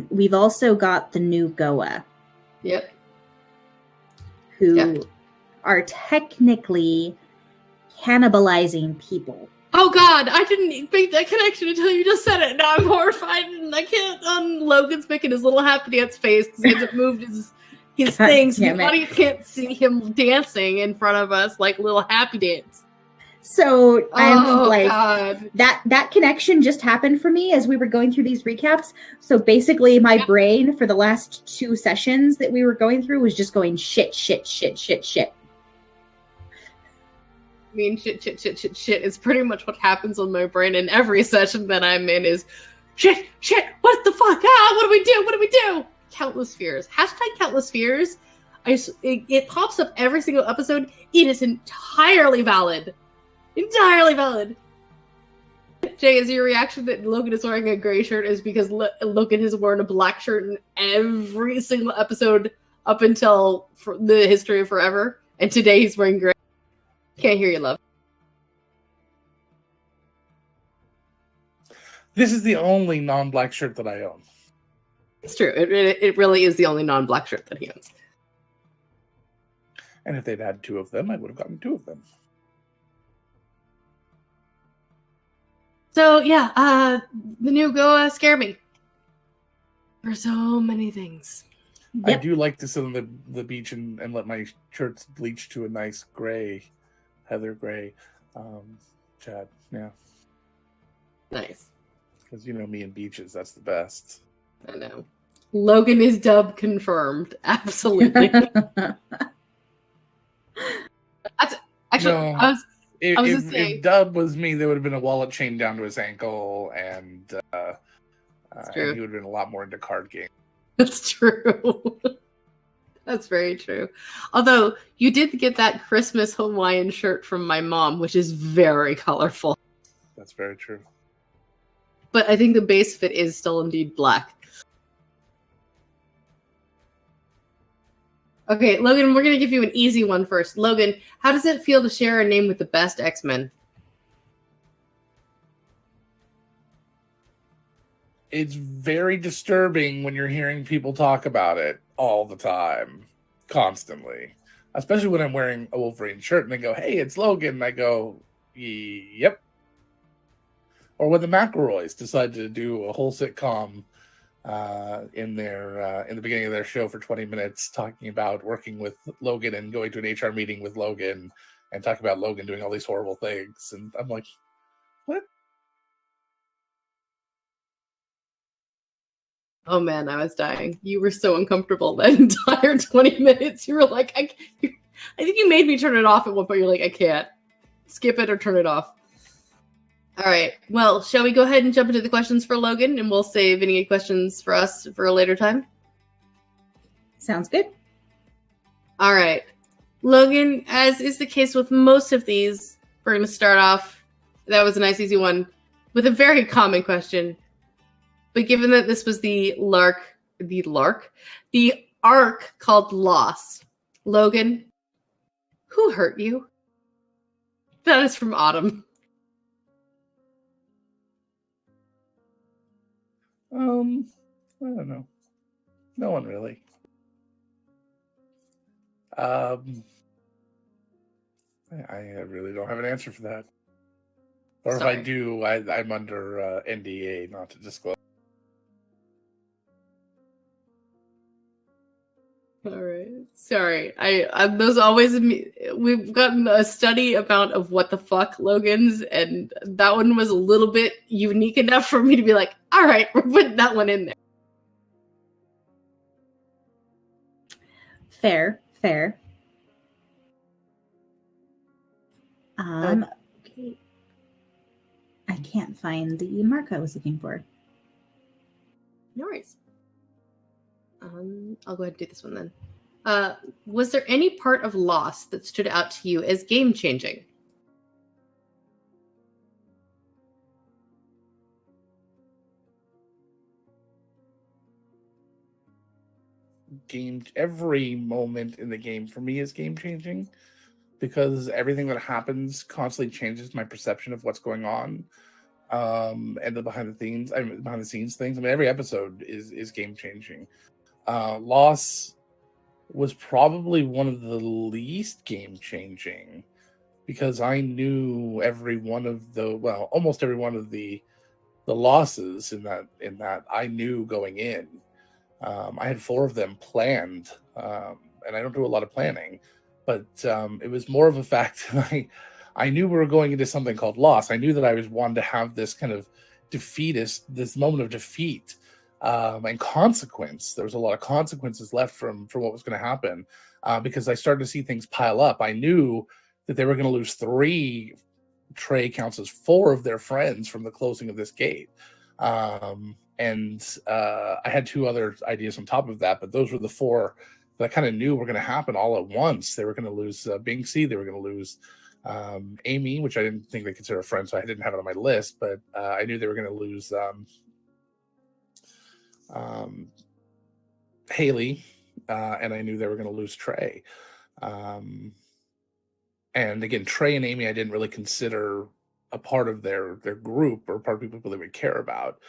We've also got the new Goa. Yep. Who are technically cannibalizing people. Oh God, I didn't make that connection until you just said it. Now I'm horrified, and I can't. Logan's making his little happy dance face because he hasn't moved his things. The audience can't see him dancing in front of us like little happy dance. So I'm like, God. that connection just happened for me as we were going through these recaps. So basically my brain for the last 2 sessions that we were going through was just going shit. I mean, shit is pretty much what happens on my brain in every session that I'm in is shit, what the fuck? What do we do? Countless fears. # countless fears. It pops up every single episode. It is entirely valid. Jay, is your reaction that Logan is wearing a gray shirt is because Logan has worn a black shirt in every single episode up until the history of forever, and today he's wearing gray? Can't hear you, love. This is the only non-black shirt that I own. It's true. It really is the only non-black shirt that he owns. And if they'd had 2 of them, I would have gotten 2 of them. So yeah, the new Goa scare me for so many things. Yep. I do like to sit on the beach and let my shirts bleach to a nice gray, heather gray. Chad, yeah. Nice. Because you know me and beaches, that's the best. I know. Logan is dub confirmed. Absolutely. That's actually no. If Dub was me, there would have been a wallet chain down to his ankle, and he would have been a lot more into card games. That's true. That's very true. Although, you did get that Christmas Hawaiian shirt from my mom, which is very colorful. That's very true. But I think the base fit is still indeed black. Okay, Logan, we're going to give you an easy one first. Logan, how does it feel to share a name with the best X-Men? It's very disturbing when you're hearing people talk about it all the time, constantly. Especially when I'm wearing a Wolverine shirt and they go, hey, it's Logan. And I go, yep. Or when the McElroys decided to do a whole sitcom in the beginning of their show for 20 minutes, talking about working with Logan and going to an HR meeting with Logan and talking about Logan doing all these horrible things. And I'm like, what? Oh man, I was dying. You were so uncomfortable that entire 20 minutes. You were like, I think you made me turn it off at one point. You're like, I can't. Skip it or turn it off. All right. Well, shall we go ahead and jump into the questions for Logan, and we'll save any questions for us for a later time? Sounds good. All right. Logan, as is the case with most of these, we're going to start off, that was a nice easy one, with a very common question. But given that this was the arc called Loss, Logan, who hurt you? That is from Autumn. I don't know. No one really. I really don't have an answer for that. Or Sorry. If I do, I'm under NDA not to disclose. All right. Sorry. Those always, we've gotten a study amount of what the fuck Logan's, and that one was a little bit unique enough for me to be like, all right, we're putting that one in there. Fair. Okay. I can't find the mark I was looking for. No worries. I'll go ahead and do this one then. Was there any part of Loss that stood out to you as game-changing? Every moment in the game for me is game-changing, because everything that happens constantly changes my perception of what's going on. And the behind the scenes things. I mean, every episode is game-changing. Loss was probably one of the least game-changing, because I knew almost every one of the losses in that I knew going in. I had 4 of them planned, and I don't do a lot of planning, but it was more of a fact that I knew we were going into something called Loss. I knew that I was wanting to have this kind of this moment of defeat and consequence. There was a lot of consequences left from what was going to happen, because I started to see things pile up. I knew that they were going to lose 3, Trey counts as 4 of their friends from the closing of this gate. And I had 2 other ideas on top of that, but those were the 4 that I kind of knew were going to happen all at once. They were going to lose Binksy. They were going to lose Amy, which I didn't think they consider a friend, so I didn't have it on my list, but I knew they were going to lose Haley, and I knew they were going to lose Trey. And again, Trey and Amy, I didn't really consider a part of their group or part of people they would care about.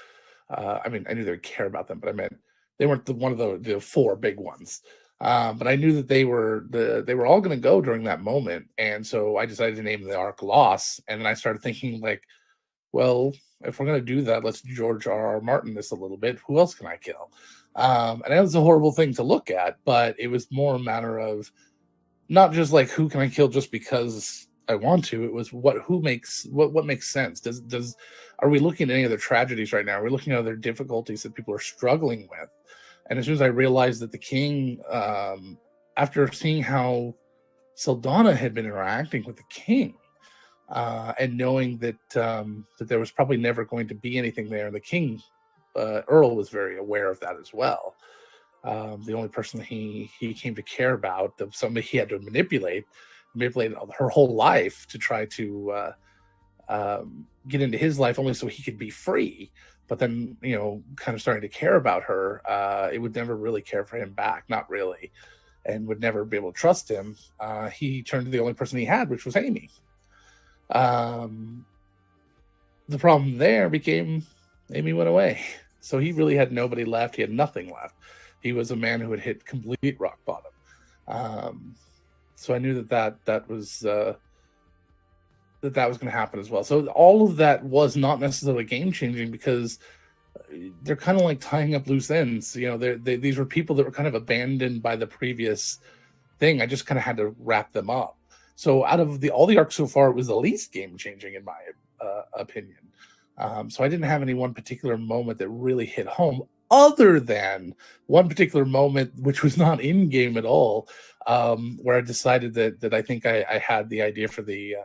I mean, I knew they would care about them, but I meant they weren't one of the 4 big ones. But I knew that they were all going to go during that moment, and so I decided to name the arc Loss. And then I started thinking, like, well, if we're going to do that, let's George R.R. Martin this a little bit. Who else can I kill? And that was a horrible thing to look at, but it was more a matter of not just like who can I kill just because I want to. It was what makes sense. Are we looking at any other tragedies right now? Are we looking at other difficulties that people are struggling with? And as soon as I realized that the king, after seeing how Saldana had been interacting with the king, and knowing that there was probably never going to be anything there, and the king, Earl, was very aware of that as well. The only person that he came to care about, somebody he had to manipulate her whole life to try to get into his life, only so he could be free. But then, kind of starting to care about her, it would never really care for him back, not really, and would never be able to trust him. He turned to the only person he had, which was Amy. The problem there became Amy went away. So he really had nobody left. He had nothing left. He was a man who had hit complete rock bottom. So I knew that was going to happen as well. So all of that was not necessarily game changing, because they're kind of like tying up loose ends. These were people that were kind of abandoned by the previous thing. I just kind of had to wrap them up. So out of all the arcs so far, it was the least game changing in my opinion. So I didn't have any one particular moment that really hit home, other than one particular moment, which was not in game at all, where I decided that I think I had the idea for the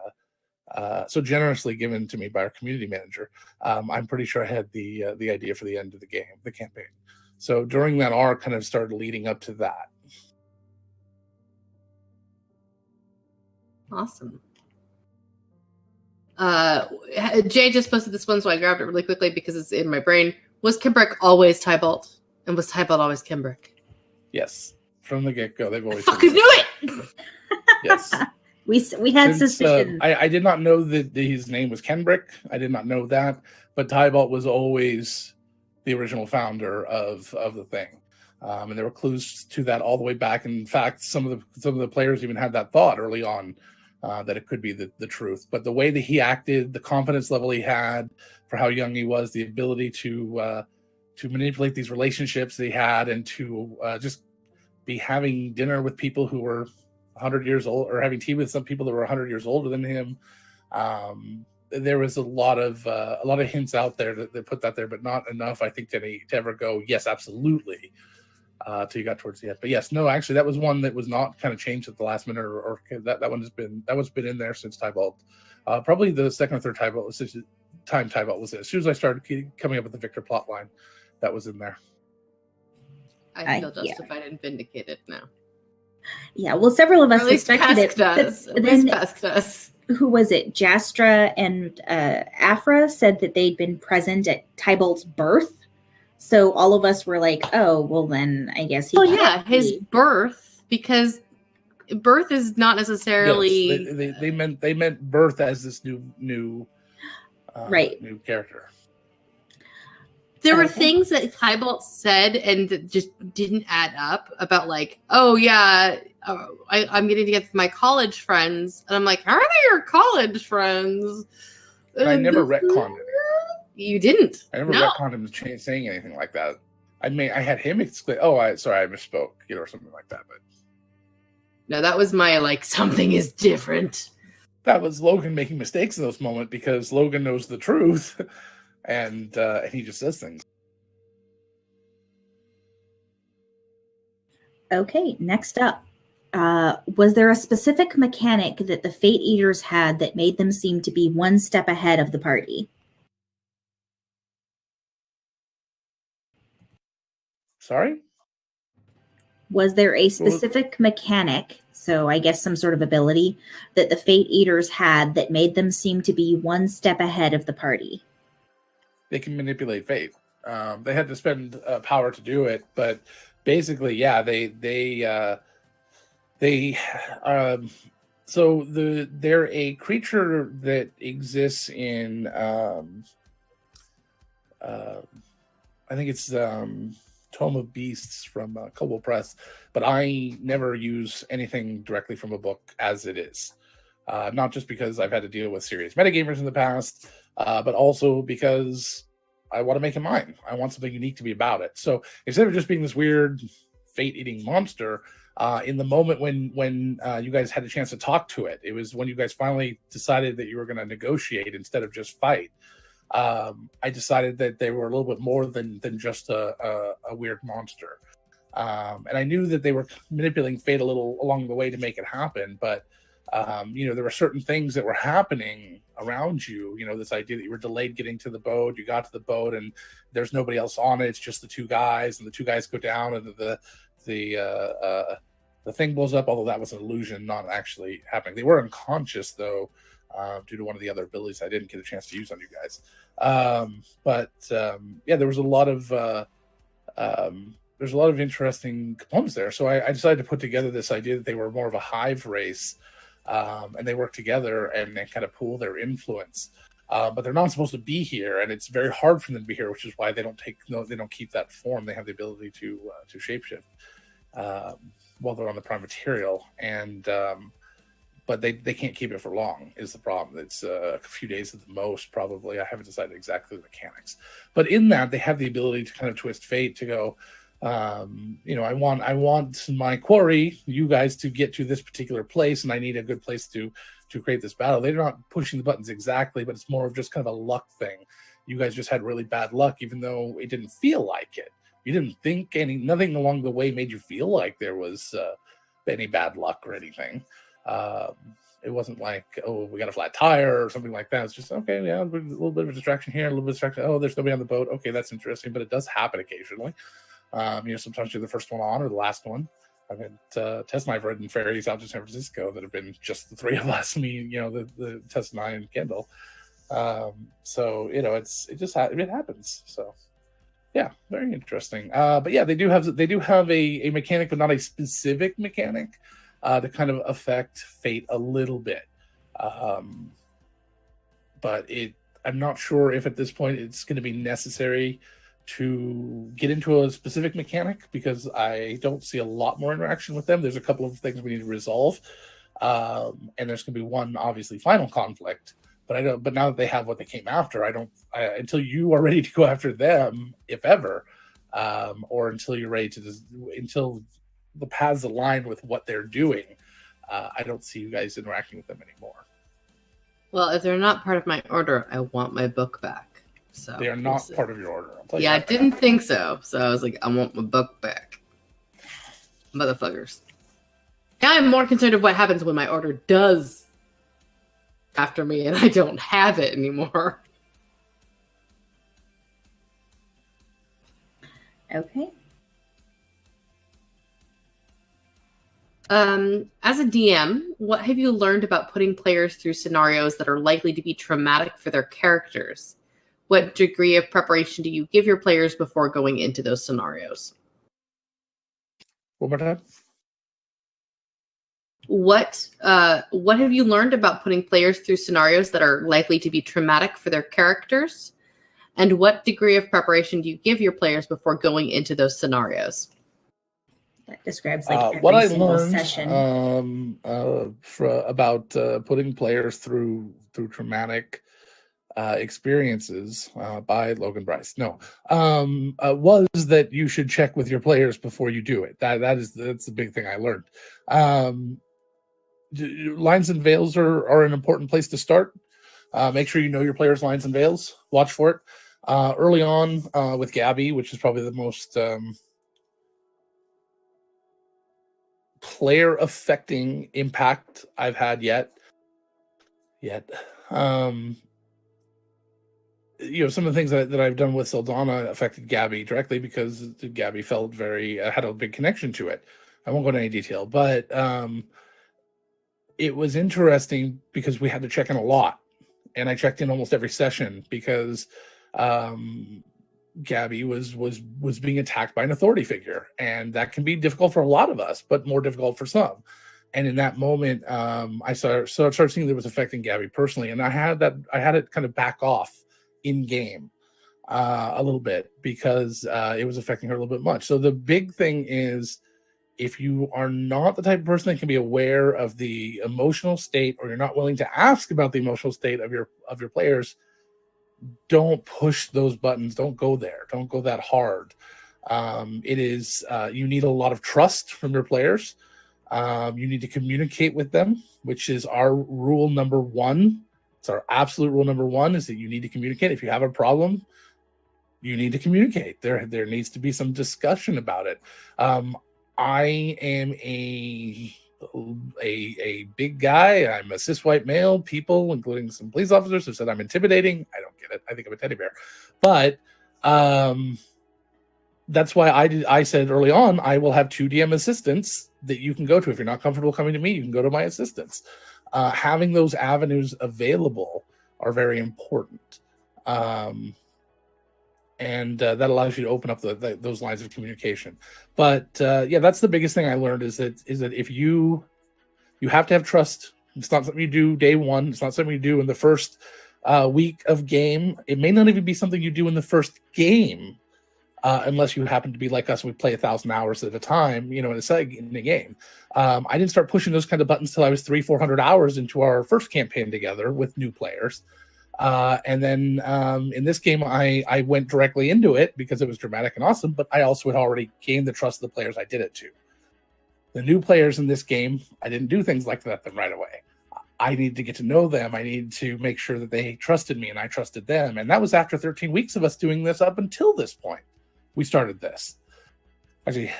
so generously given to me by our community manager. I'm pretty sure I had the idea for the end of the game, the campaign. So during that arc, kind of started leading up to that. Awesome. Jay just posted this one, so I grabbed it really quickly because it's in my brain. Was Kimbrick always Tybalt? And was Tybalt always Kimbrick? Yes. From the get-go, they've always... I fucking knew it! Yes. We had suspicions. I did not know that his name was Kenbrick. I did not know that. But Tybalt was always the original founder of the thing. And there were clues to that all the way back. In fact, some of the players even had that thought early on, that it could be the truth. But the way that he acted, the confidence level he had for how young he was, the ability to manipulate these relationships that he had, and to just be having dinner with people who were 100 years old, or having tea with some people that were 100 years older than him. There was a lot of hints out there that put that there, but not enough, I think, to ever go, yes, absolutely. Till you got towards the end. But yes, no, actually, that was one that was not kind of changed at the last minute, or that one's been in there since Tybalt. Probably the second or third Tybalt was Tybalt was it. As soon as I started coming up with the Victor plot line, that was in there. I feel justified and vindicated now. Yeah, well, several of us suspected it. At least Pesk does. Who was it? Jastra and Afra said that they'd been present at Tybalt's birth. So all of us were like, "Oh, well, then I guess he." Oh yeah, his birth, because birth is not necessarily. Yes, they meant birth as this new right, new character. There were things that Tybalt said and that just didn't add up about, like, oh yeah, I'm getting together with my college friends, and I'm like, how are they your college friends? And I never retconned it. You didn't. I never retconned him saying anything like that. I had him explain. Oh, I misspoke, or something like that. But no, that was my something is different. That was Logan making mistakes in those moments because Logan knows the truth. And he just says things. Okay, next up. Was there a specific mechanic that the Fate Eaters had that made them seem to be one step ahead of the party? Sorry? Was there a specific mechanic, so I guess some sort of ability, that the Fate Eaters had that made them seem to be one step ahead of the party? They can manipulate fate. They had to spend power to do it, but basically, yeah, so they're a creature that exists in I think it's Tome of Beasts from Kobold Press, but I never use anything directly from a book as it is. Not just because I've had to deal with serious metagamers in the past, but also because I want to make it mine. I want something unique to be about it. So instead of just being this weird fate-eating monster, in the moment when you guys had a chance to talk to it, it was when you guys finally decided that you were going to negotiate instead of just fight. I decided that they were a little bit more than just a weird monster. And I knew that they were manipulating fate a little along the way to make it happen, but there were certain things that were happening around you. This idea that you were delayed getting to the boat, you got to the boat and there's nobody else on it. It's just the two guys, and the two guys go down, and the thing blows up, although that was an illusion, not actually happening. They were unconscious though, due to one of the other abilities I didn't get a chance to use on you guys. There was a lot of interesting components there. So I decided to put together this idea that they were more of a hive race, and they work together and kind of pool their influence. But they're not supposed to be here, and it's very hard for them to be here, which is why they don't keep that form. They have the ability to shapeshift while they're on the prime material, and but they can't keep it for long is the problem. It's a few days at the most, probably. I haven't decided exactly the mechanics, but in that they have the ability to kind of twist fate to go, I want my quarry, you guys, to get to this particular place, and I need a good place to create this battle. They're not pushing the buttons exactly, but it's more of just kind of a luck thing. You guys just had really bad luck, even though it didn't feel like it. You didn't think nothing along the way made you feel like there was any bad luck or anything. It wasn't like, oh, we got a flat tire or something like that. It's just, okay, yeah, a little bit of a distraction here, a little bit of distraction. Oh, there's nobody on the boat. Okay, that's interesting, but it does happen occasionally. Sometimes you're the first one on or the last one. I've had Tess and I've ridden ferries out to San Francisco that have been just the three of us, the Tess and I and Kendall. So it happens. So yeah, very interesting. But yeah, they do have a mechanic, but not a specific mechanic to kind of affect fate a little bit. But I'm not sure if at this point it's going to be necessary to get into a specific mechanic, because I don't see a lot more interaction with them. There's a couple of things we need to resolve, and there's going to be one obviously final conflict. But now that they have what they came after, until you are ready to go after them, if ever, or until you're ready until the paths align with what they're doing, I don't see you guys interacting with them anymore. Well, if they're not part of my order, I want my book back. So they are not part of your order. Yeah, I didn't think so. So I was like, I want my book back. Motherfuckers. Now I'm more concerned of what happens when my order does after me and I don't have it anymore. Okay. As a DM, what have you learned about putting players through scenarios that are likely to be traumatic for their characters? What degree of preparation do you give your players before going into those scenarios? One more time. What have you learned about putting players through scenarios that are likely to be traumatic for their characters? And what degree of preparation do you give your players before going into those scenarios? That describes like what I single learned session. about putting players through traumatic experiences by Logan Bryce. No, was that you should check with your players before you do it. That's the big thing I learned. Lines and veils are an important place to start. Make sure you know your players' lines and veils. Watch for it early on with Gabby, which is probably the most player affecting impact I've had yet. Some of the things that I've done with Saldana affected Gabby directly because Gabby felt had a big connection to it. I won't go into any detail, but it was interesting because we had to check in a lot, and I checked in almost every session because Gabby was being attacked by an authority figure, and that can be difficult for a lot of us, but more difficult for some. And in that moment, I started seeing that it was affecting Gabby personally, and I had it kind of back off in game a little bit because it was affecting her a little bit much. So the big thing is, if you are not the type of person that can be aware of the emotional state, or you're not willing to ask about the emotional state of your players, don't push those buttons. Don't go there. Don't go that hard. You need a lot of trust from your players. You need to communicate with them, which is our rule number one. It's our absolute rule number one, is that you need to communicate. If you have a problem, you need to communicate. There needs to be some discussion about it. I am a big guy. I'm a cis white male. People, including some police officers, have said I'm intimidating. I don't get it. I think I'm a teddy bear. But that's why I said early on, I will have 2 DM assistants that you can go to. If you're not comfortable coming to me, you can go to my assistants. Having those avenues available are very important. And that allows you to open up those lines of communication. But that's the biggest thing I learned is that if you have to have trust. It's not something you do day one. It's not something you do in the first week of game. It may not even be something you do in the first game, unless you happen to be like us and we play 1,000 hours at a time, in a game. I didn't start pushing those kind of buttons till I was 300-400 hours into our first campaign together with new players. And then in this game, I went directly into it because it was dramatic and awesome, but I also had already gained the trust of the players I did it to. The new players in this game, I didn't do things like that then right away. I needed to get to know them. I needed to make sure that they trusted me and I trusted them. And that was after 13 weeks of us doing this up until this point. We started this. Actually,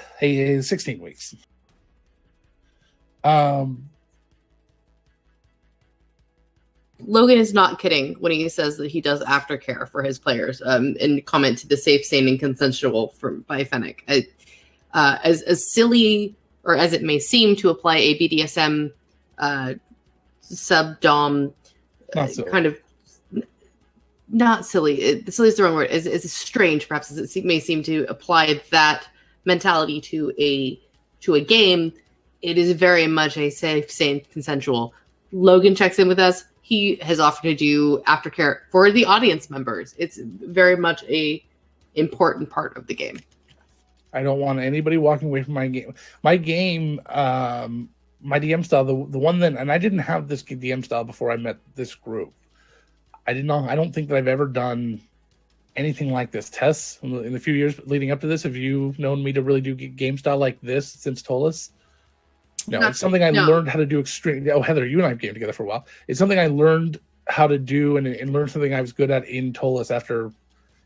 16 weeks. Logan is not kidding when he says that he does aftercare for his players. And comment to the safe, sane, and consensual by Fennec. As silly or as it may seem to apply a BDSM sub-dom kind of not silly. Silly is the wrong word. Is strange, perhaps, as it may seem to apply that mentality to a game. It is very much a safe, sane, consensual. Logan checks in with us. He has offered to do aftercare for the audience members. It's very much a important part of the game. I don't want anybody walking away from my game. My game, my DM style, the one that, and I didn't have this DM style before I met this group. I don't think that I've ever done anything like this. Tess, in the few years leading up to this, have you known me to really do game style like this since Tolas? No, it's something I learned how to do extremely. Oh, Heather, you and I have game together for a while. It's something I learned how to do and learned something I was good at in Tolas after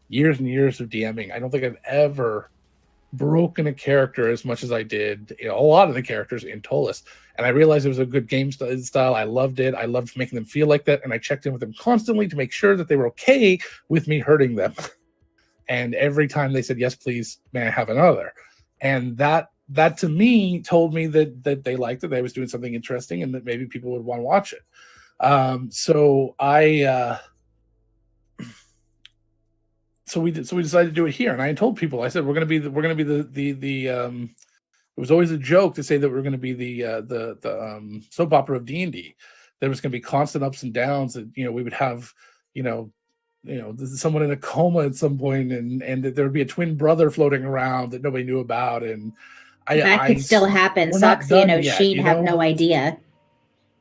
years and years of DMing. I don't think I've ever broken a character as much as I did a lot of the characters in Tolas. And I realized it was a good game style. I loved it. I loved making them feel like that. And I checked in with them constantly to make sure that they were okay with me hurting them. And every time they said, yes, please, may I have another? And that to me told me that they liked it. They was doing something interesting and that maybe people would want to watch it. So we decided to do it here, and I told people, I said we're going to be the it was always a joke to say that we're going to be the soap opera of D&D. There was going to be constant ups and downs, that we would have someone in a coma at some point, and that there would be a twin brother floating around that nobody knew about, and that could still happen. Soxy, she'd have no idea.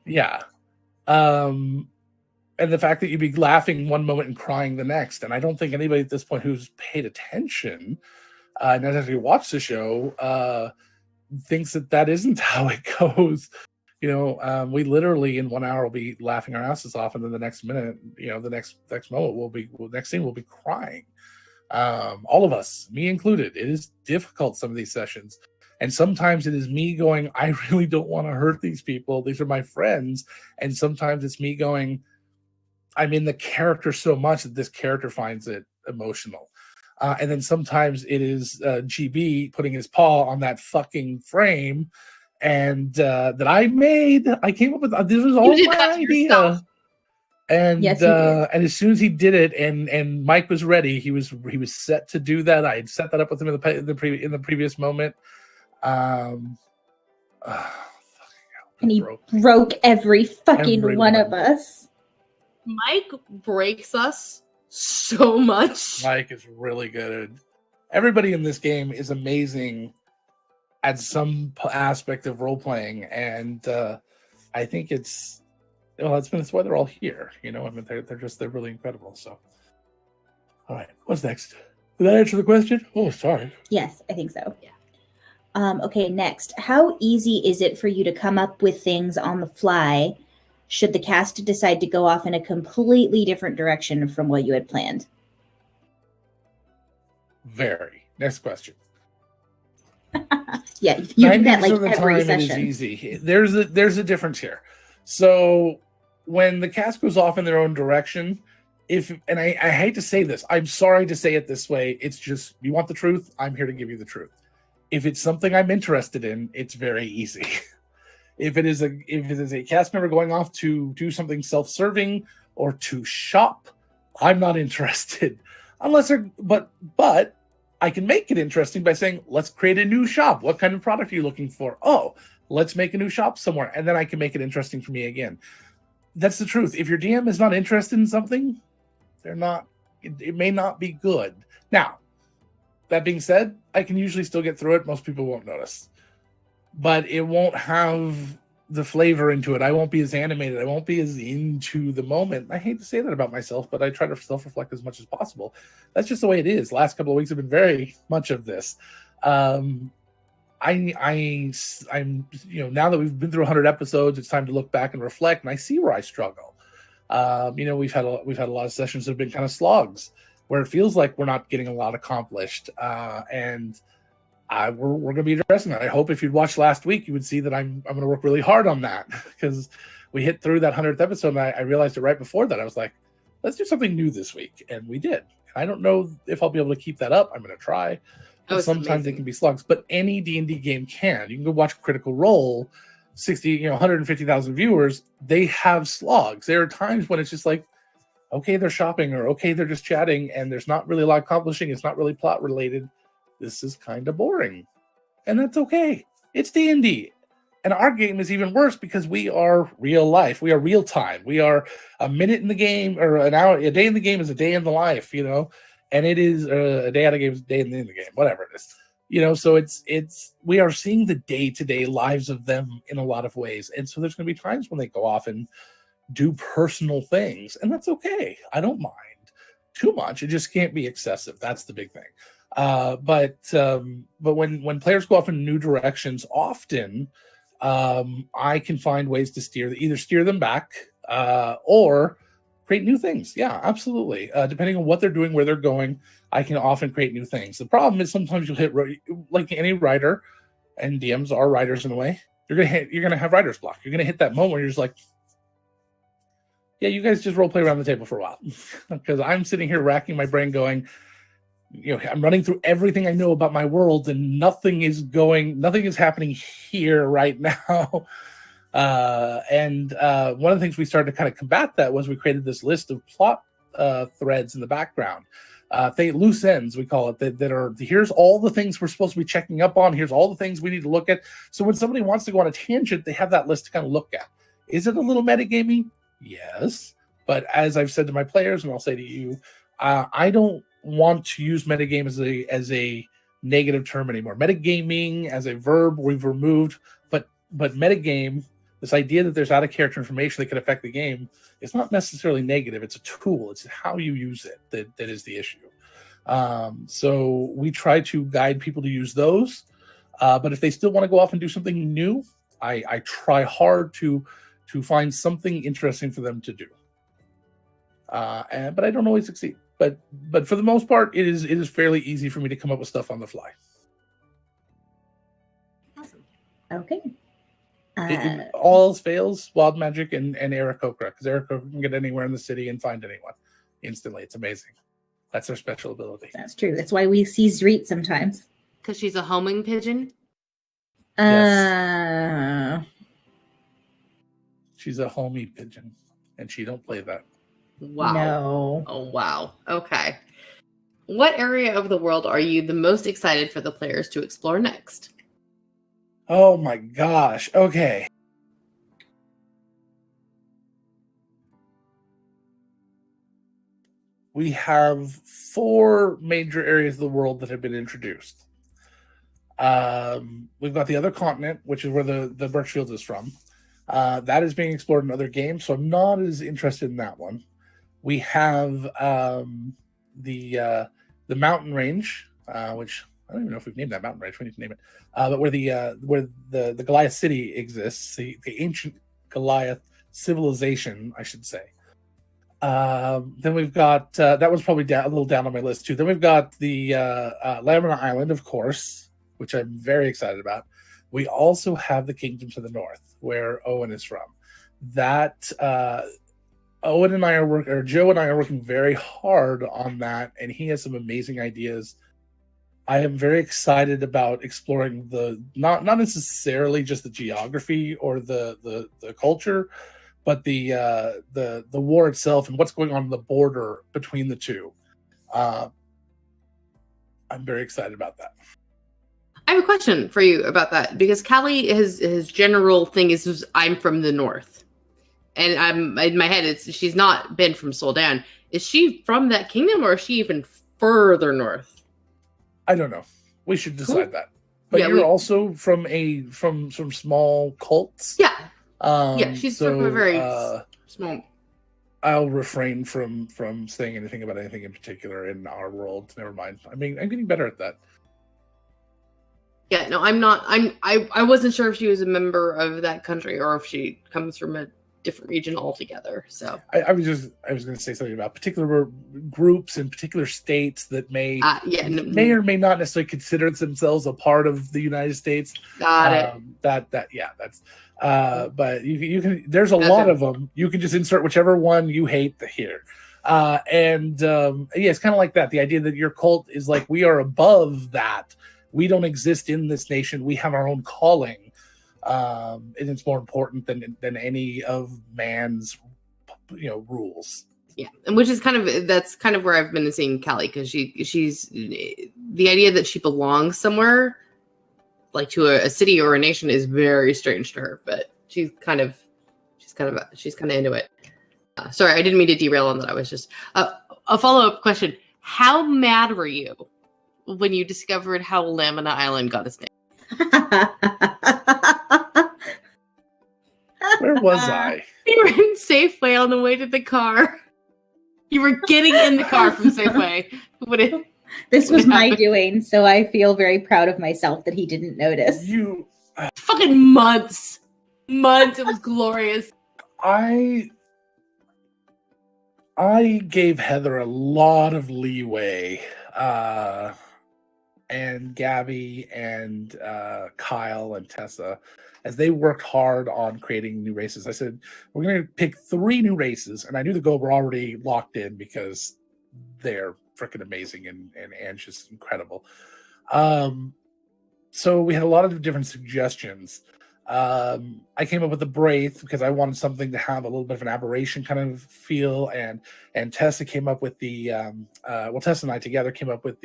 Yeah. And the fact that you'd be laughing one moment and crying the next. And I don't think anybody at this point who's paid attention and has actually watched the show thinks that isn't how it goes. We literally in 1 hour will be laughing our asses off, and then the next minute, the next moment next scene we'll be crying. All of us, me included. It is difficult, some of these sessions. And sometimes it is me going, I really don't want to hurt these people. These are my friends. And sometimes it's me going, I'm in the character so much that this character finds it emotional. And then sometimes it is GB putting his paw on that fucking frame and that I made. I came up with this was all my idea. And yes, and as soon as he did it, and Mike was ready, he was set to do that. I had set that up with him in the previous moment. And he broke every fucking one of us. Mike breaks us so much. Mike is really good. Everybody in this game is amazing at some aspect of role playing, and I think it's why they're all here. They're really incredible. So, all right, what's next? Did that answer the question? Oh, sorry. Yes, I think so. Yeah. Okay, next. How easy is it for you to come up with things on the fly should the cast decide to go off in a completely different direction from what you had planned? Very. Next question. Yeah, you do that like every session. It is easy. There's a difference here. So when the cast goes off in their own direction, and I hate to say this, I'm sorry to say it this way. It's just, you want the truth? I'm here to give you the truth. If it's something I'm interested in, it's very easy. If it is a cast member going off to do something self-serving or to shop, I'm not interested. But I can make it interesting by saying, let's create a new shop. What kind of product are you looking for? Oh, let's make a new shop somewhere. And then I can make it interesting for me again. That's the truth. If your DM is not interested in something, it may not be good. Now, that being said, I can usually still get through it. Most people won't notice. But it won't have the flavor into it. I won't be as animated. I won't be as into the moment. I hate to say that about myself, but I try to self-reflect as much as possible. That's just the way it is. Last couple of weeks have been very much of this. I'm now that we've been through 100 episodes, it's time to look back and reflect, and I see where I struggle. We've had a lot of sessions that have been kind of slogs, where it feels like we're not getting a lot accomplished, and we're going to be addressing that. I hope if you'd watched last week, you would see that I'm going to work really hard on that, because we hit through that 100th episode, and I realized it right before that. I was like, let's do something new this week, and we did. I don't know if I'll be able to keep that up. I'm going to try. Sometimes they can be slugs, but any D&D game can. You can go watch Critical Role, 150,000 viewers. They have slogs. There are times when it's just like, okay, they're shopping, or okay, they're just chatting, and there's not really a lot accomplishing. It's not really plot related. This is kind of boring, and that's okay. It's D&D. And our game is even worse because we are real life. We are real time. We are a minute in the game, or an hour. A day in the game is a day in the life, and it is a day out of the game is a day in the game, whatever it is. So it's we are seeing the day-to-day lives of them in a lot of ways. And so there's going to be times when they go off and do personal things, and that's okay. I don't mind too much. It just can't be excessive. That's the big thing. But when players go off in new directions, often I can find ways to steer them back, or create new things. Yeah, absolutely. Depending on what they're doing, where they're going, I can often create new things. The problem is sometimes you'll hit, like any writer, and DMs are writers in a way. You're gonna have writer's block. You're gonna hit that moment where you're just like, yeah, you guys just role play around the table for a while, because I'm sitting here racking my brain, going, I'm running through everything I know about my world, and nothing is happening here right now. And one of the things we started to kind of combat that was we created this list of plot threads in the background. Loose ends, we call it, that are, here's all the things we're supposed to be checking up on. Here's all the things we need to look at. So when somebody wants to go on a tangent, they have that list to kind of look at. Is it a little metagaming? Yes. But as I've said to my players, and I'll say to you, I don't want to use metagame as a negative term anymore. Metagaming as a verb we've removed, but metagame, this idea that there's out of character information that could affect the game, is not necessarily negative. It's a tool. It's how you use it that is the issue. So we try to guide people to use those. But if they still want to go off and do something new, I try hard to find something interesting for them to do. But I don't always succeed. But for the most part, it is fairly easy for me to come up with stuff on the fly. Awesome. Okay. All else fails, Wild Magic and Aarakocra, because Aarakocra can get anywhere in the city and find anyone instantly. It's amazing. That's their special ability. That's true. That's why we see Zreet sometimes. Because she's a homing pigeon? Yes. She's a homey pigeon, and she don't play that. Wow. No. Oh, wow. Okay. What area of the world are you the most excited for the players to explore next? Oh my gosh. Okay. We have 4 major areas of the world that have been introduced. We've got the other continent, which is where the Birchfield is from. That is being explored in other games, so I'm not as interested in that one. We have the mountain range, which I don't even know if we've named that mountain range. We need to name it. But where the Goliath city exists, the ancient Goliath civilization, I should say. Then we've got that was probably a little down on my list too. Then we've got the Lamina Island, of course, which I'm very excited about. We also have the Kingdom to the north, where Owen is from. That Joe and I are working very hard on that, and he has some amazing ideas. I am very excited about exploring not necessarily just the geography or the culture, but the war itself and what's going on the border between the two. I'm very excited about that. I have a question for you about that, because Callie, his general thing is I'm from the north, and I'm in my head. She's not been from Soldan. Is she from that kingdom, or is she even further north? I don't know. We should decide that. But yeah, you're also from some small cults. Yeah. She's from a very small. I'll refrain from saying anything about anything in particular in our world. Never mind. I mean, I'm getting better at that. Yeah, no, I'm not. I wasn't sure if she was a member of that country or if she comes from a different region altogether. So I was going to say something about particular groups in particular states that may or may not necessarily consider themselves a part of the United States. Got it. That's but you can. There's a lot of them. You can just insert whichever one you hate here. It's kind of like that. The idea that your cult is like, we are above that. We don't exist in this nation. We have our own calling. And it's more important than any of man's, rules. Yeah, and that's kind of where I've been seeing Callie, because she's the idea that she belongs somewhere, like to a city or a nation, is very strange to her. But she's kind of into it. Sorry, I didn't mean to derail on that. I was just a follow-up question. How mad were you when you discovered how Lamina Island got its name? Where was I? You were in Safeway on the way to the car. You were getting in the car from Safeway. This was my doing, so I feel very proud of myself that he didn't notice. Fucking months. It was glorious. I gave Heather a lot of leeway, and Gabby and Kyle and Tessa, as they worked hard on creating new races. I said, we're going to pick 3 new races, and I knew the goal were already locked in because they're freaking amazing, and Anne's just incredible. So we had a lot of different suggestions. I came up with the Braith because I wanted something to have a little bit of an aberration kind of feel, and Tessa came up with the Tessa and I together came up with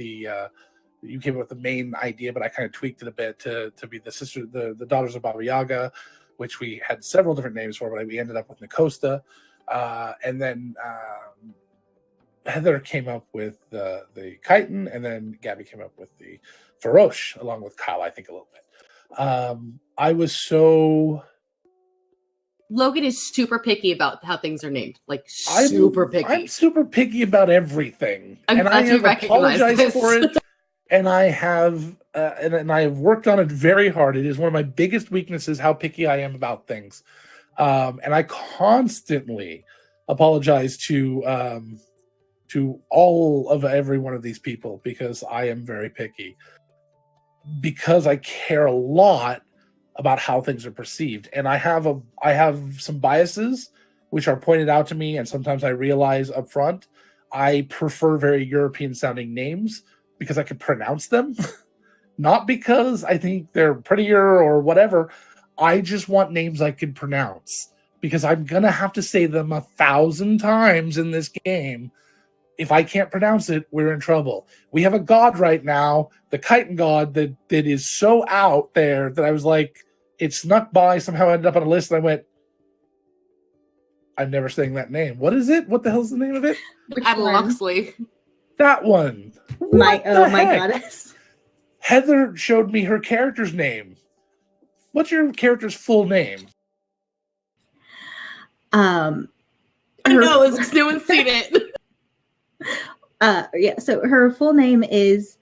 you came up with the main idea, but I kind of tweaked it a bit to be the daughters of Baba Yaga, which we had several different names for, but we ended up with Nakosta, and then Heather came up with the Chiton, and then Gabby came up with the Faroche, along with Kyle, I think, a little bit. I was so... Logan is super picky about how things are named. Like, super picky. I'm super picky about everything. I'm glad you recognize this. For it. And I have and I have worked on it very hard. It is one of my biggest weaknesses, how picky I am about things. And I constantly apologize to all of every one of these people because I am very picky. Because I care a lot about how things are perceived. And I have some biases which are pointed out to me, and sometimes I realize up front. I prefer very European sounding names because I can pronounce them, not because I think they're prettier or whatever. I just want names I can pronounce because I'm going to have to say them 1,000 times in this game. If I can't pronounce it, we're in trouble. We have a god right now, the Chiton god, that is so out there that I was like, it snuck by, somehow ended up on a list, and I went, I'm never saying that name. What is it? What the hell's the name of it? Loxley. That one. My goddess. Heather showed me her character's name. What's your character's full name? I know, it's because no one's seen it. So her full name is,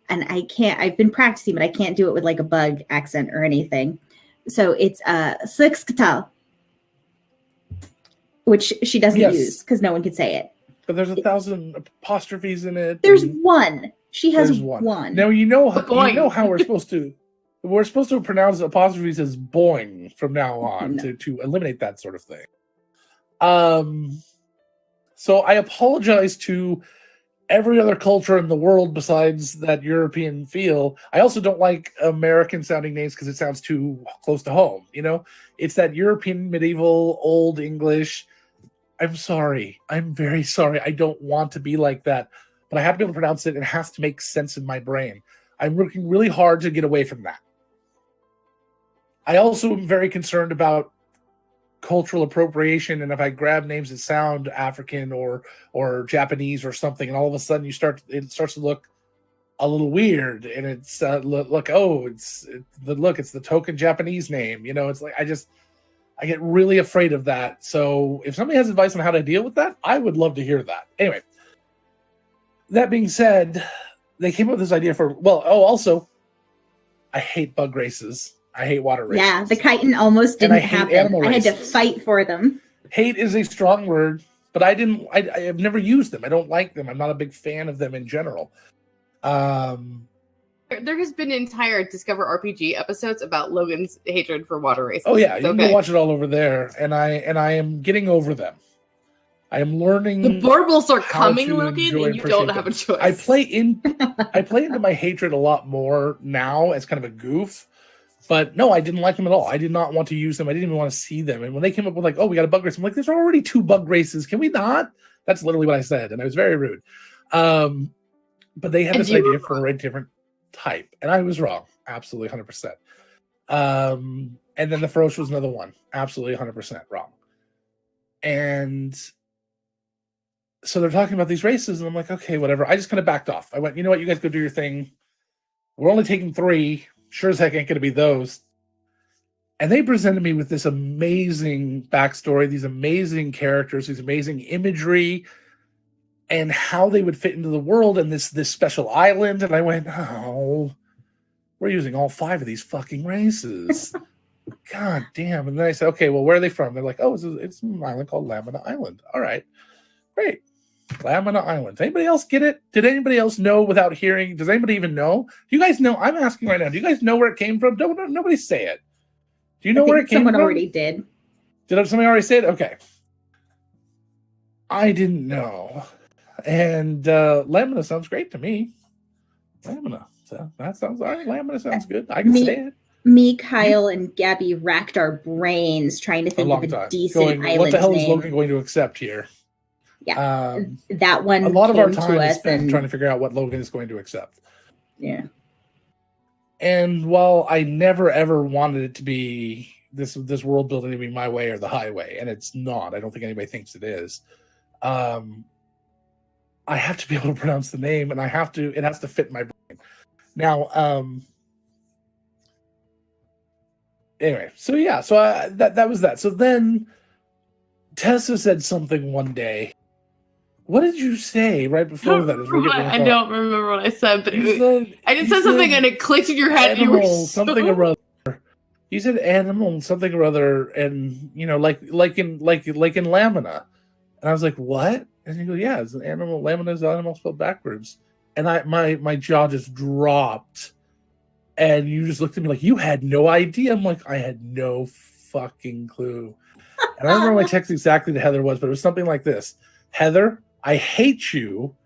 and I've been practicing, but I can't do it with like a bug accent or anything. So it's Slixkatal, which she doesn't use because no one can say it. But there's 1,000 apostrophes in it. There's one. She has one. Now you know how we're supposed to. We're supposed to pronounce apostrophes as boing from now on to eliminate that sort of thing. So I apologize to every other culture in the world besides that European feel. I also don't like American sounding names because it sounds too close to home. It's that European medieval old English. I'm sorry. I'm very sorry. I don't want to be like that, but I have to be able to pronounce it. It has to make sense in my brain. I'm working really hard to get away from that. I also am very concerned about cultural appropriation, and if I grab names that sound African or Japanese or something, and all of a sudden it starts to look a little weird, and it's it's the token Japanese name. It's like I get really afraid of that. So if somebody has advice on how to deal with that, I would love to hear that. Anyway, that being said, they came up with this idea also, I hate bug races. I hate water races. Yeah, the Chiton almost didn't happen. I had to fight for them. Hate is a strong word, but I have never used them. I don't like them. I'm not a big fan of them in general. There has been entire Discover RPG episodes about Logan's hatred for water races. Oh yeah, you can go watch it all over there, and I am getting over them. I am learning. The Borbles are coming, Logan, and you don't have a choice. I play into my hatred a lot more now as kind of a goof. But no, I didn't like them at all. I did not want to use them. I didn't even want to see them. And when they came up with like, oh, we got a bug race, I'm like, there's already 2 bug races. Can we not? That's literally what I said, and I was very rude. But they had this idea for a different type, and I was wrong, absolutely 100%. And then the Feroce was another one, absolutely 100% wrong. And so they're talking about these races, and I'm like, okay, whatever. I just kind of backed off. I went, you know what, you guys go do your thing. We're only taking 3. Sure as heck ain't going to be those. And they presented me with this amazing backstory, these amazing characters, these amazing imagery, and how they would fit into the world and this special island. And I went, oh, we're using all 5 of these fucking races. God damn. And then I said, okay, well, where are they from? They're like, oh, it's an island called Lamina Island. All right, great. Lamina Island. Does anybody else get it? Did anybody else know without hearing? Does anybody even know? Do you guys know? I'm asking right now. Do you guys know where it came from? Nobody say it. Do you know where it came from? Someone already did. Did somebody already say it? Okay. I didn't know. And Lamina sounds great to me. Lamina. So that sounds all right. Lamina sounds good. I can say it. Me, Kyle, and Gabby racked our brains trying to think of a decent island name. What the hell is Logan going to accept here? Yeah, that one. A lot of our time is spent trying to figure out what Logan is going to accept. Yeah. And while I never ever wanted it to be this world building to be my way or the highway, and it's not. I don't think anybody thinks it is. I have to be able to pronounce the name, and it has to fit my brain. Now, anyway, so yeah, so that was that. So then Tessa said something one day. What did you say right before that? I don't remember what I said, but I just said something and it clicked in your head. Animal, you were something or other. You said animal something or other, and like in Lamina, and I was like, what? And you go, yeah, it's an animal. Lamina is an animal spelled backwards, and my jaw just dropped, and you just looked at me like you had no idea. I'm like, I had no fucking clue, and I don't remember my text exactly to Heather was, but it was something like this: Heather, I hate you.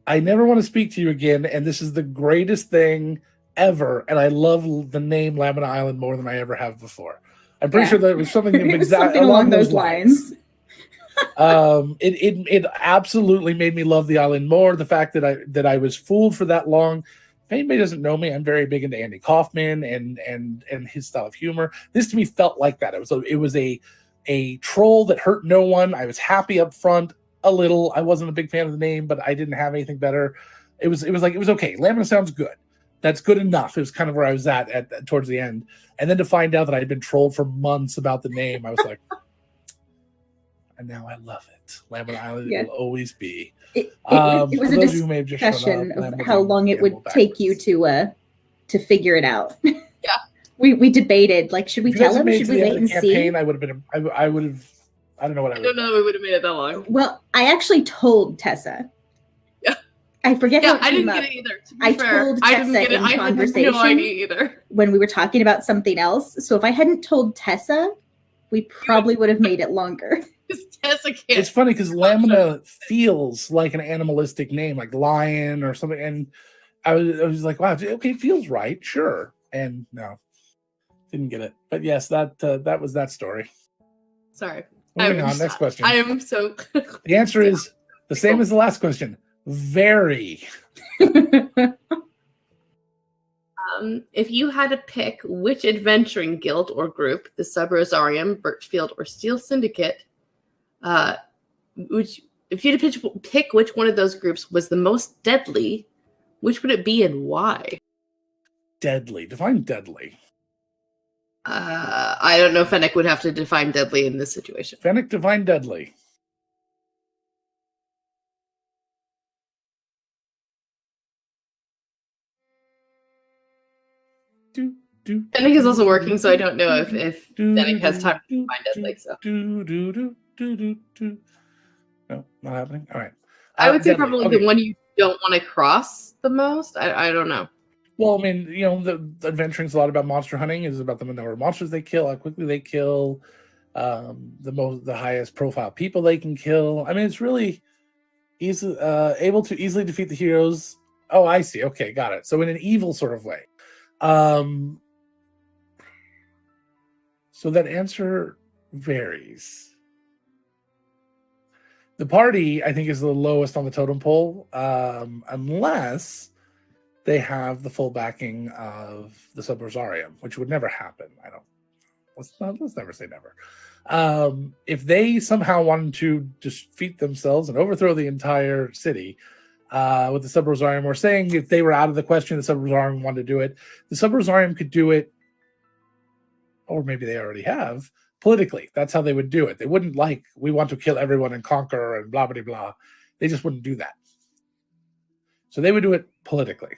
I never want to speak to you again, and this is the greatest thing ever, and I love the name Lamina Island more than I ever have before. I'm pretty sure that it was something exactly along those lines. It absolutely made me love the island more. The fact that I was fooled for that long. If anybody doesn't know me, I'm very big into Andy Kaufman and his style of humor. This to me felt like that. It was a troll that hurt no one. I was happy up front. A little. I wasn't a big fan of the name, but I didn't have anything better. It was okay. Lamina sounds good. That's good enough. It was kind of where I was at towards the end. And then to find out that I had been trolled for months about the name, I was like, and now I love it. Lamina Island will always be. It was a discussion of how long it would take you to figure it out. Yeah. We debated, like, should we tell him? Should we wait and see? I would have. I don't know what I don't know that we would have made it that long. Well, I actually told Tessa. Yeah. I forget how it I didn't came get up. it either. I told Tessa in conversation. I had no idea either. When we were talking about something else. So if I hadn't told Tessa, we probably would have made it longer. Tessa can't. It's funny because Lamina feels like an animalistic name, like lion or something. And I was like, wow, okay, it feels right. Sure. And no, didn't get it. But yes, that was that story. Sorry. Moving on, next question. I am so... The answer is the same as the last question. Very. If you had to pick which adventuring guild or group, the Sub-Rosarium, Birchfield, or Steel Syndicate, if you had to pick which one of those groups was the most deadly, which would it be and why? Deadly. Define deadly. I don't know. Fennec would have to define deadly in this situation. Fennec, define deadly. Dennick is also working, so I don't know if Dennick has time to find it. So. No, not happening. All right. I would say Deadly. probably the one you don't want to cross the most. I don't know. Well, I mean, the adventuring's a lot about monster hunting. It's about the number of monsters they kill, how quickly they kill, the highest profile people they can kill. I mean, it's really easy, able to easily defeat the heroes. Oh, I see. Okay, got it. So in an evil sort of way. So that answer varies. The party, I think, is the lowest on the totem pole, unless they have the full backing of the Sub-Rosarium, which would never happen. Let's never say never. If they somehow wanted to defeat themselves and overthrow the entire city with the Sub-Rosarium, or saying if they were out of the question, the Sub-Rosarium wanted to do it, the Sub-Rosarium could do it, or maybe they already have, politically. That's how they would do it. They wouldn't we want to kill everyone and conquer and blah, blah, blah. They just wouldn't do that. So they would do it politically.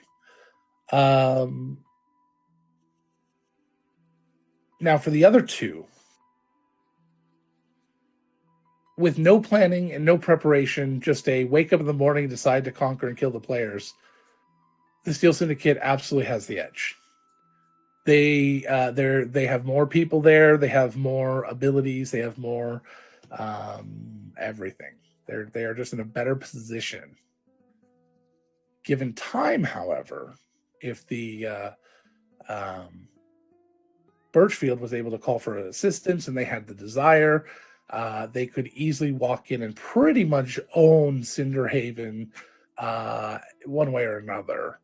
Now, for the other two, with no planning and no preparation, just a wake up in the morning, decide to conquer and kill the players, the Steel Syndicate absolutely has the edge. They have more people there. They have more abilities. They have more everything. They are just in a better position. Given time, however, if the Birchfield was able to call for assistance and they had the desire, they could easily walk in and pretty much own Cinderhaven one way or another.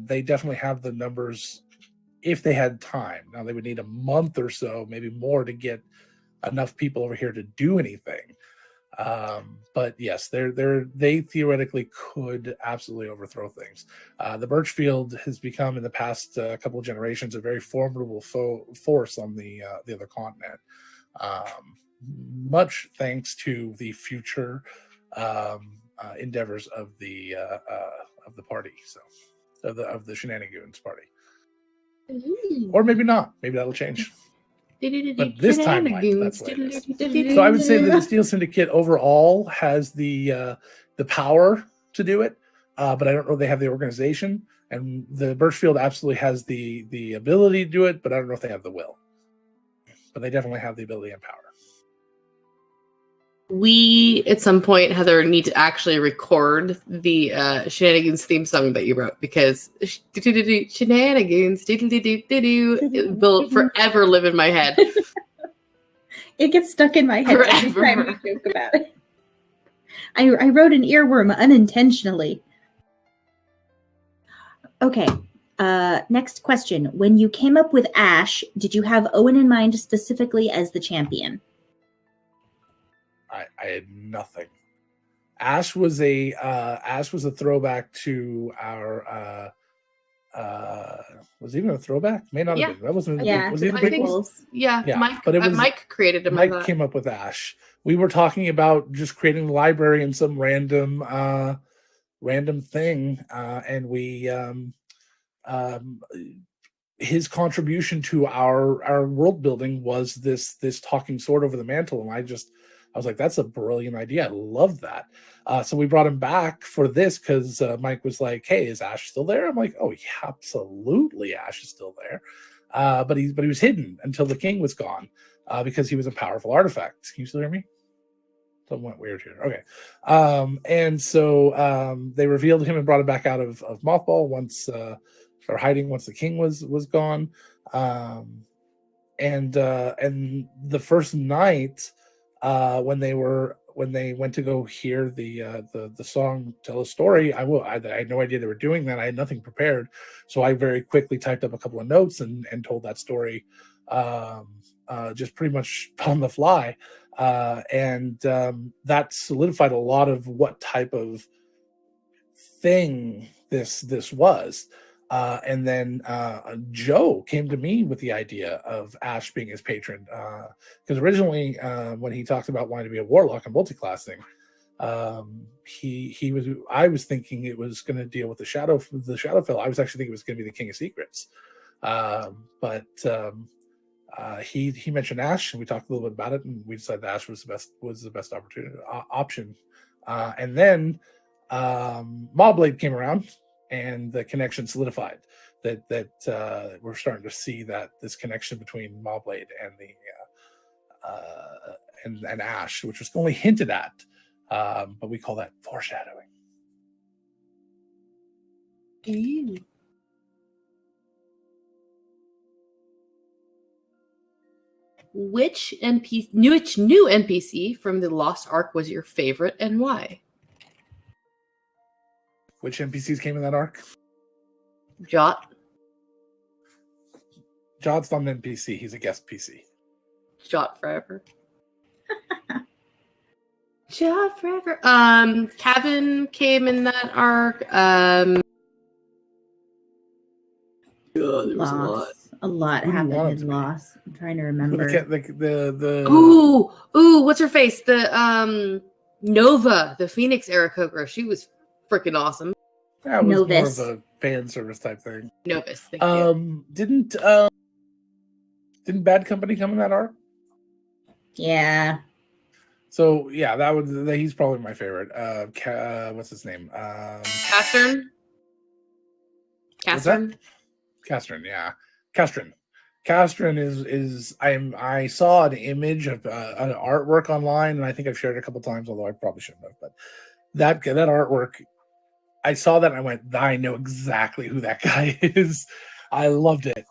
They definitely have the numbers if they had time. Now, they would need a month or so, maybe more, to get enough people over here to do anything. But yes, they theoretically could absolutely overthrow things. The Birchfield has become, in the past couple of generations, a very formidable force on the other continent. Much thanks to the future endeavors of the party, of the Shenanigans party. Or maybe not. Maybe that'll change. But this timeline, that's what it is. So I would say that the Steel Syndicate overall has the power to do it, but I don't know if they have the organization. And the Birchfield absolutely has the ability to do it, but I don't know if they have the will. But they definitely have the ability and power. We, at some point, Heather, need to actually record the Shenanigans theme song that you wrote, because Shenanigans will forever live in my head. It gets stuck in my head every time we joke about it. I wrote an earworm unintentionally. Okay. Next question. When you came up with Ash, did you have Owen in mind specifically as the champion? I had nothing. Ash was a throwback to our was it even a throwback? May not have been. That wasn't. Yeah, was he the big one? Yeah. Mike, but it was Mike created him. Mike came up with Ash. We were talking about just creating a library in some random thing, and we his contribution to our world building was this talking sword over the mantle, and I was like, that's a brilliant idea. I love that. So we brought him back for this because Mike was like, hey, is Ash still there? I'm like, oh, yeah, absolutely, Ash is still there. But he was hidden until the king was gone because he was a powerful artifact. Can you still hear me? Something went weird here. Okay. And so they revealed him and brought him back out of Mothball once, or hiding once the king was gone. And the first night, when they went to go hear the song tell a story, I had no idea they were doing that. I had nothing prepared, so I very quickly typed up a couple of notes and told that story, just pretty much on the fly, and that solidified a lot of what type of thing this was. And then Joe came to me with the idea of Ash being his patron, because originally when he talked about wanting to be a warlock and multiclassing, I was thinking it was going to deal with the Shadowfell. I was actually thinking it was going to be the King of Secrets, He mentioned Ash, and we talked a little bit about it, and we decided Ash was the best option. And then Mawblade came around, and the connection solidified. That we're starting to see that this connection between Mawblade and and Ash, which was only hinted at, but we call that foreshadowing. Ew. Which new NPC from the Lost Ark was your favorite, and why? Which NPCs came in that arc? Jot. Jot's not an NPC; he's a guest PC. Jot forever. Jot forever. Kevin came in that arc. There was a lot happened in Lost. I'm trying to remember. Ooh, what's her face? The Nova, the Phoenix era Kokoro. She was freaking awesome. That was Novus. More of a fan service type thing. Novus. Thank you. Didn't Bad Company come in that arc? Yeah. So yeah, he's probably my favorite. What's his name? Castern. Castron, yeah. Castron is I saw an image of an artwork online, and I think I've shared it a couple times, although I probably shouldn't have. But that artwork, I saw that and I went, I know exactly who that guy is. I loved it,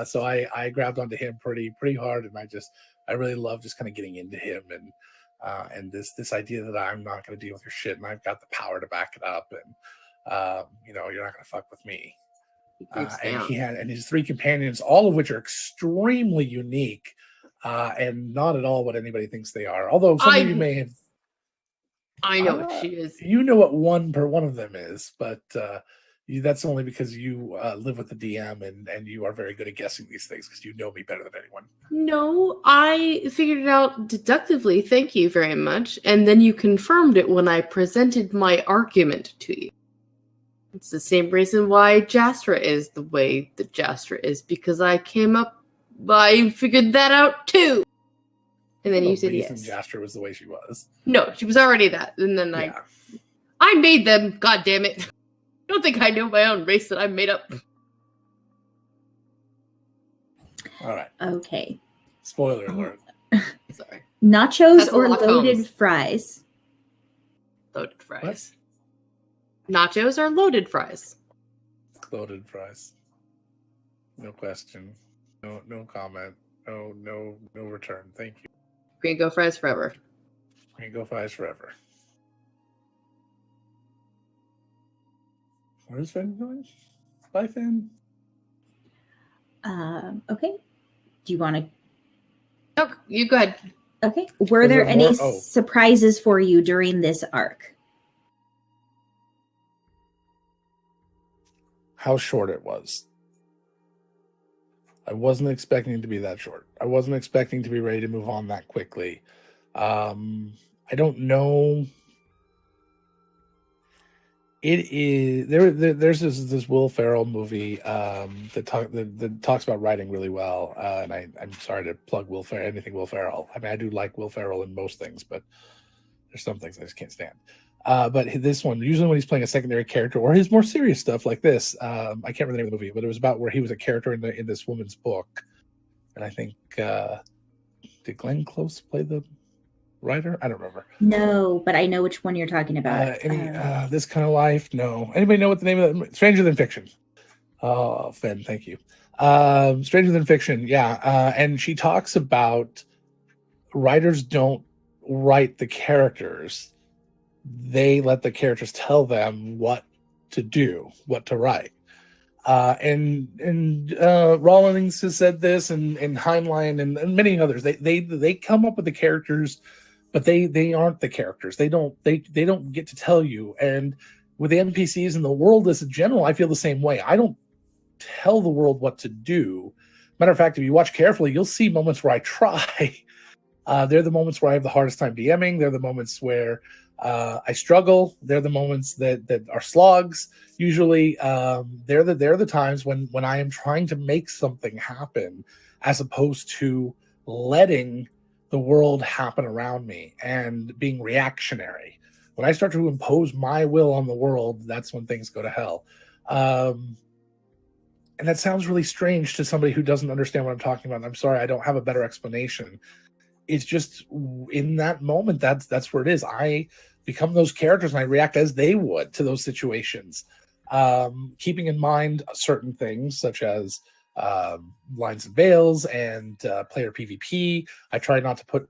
so I grabbed onto him pretty hard, and I really love just kind of getting into him and this idea that I'm not going to deal with your shit, and I've got the power to back it up, and you're not going to fuck with me. And he had his three companions, all of which are extremely unique, and not at all what anybody thinks they are. Although some of you may have. I know what she is. You know what one of them is, but that's only because you live with the DM and you are very good at guessing these things because you know me better than anyone. No, I figured it out deductively. Thank you very much. And then you confirmed it when I presented my argument to you. It's the same reason why Jastra is the way that Jastra is, because I figured that out too. And then you said yes. Jastra was the way she was. No, she was already that. And then I made them, god damn it. I don't think I know my own race that I made up. All right. Okay. Spoiler alert. Sorry. Nachos or loaded fries? Loaded fries. What? Nachos or loaded fries? Loaded fries. No question. No comment. No return. Thank you. Green Go Fries forever. Green Go Fries forever. Where's Finn going? Bye, Finn. Okay. Do you want to? No, you go ahead. Okay. Were there any surprises for you during this arc? How short it was. I wasn't expecting it to be that short. I wasn't expecting to be ready to move on that quickly. I don't know. It is there's this Will Ferrell movie that talks about writing really well, and I'm sorry to plug anything Will Ferrell. I mean, I do like Will Ferrell in most things, but there's some things I just can't stand. But this one, usually when he's playing a secondary character or his more serious stuff like this, I can't remember the name of the movie, but it was about where he was a character in this woman's book, and I think did Glenn Close play the writer? I don't remember. No, but I know which one you're talking about. This Kind of Life? No. Anybody know what the name of that? Stranger Than Fiction. Oh, Finn, thank you. Stranger Than Fiction, yeah. And she talks about writers don't write the characters. They let the characters tell them what to do, what to write. And Rawlings has said this, and Heinlein and many others. They come up with the characters, but they aren't the characters. They don't get to tell you. And with the NPCs and the world as a general, I feel the same way. I don't tell the world what to do. Matter of fact, if you watch carefully, you'll see moments where I try. They're the moments where I have the hardest time DMing. They're the moments where I struggle. They're the moments that are slogs. Usually, they're the times when I am trying to make something happen, as opposed to letting the world happen around me and being reactionary. When I start to impose my will on the world, that's when things go to hell. And that sounds really strange to somebody who doesn't understand what I'm talking about. I'm sorry, I don't have a better explanation. It's just in that moment, that's where it is. I become those characters and I react as they would to those situations, keeping in mind certain things such as lines and veils and player PvP. I try not to put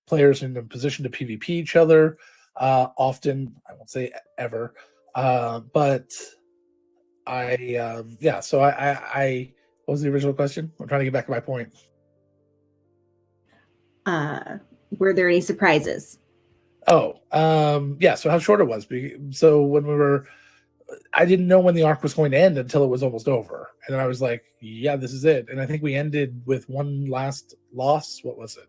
players in a position to PvP each other. Often, I won't say ever, but yeah. So I what was the original question? I'm trying to get back to my point. Were there any surprises? Oh, yeah. So how short it was. So when I didn't know when the arc was going to end until it was almost over. And then I was like, yeah, this is it. And I think we ended with one last loss. What was it?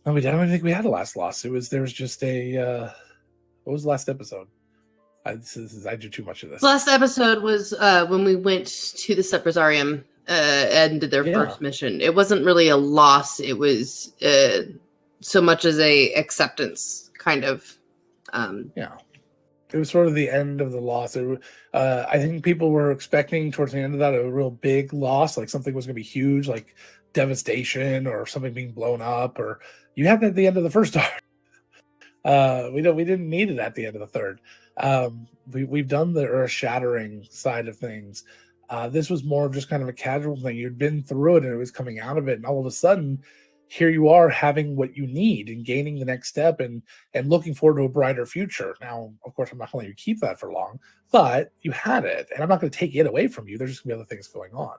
No, I don't even think we had a last loss. There was just a, what was the last episode? I do too much of this. Last episode was when we went to the Sepresarium and did their first mission. It wasn't really a loss. It was so much as a acceptance kind of. Yeah. It was sort of the end of the loss. I think people were expecting towards the end of that a real big loss, like something was going to be huge, like devastation or something being blown up. Or you had that at the end of the first arc. We didn't need it at the end of the third. We've done the earth-shattering side of things. This was more of just kind of a casual thing. You'd been through it and it was coming out of it, and all of a sudden, here you are having what you need and gaining the next step and looking forward to a brighter future. Now, of course, I'm not going to let you keep that for long, but you had it, and I'm not going to take it away from you. There's just going to be other things going on.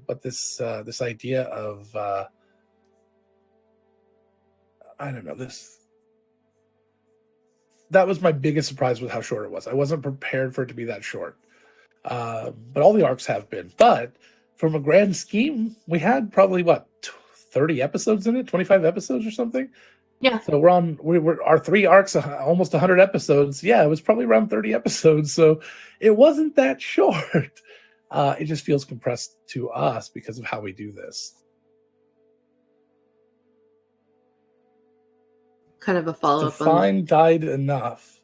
But this idea of I don't know, that was my biggest surprise with how short it was. I wasn't prepared for it to be that short. But all the arcs have been. But from a grand scheme, we had probably 30 episodes in it, 25 episodes or something. Yeah. So we're our 3 arcs, almost 100 episodes. Yeah, it was probably around 30 episodes. So it wasn't that short. It just feels compressed to us because of how we do this. Kind of a follow-up. Define died enough.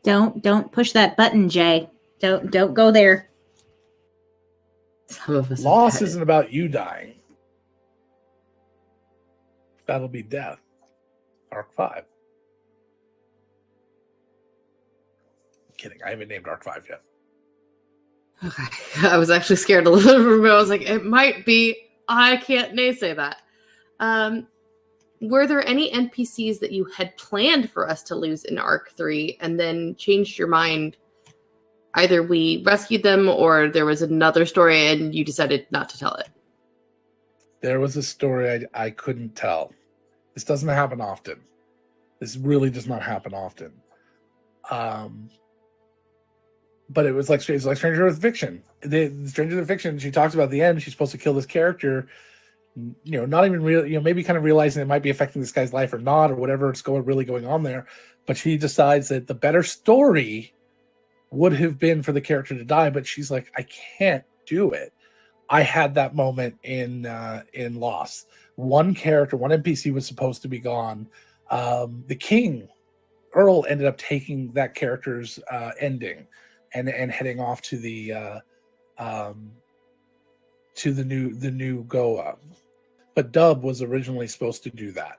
Don't push that button, Jay. Don't go there. Some of us Loss isn't about you dying. That'll be death. Arc 5. I'm kidding. I haven't named Arc 5 yet. Okay. I was actually scared a little bit. I was like, it might be. I can't naysay that. Were there any NPCs that you had planned for us to lose in Arc 3 and then changed your mind? Either we rescued them or there was another story and you decided not to tell it. There was a story I couldn't tell. This doesn't happen often. This really does not happen often. But it's like Stranger with Fiction. The Stranger with Fiction, she talks about at the end, she's supposed to kill this character, not even real, maybe kind of realizing it might be affecting this guy's life or not, or whatever it's really going on there. But she decides that the better story would have been for the character to die, but she's like, I can't do it. I had that moment in Lost. One character, one NPC was supposed to be gone. The king, Earl, ended up taking that character's ending and heading off to the new Goa. But Dub was originally supposed to do that.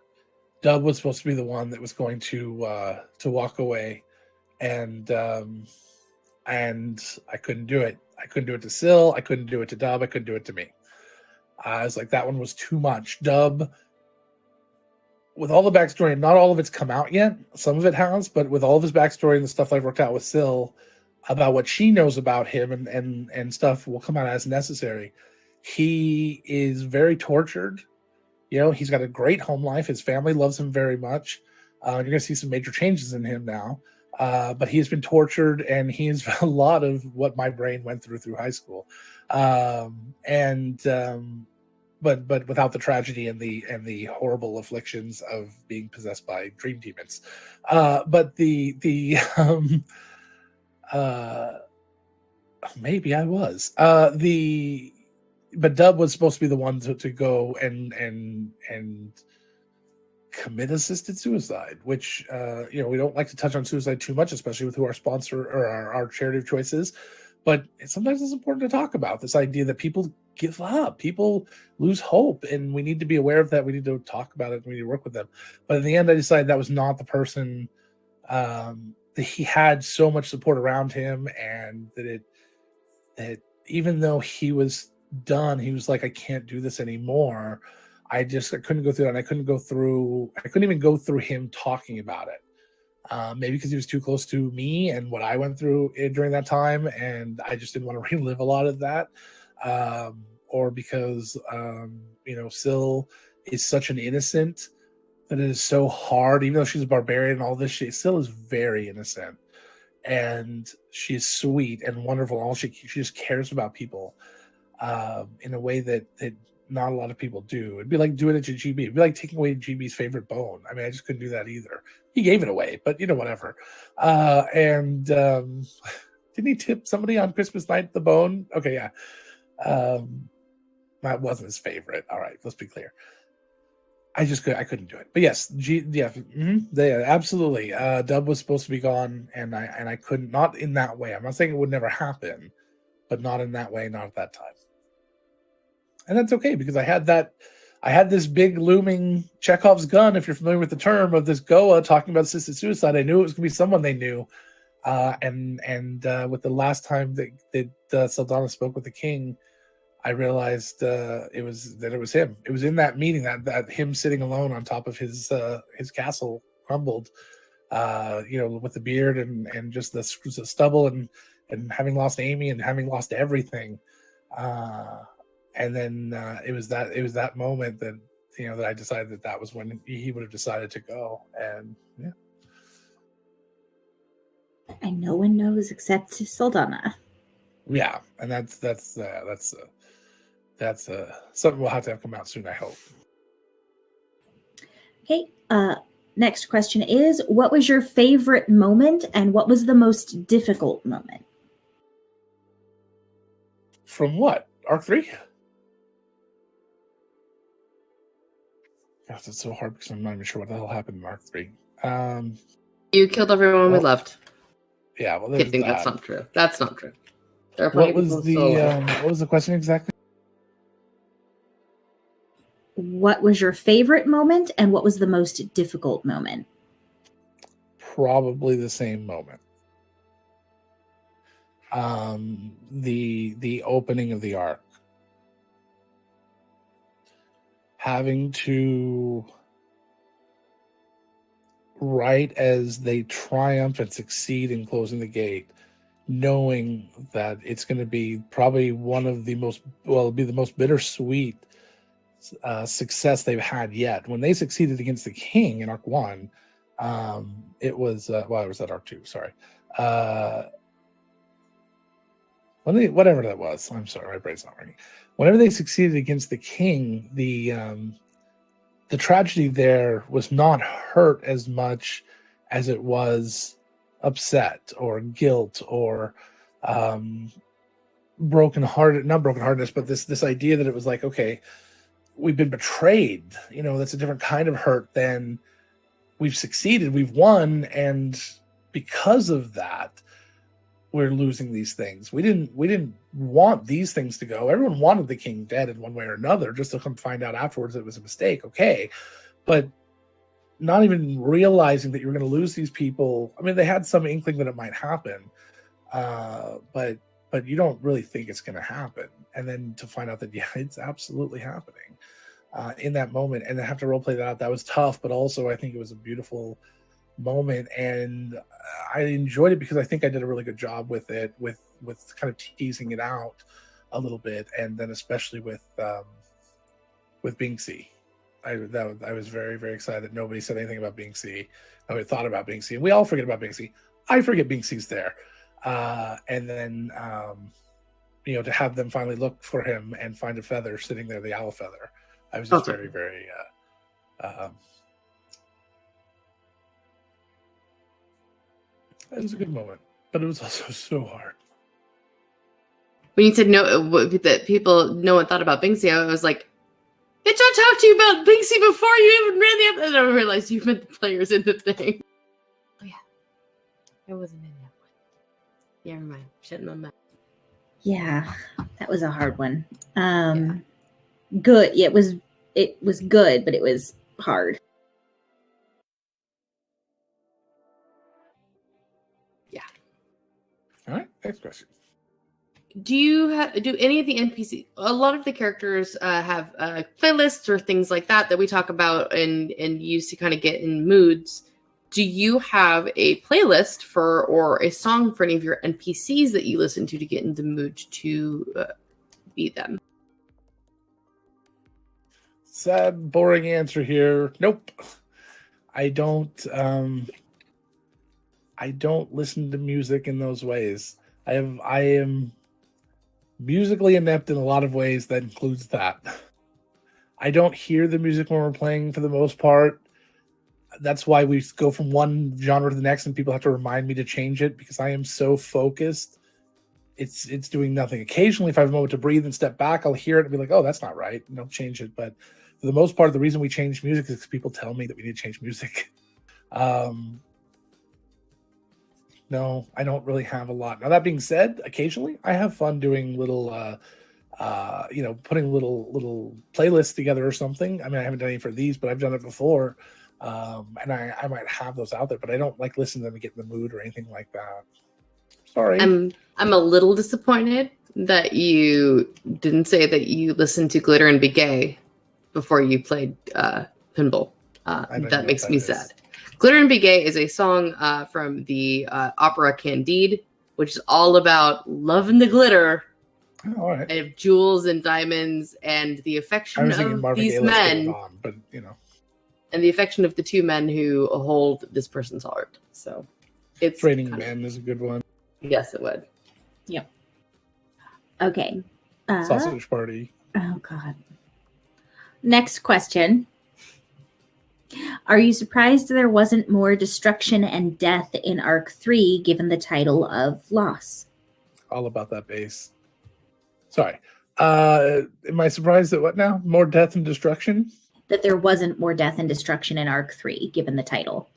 Dub was supposed to be the one that was going to walk away, and I couldn't do it. I couldn't do it to Syl. I couldn't do it to Dub. I couldn't do it to me. I was like, that one was too much. Dub, with all the backstory, not all of it's come out yet. Some of it has, but with all of his backstory and the stuff I've worked out with Syl about what she knows about him and stuff will come out as necessary. He is very tortured. He's got a great home life. His family loves him very much. You're going to see some major changes in him now. But he has been tortured, and he has a lot of what my brain went through high school. but without the tragedy and the horrible afflictions of being possessed by dream demons. But maybe I was but Dub was supposed to be the one to go and commit assisted suicide, which we don't like to touch on suicide too much, especially with who our sponsor or our charity of choice is. But sometimes it's important to talk about this idea that people give up, people lose hope, and we need to be aware of that. We need to talk about it. We need to work with them. But in the end, I decided that was not the person. That he had so much support around him, and that even though he was done, he was like, I can't do this anymore. I couldn't go through that. And I couldn't even go through him talking about it. Maybe because he was too close to me and what I went through during that time, and I just didn't want to relive a lot of that. Or because, Syl is such an innocent that it is so hard, even though she's a barbarian and all this, she still is very innocent. And she's sweet and wonderful. All she just cares about people in a way that not a lot of people do. It'd be like doing it to GB. It'd be like taking away GB's favorite bone. I mean, I just couldn't do that either. He gave it away, but whatever. And didn't he tip somebody on Christmas night the bone? Okay, yeah. That wasn't his favorite. All right, let's be clear. I couldn't do it. But yes, absolutely. Dub was supposed to be gone, and I couldn't. Not in that way. I'm not saying it would never happen, but not in that way, not at that time. And that's okay, because I had this big looming Chekhov's gun, if you're familiar with the term, of this Goa talking about assisted suicide. I knew it was going to be someone they knew. And with the last time that Saldana spoke with the king, I realized it was him. It was in that meeting that him sitting alone on top of his castle crumbled, with the beard and just the stubble and having lost Amy and having lost everything. And then it was that moment that that I decided that was when he would have decided to go. And yeah. And no one knows except Saldana. Yeah, and that's something we'll have to have come out soon, I hope. Okay. Next question is, what was your favorite moment and what was the most difficult moment? From what? Arc 3? Gosh, it's so hard because I'm not even sure what the hell happened in Arc 3. You killed everyone we loved. Yeah, well, kidding. That's not true. That's not true. What was the question exactly? What was your favorite moment and what was the most difficult moment? Probably the same moment. The opening of the arc. Having to, right as they triumph and succeed in closing the gate, knowing that it's going to be probably one of the most, it'll be the most bittersweet success they've had yet. When they succeeded against the king in Arc 1, it was, it was at Arc 2, sorry. Whatever that was, I'm sorry, my brain's not working. Whenever they succeeded against the king, the tragedy there was not hurt as much as it was upset or guilt or brokenheartedness, but this idea that it was like, okay, we've been betrayed. That's a different kind of hurt than we've succeeded, we've won, and because of that, we're losing these things. We didn't want these things to go. Everyone wanted the king dead in one way or another, just to come find out afterwards it was a mistake. Okay, but not even realizing that you're going to lose these people. I mean, they had some inkling that it might happen, but you don't really think it's going to happen. And then to find out that, yeah, it's absolutely happening in that moment, and to have to roleplay that out, that was tough, but also I think it was a beautiful moment, and I enjoyed it because I think I did a really good job with it, with kind of teasing it out a little bit, and then especially with Binksy. I was very, very excited that nobody said anything about Binksy. Nobody thought about Binksy, and we all forget about Binksy. I forget Binksy's there, and then to have them finally look for him and find a feather sitting there, the owl feather. I was just very, very. It was a good moment, but it was also so hard. When you said that no one thought about Binksy, I was like, bitch, I talked to you about Binksy before you even ran the episode. And I realized you meant the players in the thing. Oh, yeah. I wasn't in that one. Yeah, never mind. Shutting my mouth. Yeah, that was a hard one. Good. It was good, but it was hard. Yeah. All right, next question. Do any of the NPC? A lot of the characters have playlists or things like that we talk about and use to kind of get in moods. Do you have a playlist or a song for any of your NPCs that you listen to get in the mood to be them? Sad, boring answer here. Nope. I don't listen to music in those ways. I am musically inept in a lot of ways that includes that. I don't hear the music when we're playing for the most part. That's why we go from one genre to the next and people have to remind me to change it because I am so focused. It's doing nothing. Occasionally, if I have a moment to breathe and step back, I'll hear it and be like, oh, that's not right. And I'll change it. But for the most part, the reason we change music is because people tell me that we need to change music. No, I don't really have a lot. Now, that being said, occasionally I have fun doing little, putting little playlists together or something. I mean, I haven't done any for these, but I've done it before. And I might have those out there, but I don't like listen to them to get in the mood or anything like that. Sorry. I'm a little disappointed that you didn't say that you listened to Glitter and Be Gay before you played pinball. That makes me sad. Glitter and Be Gay is a song from the opera Candide, which is all about love and the glitter of jewels and diamonds and the affection of these men. And the affection of the two men who hold this person's heart. So it's Raining Men is a good one. Yes, it would. Yep. Okay. Sausage Party. Oh, God. Next question. Are you surprised there wasn't more destruction and death in Arc 3 given the title of Loss? All about that bass. Sorry. Am I surprised at what now? More death and destruction? That there wasn't more death and destruction in Arc 3 given the title.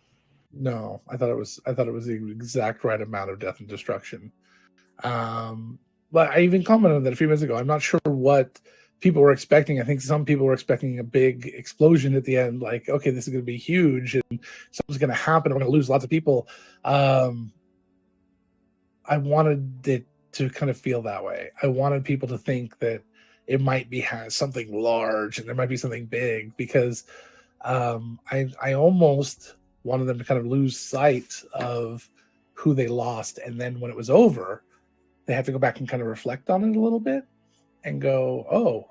No, I thought it was the exact right amount of death and destruction. But I even commented on that a few minutes ago. I'm not sure what people were expecting. I think some people were expecting a big explosion at the end, like, okay, this is going to be huge and something's going to happen. We're going to lose lots of people. I wanted it to kind of feel that way. I wanted people to think that it might be something large and there might be something big because I almost wanted them to kind of lose sight of who they lost. And then when it was over, they have to go back and kind of reflect on it a little bit and go, oh,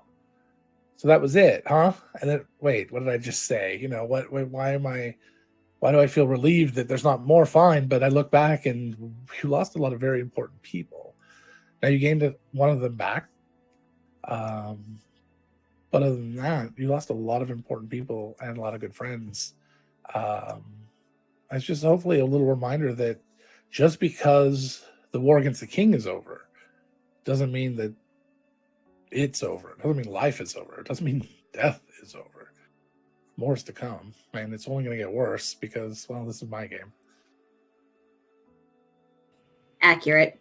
so that was it, huh? And then, wait, what did I just say? Why do I feel relieved that there's not more? Fine, but I look back and you lost a lot of very important people. Now you gained one of them back. But other than that, you lost a lot of important people and a lot of good friends. It's just hopefully a little reminder that just because the war against the king is over doesn't mean that it's over. It doesn't mean life is over. It doesn't mean death is over. More is to come. And it's only going to get worse because, well, this is my game. Accurate.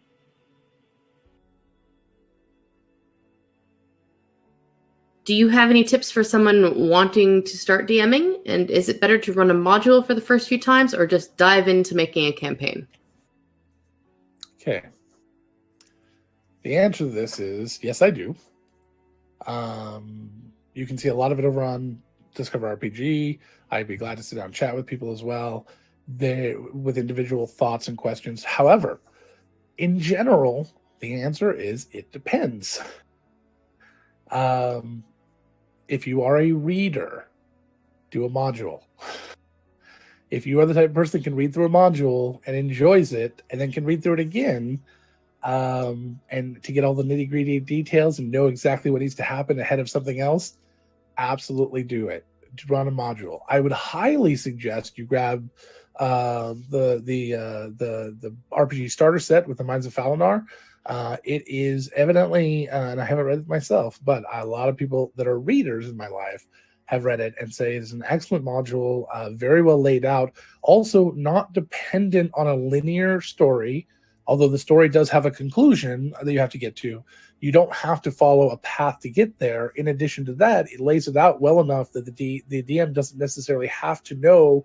Do you have any tips for someone wanting to start DMing? And is it better to run a module for the first few times or just dive into making a campaign? Okay. The answer to this is yes, I do. You can see a lot of it over on Discover RPG. I'd be glad to sit down and chat with people as well with individual thoughts and questions. However, in general, the answer is it depends. If you are a reader, do a module. If you are the type of person that can read through a module and enjoys it and then can read through it again, and to get all the nitty-gritty details and know exactly what needs to happen ahead of something else, absolutely do it. Run a module. I would highly suggest you grab the RPG starter set with the Minds of Falanar. It is evidently, and I haven't read it myself, but a lot of people that are readers in my life have read it and say it's an excellent module, very well laid out. Also, not dependent on a linear story, although the story does have a conclusion that you have to get to. You don't have to follow a path to get there. In addition to that, it lays it out well enough that the DM doesn't necessarily have to know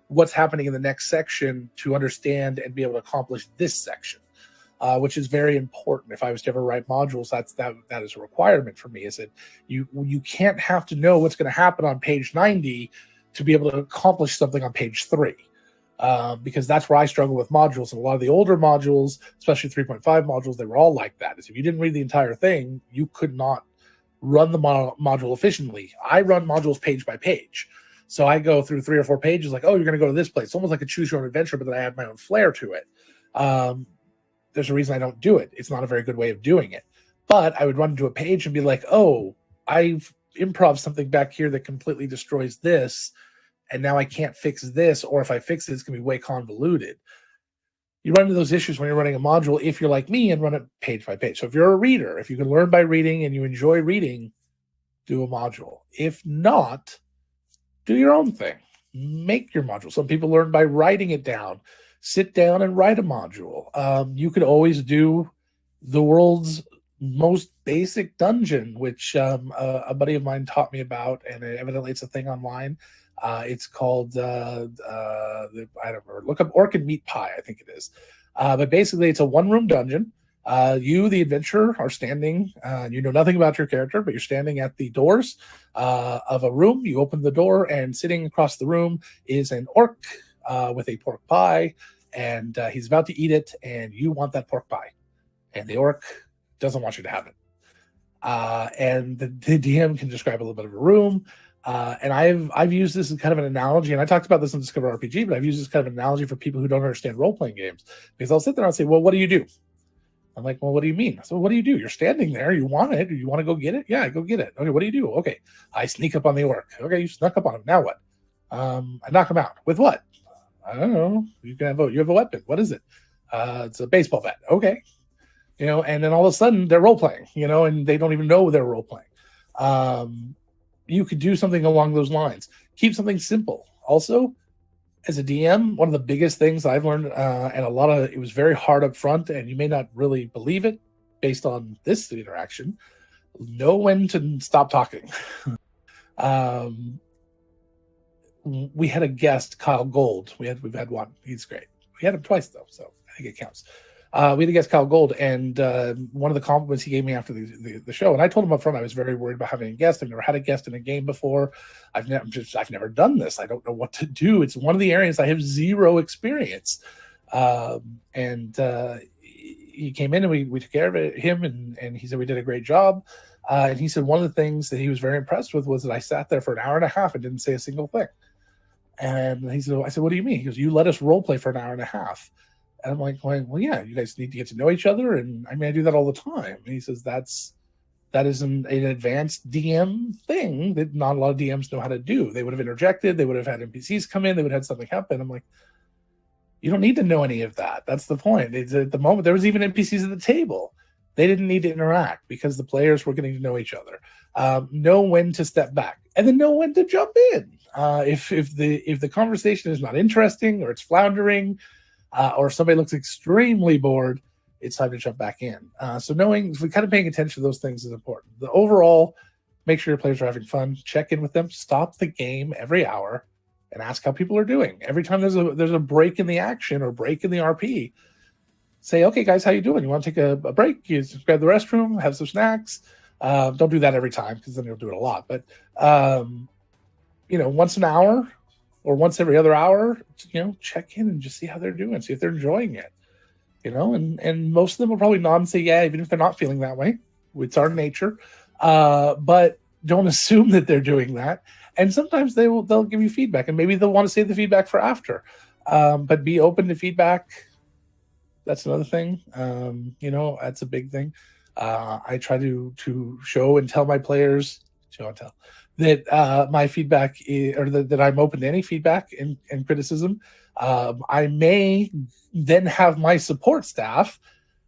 what's happening in the next section to understand and be able to accomplish this section. Which is very important. If I was to ever write modules, that is a requirement for me. Is that you can't have to know what's going to happen on page 90 to be able to accomplish something on page 3, because that's where I struggle with modules. And a lot of the older modules, especially 3.5 modules, they were all like that. Is if you didn't read the entire thing, you could not run the module efficiently. I run modules page by page. So I go through 3 or 4 pages like, oh, you're going to go to this place. It's almost like a choose your own adventure, but then I add my own flair to it. There's a reason I don't do it. It's not a very good way of doing it. But I would run to a page and be like, oh, I've improv something back here that completely destroys this, and now I can't fix this, or if I fix it, it's going to be way convoluted. You run into those issues when you're running a module if you're like me and run it page by page. So if you're a reader, if you can learn by reading and you enjoy reading, do a module. If not, do your own thing. Make your module. Some people learn by writing it down. Sit down and write a module. You could always do the world's most basic dungeon, which a buddy of mine taught me about, and evidently it's a thing online. It's called, I don't remember, look up Orc and Meat Pie, I think it is. But basically it's a one-room dungeon. You, the adventurer, are standing, you know nothing about your character, but you're standing at the doors of a room. You open the door, and sitting across the room is an orc with a pork pie, and he's about to eat it, and you want that pork pie, and the orc doesn't want you to have it. And the DM can describe a little bit of a room, and I've used this as kind of an analogy, and I talked about this in Discover RPG, but I've used this kind of an analogy for people who don't understand role-playing games, because I'll sit there and I'll say, well, what do you do? I'm like, well, what do you mean? So what do you do? You're standing there. You want it. You want to go get it? Yeah, go get it. Okay, what do you do? Okay, I sneak up on the orc. Okay, you snuck up on him. Now what? I knock him out. With what? I don't know. You have a weapon. What is it? It's a baseball bat. Okay. And then all of a sudden they're role playing, and they don't even know they're role playing. You could do something along those lines. Keep something simple. Also, as a DM, one of the biggest things I've learned, and it was very hard up front, and you may not really believe it based on this interaction, know when to stop talking. We had a guest, Kyle Gold. We've had one. He's great. We had him twice though, so I think it counts. We had a guest, Kyle Gold, and one of the compliments he gave me after the show, and I told him up front I was very worried about having a guest. I've never had a guest in a game before. I've never done this. I don't know what to do. It's one of the areas I have zero experience. And he came in and we took care of him, and he said we did a great job. And he said one of the things that he was very impressed with was that I sat there for an hour and a half and didn't say a single thing. And I said, what do you mean? He goes, you let us role play for an hour and a half. And I'm like, well, yeah, you guys need to get to know each other. And I mean, I do that all the time. And he says, that is an advanced DM thing that not a lot of DMs know how to do. They would have interjected. They would have had NPCs come in. They would have had something happen. I'm like, you don't need to know any of that. That's the point. At the moment, there was even NPCs at the table. They didn't need to interact because the players were getting to know each other. Know when to step back, and then know when to jump in. If the conversation is not interesting, or it's floundering, or somebody looks extremely bored, it's time to jump back in. So kind of paying attention to those things is important. The overall, make sure your players are having fun. Check in with them. Stop the game every hour and ask how people are doing. Every time there's a break in the action or break in the RP, say, okay, guys, how you doing? You want to take a break? You just grab the restroom, have some snacks. Don't do that every time because then you'll do it a lot. But, once an hour or once every other hour, check in and just see how they're doing, see if they're enjoying it. And most of them will probably nod and say, yeah, even if they're not feeling that way. It's our nature. But don't assume that they're doing that. And sometimes they'll give you feedback, and maybe they'll want to save the feedback for after. But be open to feedback That's another thing. That's a big thing. I try to show and tell my players, show and tell, that my feedback that I'm open to any feedback and criticism. I may then have my support staff,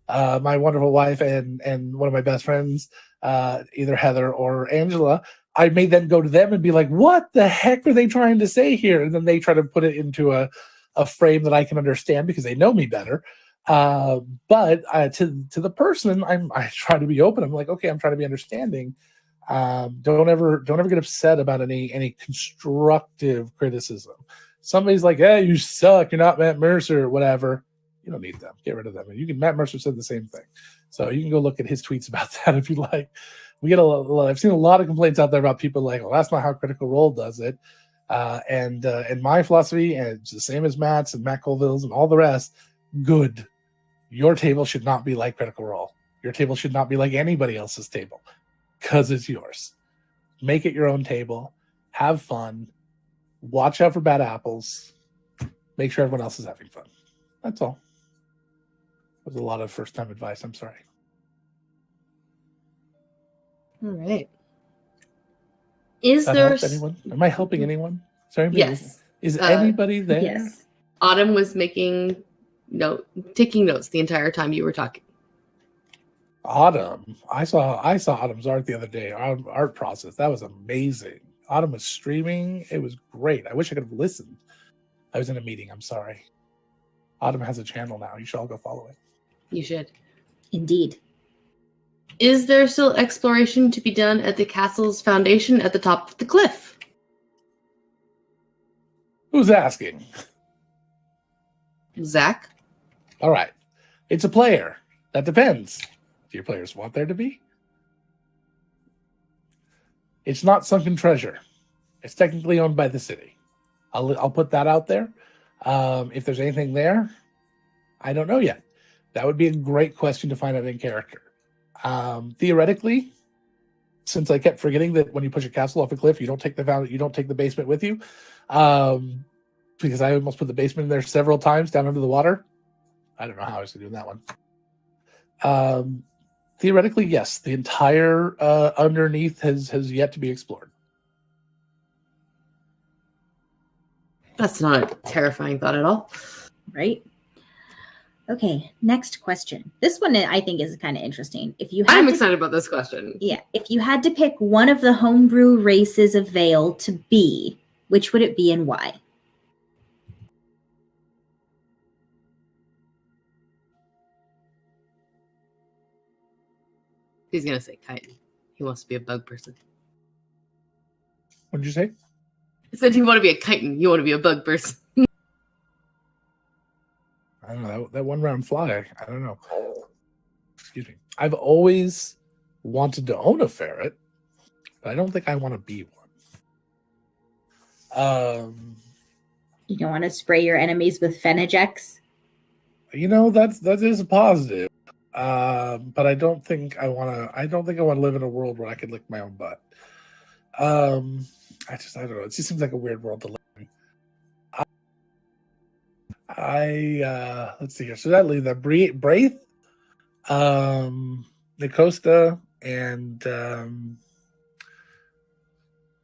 my wonderful wife and one of my best friends, either Heather or Angela. I may then go to them and be like, "What the heck are they trying to say here?" And then they try to put it into a frame that I can understand because they know me better. But to the person, I try to be open. I'm like, okay, I'm trying to be understanding. Don't ever get upset about any constructive criticism. Somebody's like, "Hey, you suck. You're not Matt Mercer," or whatever. You don't need them. Get rid of them. And Matt Mercer said the same thing, so you can go look at his tweets about that if you like. We get I've seen a lot of complaints out there about people like, "Well, that's not how Critical Role does it." And my philosophy, and it's the same as Matt's and Matt Colville's and all the rest. Good. Your table should not be like Critical Role. Your table should not be like anybody else's table because it's yours. Make it your own table. Have fun. Watch out for bad apples. Make sure everyone else is having fun. That's all. That was a lot of first-time advice. I'm sorry. All right. Anyone? Am I helping anyone? Sorry. Yes. Is anybody there? Yes. Autumn was taking notes the entire time you were talking. Autumn. I saw Autumn's art the other day. Art process. That was amazing. Autumn was streaming. It was great. I wish I could have listened. I was in a meeting. I'm sorry. Autumn has a channel now. You should all go follow it. You should. Indeed. Is there still exploration to be done at the castle's foundation at the top of the cliff? Who's asking? Zach? All right. It's a player. That depends. Do your players want there to be? It's not sunken treasure. It's technically owned by the city. I'll put that out there. If there's anything there, I don't know yet. That would be a great question to find out in character. Theoretically, since I kept forgetting that when you push a castle off a cliff, you don't take the basement with you. Because I almost put the basement in there several times down under the water. I don't know how I was doing that one. Theoretically, yes, the entire underneath has yet to be explored. That's not a terrifying thought at all. Right? Okay, next question. This one I think is kind of interesting. I'm excited about this question. Yeah. If you had to pick one of the homebrew races of Vale to be, which would it be and why? He's going to say chitin. He wants to be a bug person. What did you say? He said you want to be a chitin. You want to be a bug person. I don't know. That one round fly. I don't know. Excuse me. I've always wanted to own a ferret, but I don't think I want to be one. You don't want to spray your enemies with Phenagex? That is a positive. But I don't think I want to live in a world where I could lick my own butt. I don't know. It just seems like a weird world to live in. Let's see here. So that leaves the Braith, Nicosta, and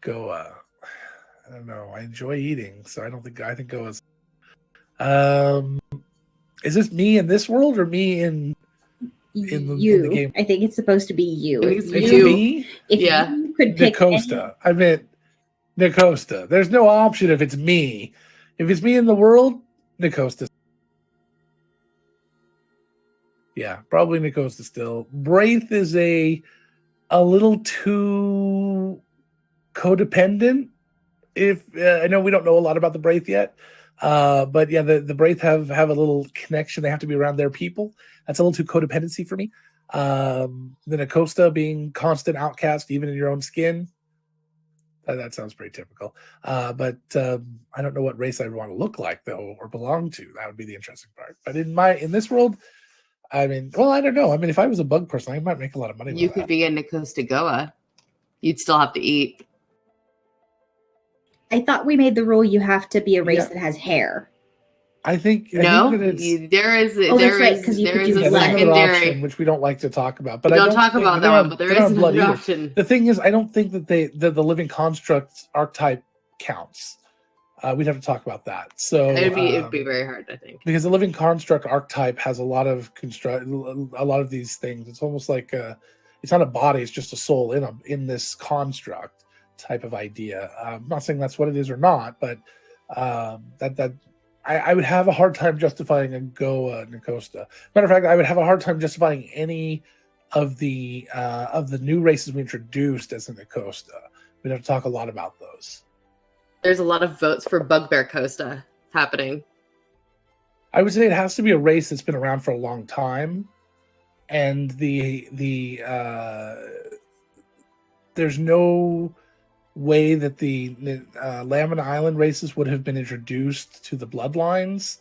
Goa. I don't know. I enjoy eating, so I think Goa's. Is this me in this world or me in the game? I think it's supposed to be you. It's you. Me? If Yeah. you could pick Nicosta. I meant Nicosta. There's no option if it's me. If it's me in the world, Nicosta. Yeah, probably Nicosta still. Braith is a little too codependent. If I know we don't know a lot about the Braith yet, but yeah, the Braith have a little connection. They have to be around their people. That's a little too codependency for me. The Nicosta being constant outcast, even in your own skin. That sounds pretty typical. But I don't know what race I'd want to look like though, or belong to. That would be the interesting part. But in this world, I mean, well, I don't know. I mean, if I was a bug person, I might make a lot of money. You could be in Nicosta Goa. You'd still have to eat. I thought we made the rule you have to be a race that has hair. I think No, that it's there is that's right, 'cause you could do there's blood. another secondary. option which we don't like to talk about. But We I don't don't talk think about they that don't one, have- but there they don't is have blood another either. option. The thing is, I don't think that the living construct archetype counts. We'd have to talk about that. So It'd be very hard, I think, because the living construct archetype has a lot of these things. It's almost like it's not a body; it's just a soul in this construct type of idea. I'm not saying that's what it is or not, but I would have a hard time justifying a Goa Nicosta. Matter of fact, I would have a hard time justifying any of the new races we introduced as a Nicosta. We'd have to talk a lot about those. there's a lot of votes for Bugbear Costa happening. I would say it has to be a race that's been around for a long time, and there's no way that the Lamina Island races would have been introduced to the bloodlines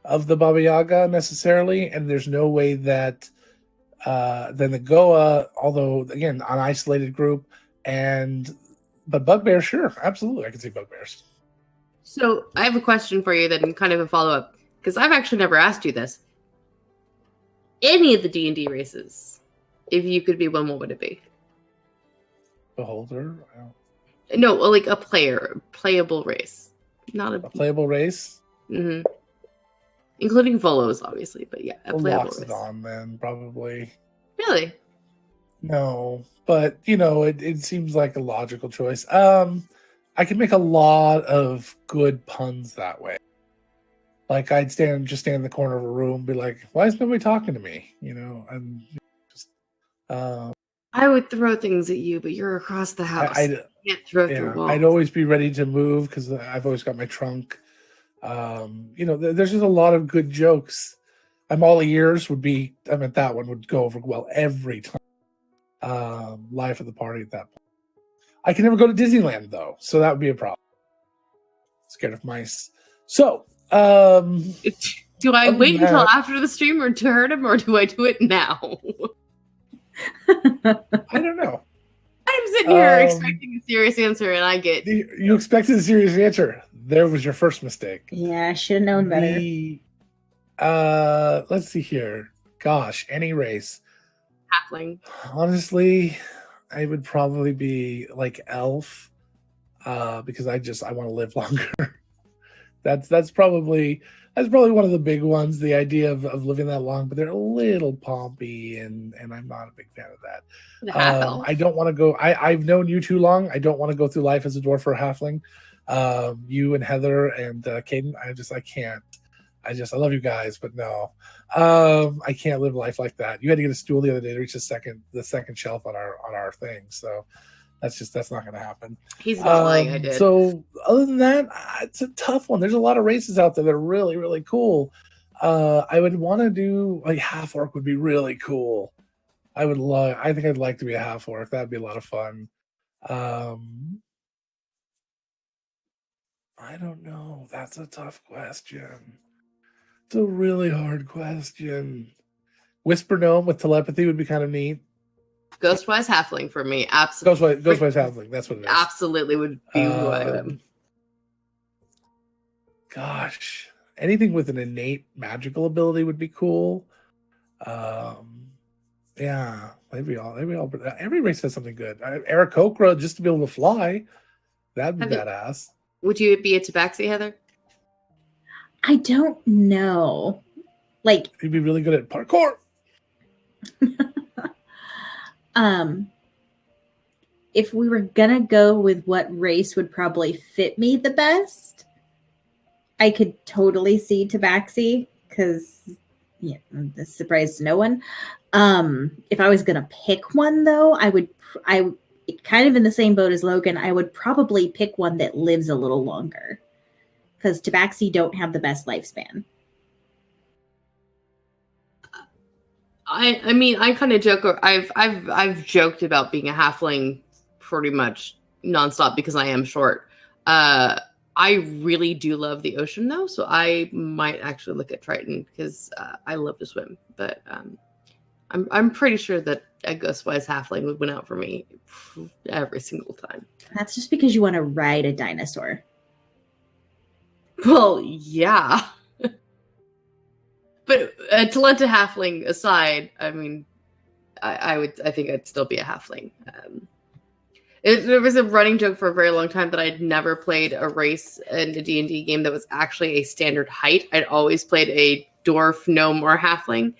of the Baba Yaga necessarily, and there's no way that then the Goa, although again an isolated group, but Bugbear, sure, absolutely, I can see Bugbears. So I have a question for you, then kind of a follow up, because I've actually never asked you this. Any of the D&D races, if you could be one, what would it be? Beholder. No, like a playable race, not a playable race. Mm-hmm. Including Volos, obviously, but yeah, a playable race. Loxodon, then probably. Really? No, but it seems like a logical choice. I can make a lot of good puns that way. Like I'd stand in the corner of a room, and be like, "Why is nobody talking to me?" And just. I would throw things at you, but you're across the house. You can't throw through walls. I'd always be ready to move because I've always got my trunk. There's just a lot of good jokes. I'm all ears that one would go over well every time. Life of the party at that point. I can never go to Disneyland though, so that would be a problem. Scared of mice. So, do I wait until after the stream or to hurt him, or do I do it now? I don't know. I'm sitting here expecting a serious answer, and I get... You expected a serious answer. There was your first mistake. Yeah, I should have known better. Let's see here. Gosh, any race. Halfling. Honestly, I would probably be like elf, because I want to live longer. That's probably one of the big ones. The idea of living that long, but they're a little pompy, and I'm not a big fan of that. I don't want to go. I've known you too long. I don't want to go through life as a dwarf or a halfling. You and Heather and Caden, I can't. I love you guys, but no, I can't live life like that. You had to get a stool the other day to reach the second shelf on our thing. So that's not going to happen. He's not lying. I did. So other than that, it's a tough one. There's a lot of races out there that are really, really cool. I would want to do like half orc would be really cool. I think I'd like to be a half orc. That'd be a lot of fun. I don't know. That's a tough question. It's a really hard question. Whisper Gnome with telepathy would be kind of neat. Ghostwise Halfling for me. Absolutely. Ghostwise Halfling. That's what it is. Absolutely would be who I am. Gosh. Anything with an innate magical ability would be cool. Yeah. Maybe every race has something good. Aarakocra, just to be able to fly. That'd be badass. Would you be a Tabaxi, Heather? I don't know. Like, you'd be really good at parkour. If we were gonna go with what race would probably fit me the best, I could totally see Tabaxi because this surprised no one. If I was gonna pick one though, I kind of in the same boat as Logan, I would probably pick one that lives a little longer because Tabaxi don't have the best lifespan. I mean, I kind of joke. I've joked about being a halfling pretty much nonstop because I am short. I really do love the ocean though, so I might actually look at Triton because I love to swim. But I'm pretty sure that a Ghostwise Halfling would win out for me every single time. That's just because you want to ride a dinosaur. Well, yeah. But Talenta halfling aside, I mean, I think I'd still be a halfling. There was a running joke for a very long time that I'd never played a race in a D&D game that was actually a standard height. I'd always played a dwarf, gnome, or halfling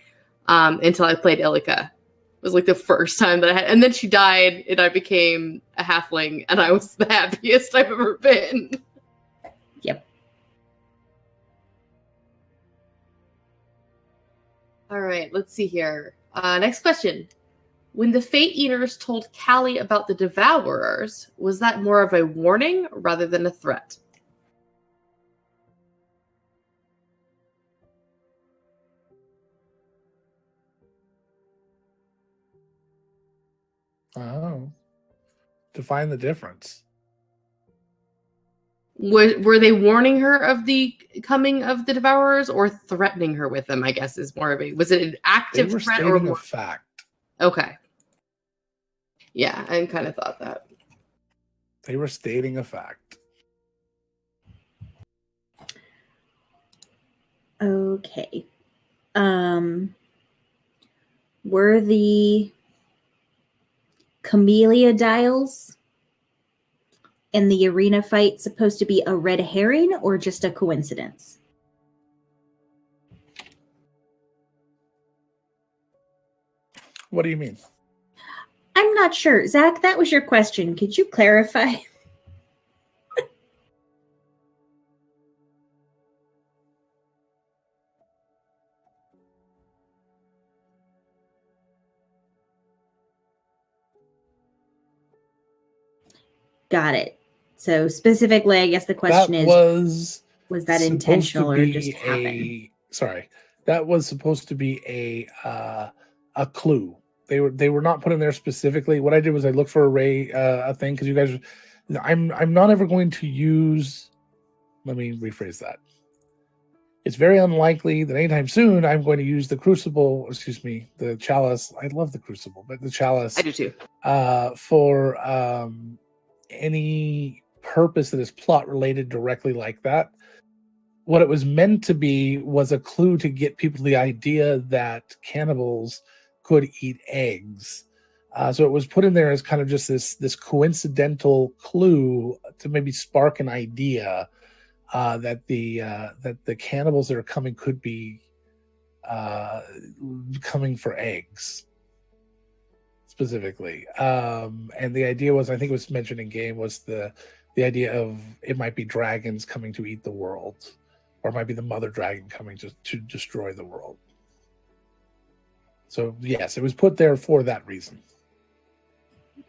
until I played Illica. It was like the first time that I had, and then she died, and I became a halfling, and I was the happiest I've ever been. Yep. All right, let's see here. Next question. When the Fate Eaters told Callie about the Devourers, was that more of a warning rather than a threat? Oh. Define the difference. Were they warning her of the coming of the Devourers or threatening her with them, I guess, is more of a... Was it an active threat or more... a fact. Okay. Yeah, I kind of thought that. They were stating a fact. Okay. Were the camellia dials in the arena fight supposed to be a red herring or just a coincidence? What do you mean? I'm not sure. Zach, that was your question. Could you clarify? Got it. So specifically, I guess the question was that intentional or just happened? Sorry. That was supposed to be a clue. They were not put in there specifically. What I did was I looked for a thing because you guys, I'm not ever going to use. Let me rephrase that. It's very unlikely that anytime soon I'm going to use the crucible. Excuse me, the chalice. I love the crucible, but the chalice. I do too. For any purpose that is plot related directly like that. What it was meant to be was a clue to get people the idea that cannibals could eat eggs. So it was put in there as kind of just this coincidental clue to maybe spark an idea that the cannibals that are coming could be coming for eggs specifically. And the idea was, I think it was mentioned in game, was the idea of it might be dragons coming to eat the world, or it might be the mother dragon coming to destroy the world. So yes, it was put there for that reason.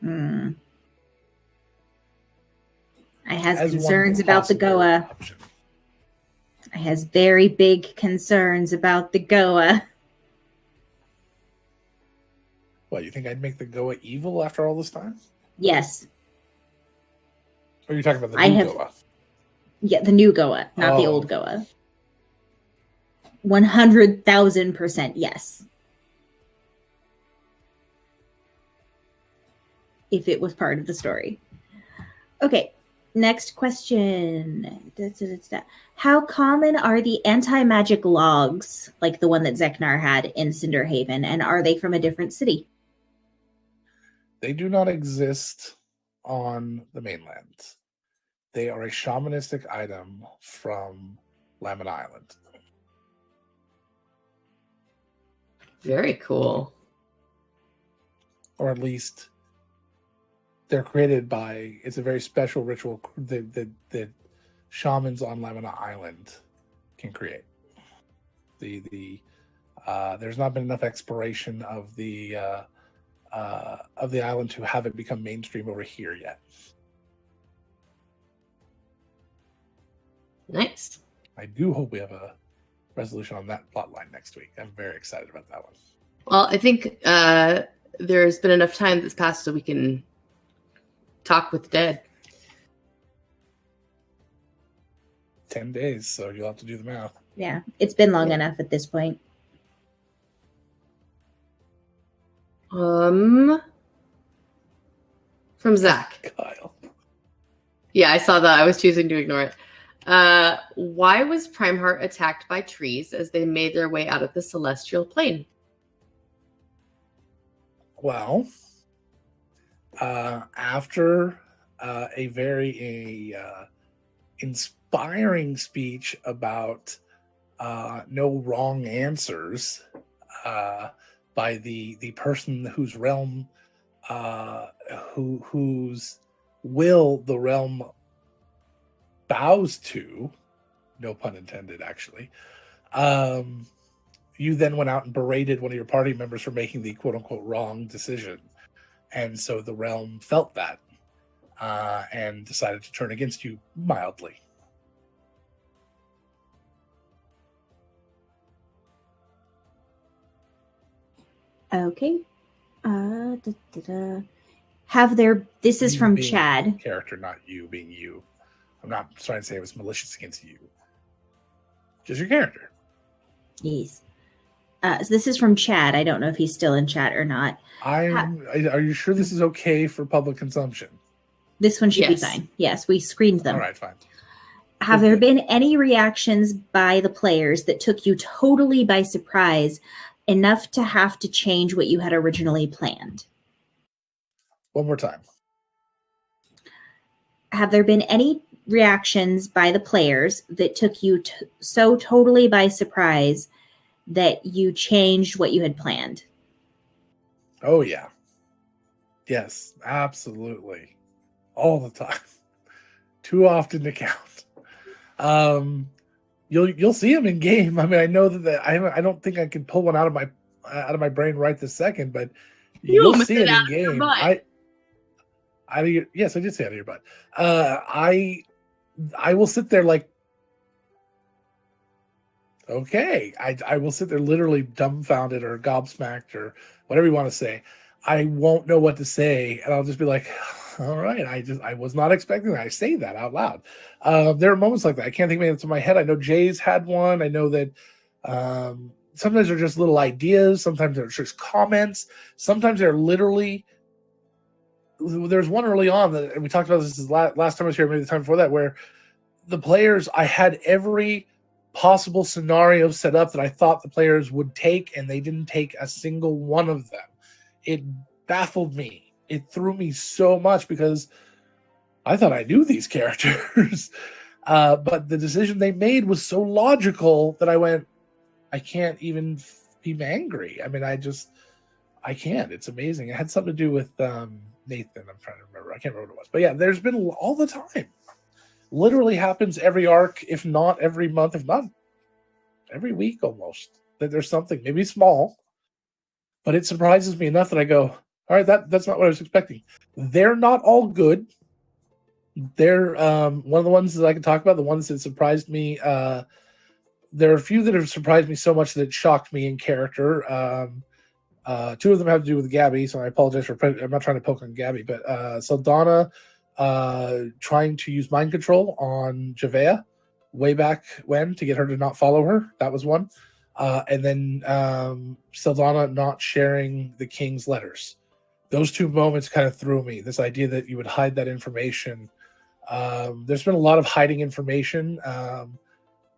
I has concerns about the Goa. Option. I has very big concerns about the Goa. What, you think I'd make the Goa evil after all this time? Yes. Or are you talking about the new Goa? Yeah, the new Goa, not the old Goa. 100,000% yes. If it was part of the story. Okay, next question. How common are the anti-magic logs, like the one that Zeknar had in Cinderhaven, and are they from a different city? They do not exist on the mainland. They are a shamanistic item from Lamon Island. Very cool. Or at least they're created by, it's a very special ritual that shamans on Lamina Island can create. There's not been enough exploration of the island to have it become mainstream over here yet. Nice. I do hope we have a resolution on that plot line next week. I'm very excited about that one. Well, I think there's been enough time that's passed so we can talk with the dead. 10 days, so you'll have to do the math. Yeah, it's been long enough at this point. From Zach. Kyle. Yeah, I saw that. I was choosing to ignore it. Why was Primeheart attacked by trees as they made their way out of the celestial plane? Well, after a very inspiring speech about no wrong answers by the person whose realm, whose will the realm bows to, no pun intended, actually. You then went out and berated one of your party members for making the quote unquote wrong decision. And so the realm felt that and decided to turn against you mildly. Okay. Have there... This is from Chad. Character, not you being you. I'm not trying to say it was malicious against you. Just your character. Yes. So this is from Chad. I don't know if he's still in chat or not. Are you sure this is okay for public consumption? This one should be fine. Yes, we screened them. All right, fine. Have there been any reactions by the players that took you totally by surprise, enough to have to change what you had originally planned? One more time. Have there been any reactions by the players that took you so totally by surprise that you changed what you had planned? Oh, yeah. Yes, absolutely. All the time. Too often to count. You'll see them in game. I mean, I know that I don't think I can pull one out of my brain right this second, but you'll see it in game. Yes, I did say out of your butt. I will sit there like, okay. I will sit there literally dumbfounded or gobsmacked or whatever you want to say. I won't know what to say, and I'll just be like, all right. I was not expecting that. I say that out loud. There are moments like that. I can't think of anything to my head. I know Jay's had one. I know that sometimes they're just little ideas. Sometimes they're just comments. Sometimes they're literally... There's one early on that, and we talked about this last time I was here, maybe the time before that, where the players, I had every possible scenario set up that I thought the players would take, and they didn't take a single one of them. It baffled me. It threw me so much because I thought I knew these characters. But the decision they made was so logical that I went, I can't even be angry. I mean, I can't. It's amazing. It had something to do with Nathan. I'm trying to remember. I can't remember what it was. But yeah, there's been all the time. Literally happens every arc, if not every month, if not every week almost. That there's something, maybe small, but it surprises me enough that I go, all right, that's not what I was expecting. They're not all good. They're one of the ones that I can talk about, the ones that surprised me. There are a few that have surprised me so much that it shocked me in character. Two of them have to do with Gabby, so I apologize I'm not trying to poke on Gabby, but Saldana trying to use mind control on Javea way back when to get her to not follow her. That was one. And then Saldana not sharing the king's letters. Those two moments kind of threw me. This idea that you would hide that information. There's been a lot of hiding information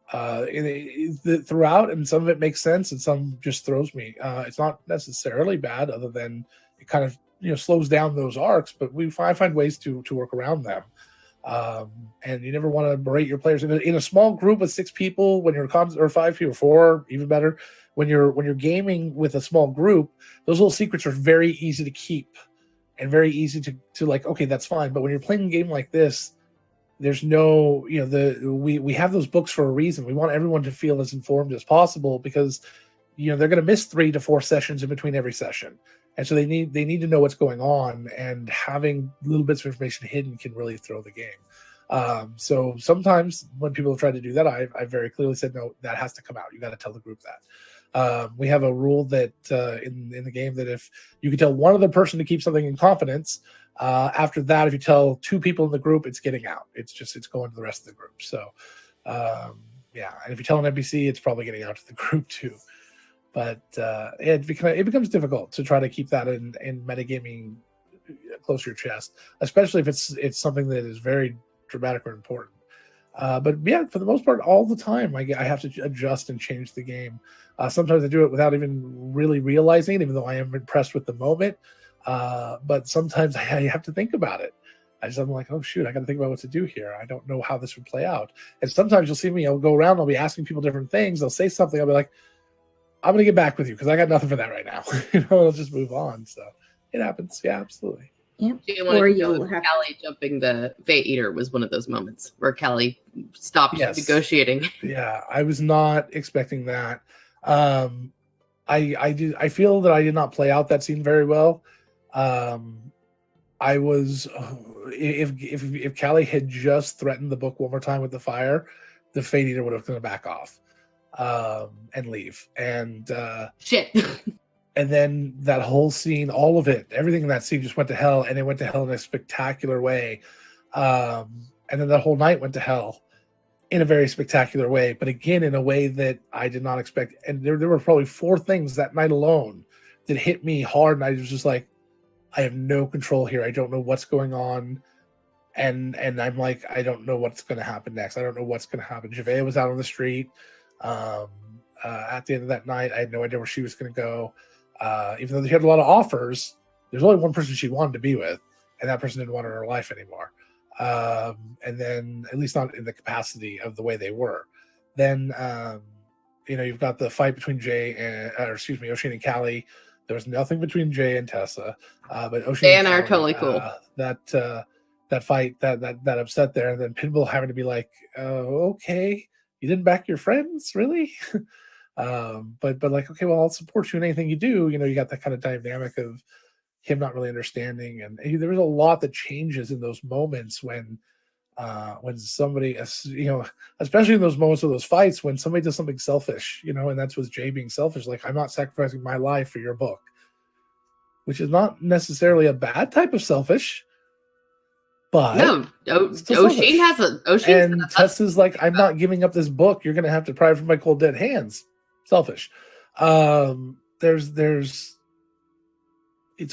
throughout, and some of it makes sense, and some just throws me. It's not necessarily bad, other than it kind of slows down those arcs. But I find ways to work around them. And you never want to berate your players in a small group of 6 people when you're or 5 people, or 4, even better. When you're gaming with a small group, those little secrets are very easy to keep and very easy to like, okay, that's fine. But when you're playing a game like this, there's no, we have those books for a reason. We want everyone to feel as informed as possible because, they're going to miss 3 to 4 sessions in between every session. And so they need to know what's going on, and having little bits of information hidden can really throw the game. So sometimes when people have tried to do that, I very clearly said, no, that has to come out. You got to tell the group that. We have a rule that in the game that if you can tell one other person to keep something in confidence, after that, if you tell 2 people in the group, it's getting out. It's going to the rest of the group. So yeah, and if you tell an NPC, it's probably getting out to the group too. But it becomes difficult to try to keep that in metagaming close to your chest, especially if it's something that is very dramatic or important. But yeah, for the most part, all the time, I have to adjust and change the game. Sometimes I do it without even really realizing it, even though I am impressed with the moment. But sometimes I have to think about it. I'm like, oh shoot, I got to think about what to do here. I don't know how this would play out. And sometimes you'll see me, I'll go around, I'll be asking people different things. They'll say something, I'll be like, I'm going to get back with you because I got nothing for that right now. I'll just move on. So it happens. Yeah, absolutely. Yep. Or you have Callie jumping the Fate Eater was one of those moments where Callie stopped negotiating. Yeah, I was not expecting that. I feel that I did not play out that scene very well. I was if Callie had just threatened the book one more time with the fire, the Fate Eater would have gone back off and leave. And shit. And then that whole scene, all of it, everything in that scene just went to hell, and it went to hell in a spectacular way. And then the whole night went to hell in a very spectacular way, but again, in a way that I did not expect. And there were probably 4 things that night alone that hit me hard, and I was just like, I have no control here. I don't know what's going on. And I'm like, I don't know what's going to happen next. I don't know what's going to happen. Javea was out on the street at the end of that night. I had no idea where she was going to go. Even though she had a lot of offers, there's only one person she wanted to be with, and that person didn't want her in her life anymore. And then, at least not in the capacity of the way they were. Then, you've got the fight between Ocean and Callie. There was nothing between Jay and Tessa, but Ocean and Callie are totally cool. That fight, that upset there, and then Pinball having to be like, okay, you didn't back your friends, really? But like, okay, well, I'll support you in anything you do. You got that kind of dynamic of him not really understanding, and there was a lot that changes in those moments when somebody, especially in those moments of those fights, when somebody does something selfish, and that's what Jay being selfish. Like, I'm not sacrificing my life for your book, which is not necessarily a bad type of selfish. But no, O'Shane has a. And Tessa's like, I'm not giving up this book. You're going to have to pry from my cold dead hands. Selfish. It's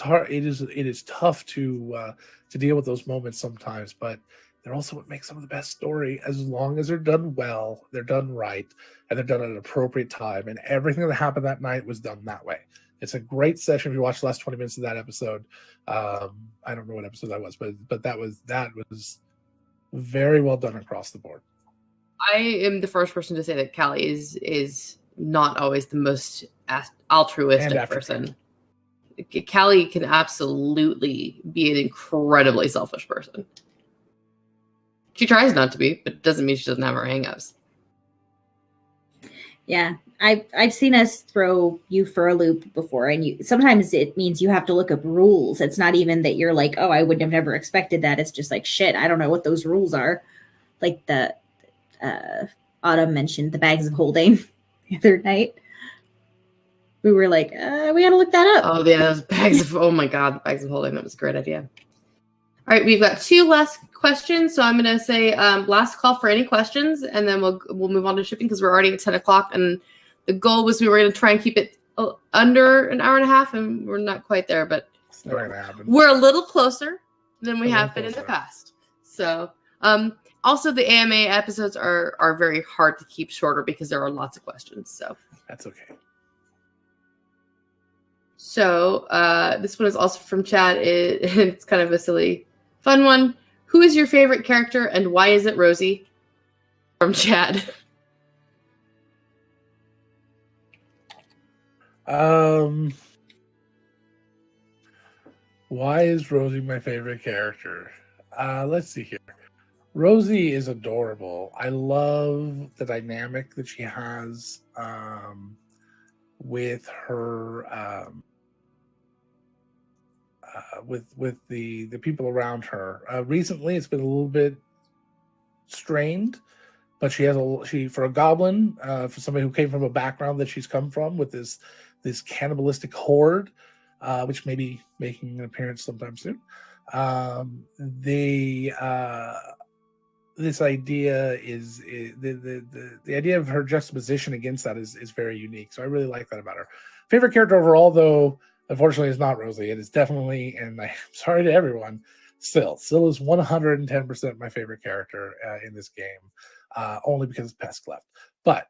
hard. It is tough to deal with those moments sometimes, but they're also what makes some of the best story. As long as they're done well, they're done right, and they're done at an appropriate time. And everything that happened that night was done that way. It's a great session. If you watch the last 20 minutes of that episode, I don't know what episode that was, but that was very well done across the board. I am the first person to say that Callie is not always the most altruistic person. Callie can absolutely be an incredibly selfish person. She tries not to be, but it doesn't mean she doesn't have her hangups. Yeah, I've seen us throw you for a loop before, and sometimes it means you have to look up rules. It's not even that you're like, oh, I would have never expected that. It's just like, shit, I don't know what those rules are. Like the Autumn mentioned the bags of holding the other night. We were like, we got to look that up. Oh yeah, those bags of oh my god, the bags of holding. That was a great idea. All right, we've got 2 last questions, so I'm going to say last call for any questions, and then we'll move on to shipping because we're already at 10 o'clock, and the goal was we were going to try and keep it under an hour and a half, and we're not quite there, but we're a little closer than we have been in the past. So, also the AMA episodes are very hard to keep shorter because there are lots of questions. So that's okay. So this one is also from Chad. It's kind of a silly, fun one. Who is your favorite character and why is it Rosie? From Chad. Why is Rosie my favorite character? Let's see here. Rosie is adorable. I love the dynamic that she has with her with the people around her. Recently, it's been a little bit strained, but she has for a goblin, for somebody who came from a background that she's come from with this cannibalistic horde, which may be making an appearance sometime soon. This idea is the idea of her juxtaposition against that is very unique. So I really like that about her. Favorite character overall, though, unfortunately, is not Rosie. It is definitely, and I'm sorry to everyone, Syl is 110% my favorite character in this game, only because Pesk left. But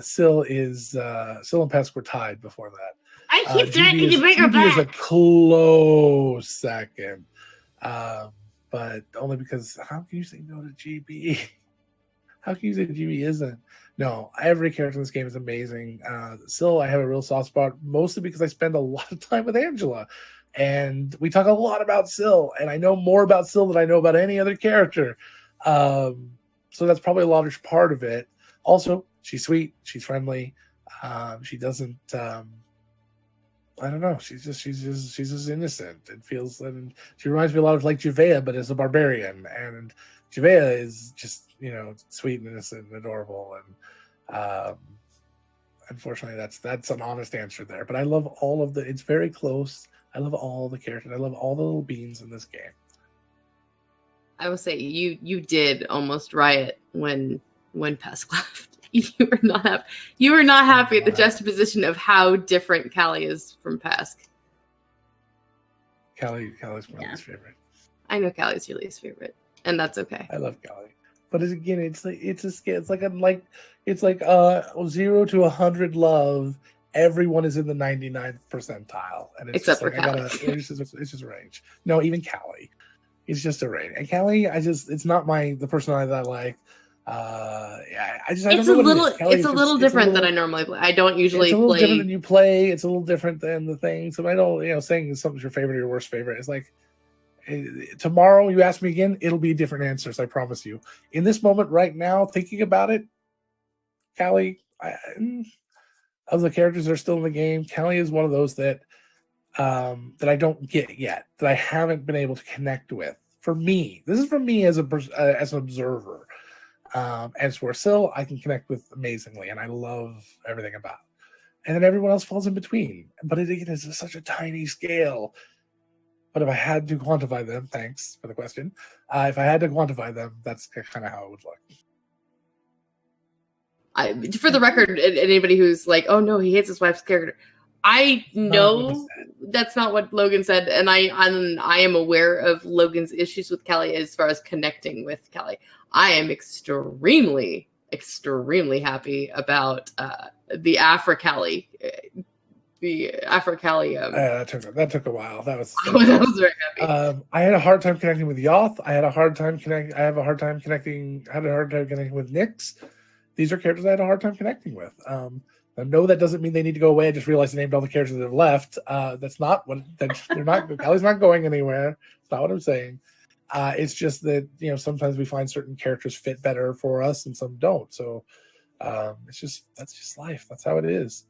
Syl and Pesk were tied before that. I keep trying to bring her GB is a back. close second, but only because how can you say no to GB? How can you say GB isn't? No, every character in this game is amazing. Syl, I have a real soft spot, mostly because I spend a lot of time with Angela. And we talk a lot about Syl, and I know more about Syl than I know about any other character. So that's probably a large part of it. Also, she's sweet, she's friendly. She doesn't I don't know. She's just innocent. It feels, and she reminds me a lot of like Juvea, but as a barbarian. And Juvea is just, sweet and innocent and adorable. And unfortunately, that's an honest answer there. But I love all of it's very close. I love all the characters. I love all the little beans in this game. I will say you did almost riot when Pesk left. You were not happy at the juxtaposition of how different Callie is from Pesk. Callie's my least favorite. I know Callie's your least favorite, and that's okay. I love Callie, but again, it's a scale. It's like 0 to 100 love. Everyone is in the 99th percentile, and it's except for Callie. It's just a range. No, even Callie, it's just a range. And Callie, it's not the personality that I like. I don't know what it is. It's a little different than I normally play. I don't usually play. It's a little different than you play. It's a little different than the thing. So I don't, saying something's your favorite or your worst favorite. It's like tomorrow you ask me again, it'll be different answers. I promise you. In this moment, right now, thinking about it, Callie, of the characters that are still in the game, Callie is one of those that I don't get yet, that I haven't been able to connect with. For me, this is for me as an observer. As for Syl, I can connect with amazingly, and I love everything about it. And then everyone else falls in between. But it again is such a tiny scale. But if I had to quantify them, thanks for the question. If I had to quantify them, that's kind of how it would look. For the record, anybody who's like, "Oh no, he hates his wife's character," I know that's not what Logan said, and I am aware of Logan's issues with Callie as far as connecting with Callie. I am extremely, extremely happy about the Afro-Callie. That took a while. That was very happy. I had a hard time connecting with Yoth. I had a hard time connecting with Nyx. These are characters I had a hard time connecting with. No, that doesn't mean they need to go away. I just realized I named all the characters that have left. That's not what they're not. Callie's not going anywhere. It's not what I'm saying. It's just that sometimes we find certain characters fit better for us and some don't. So that's just life. That's how it is.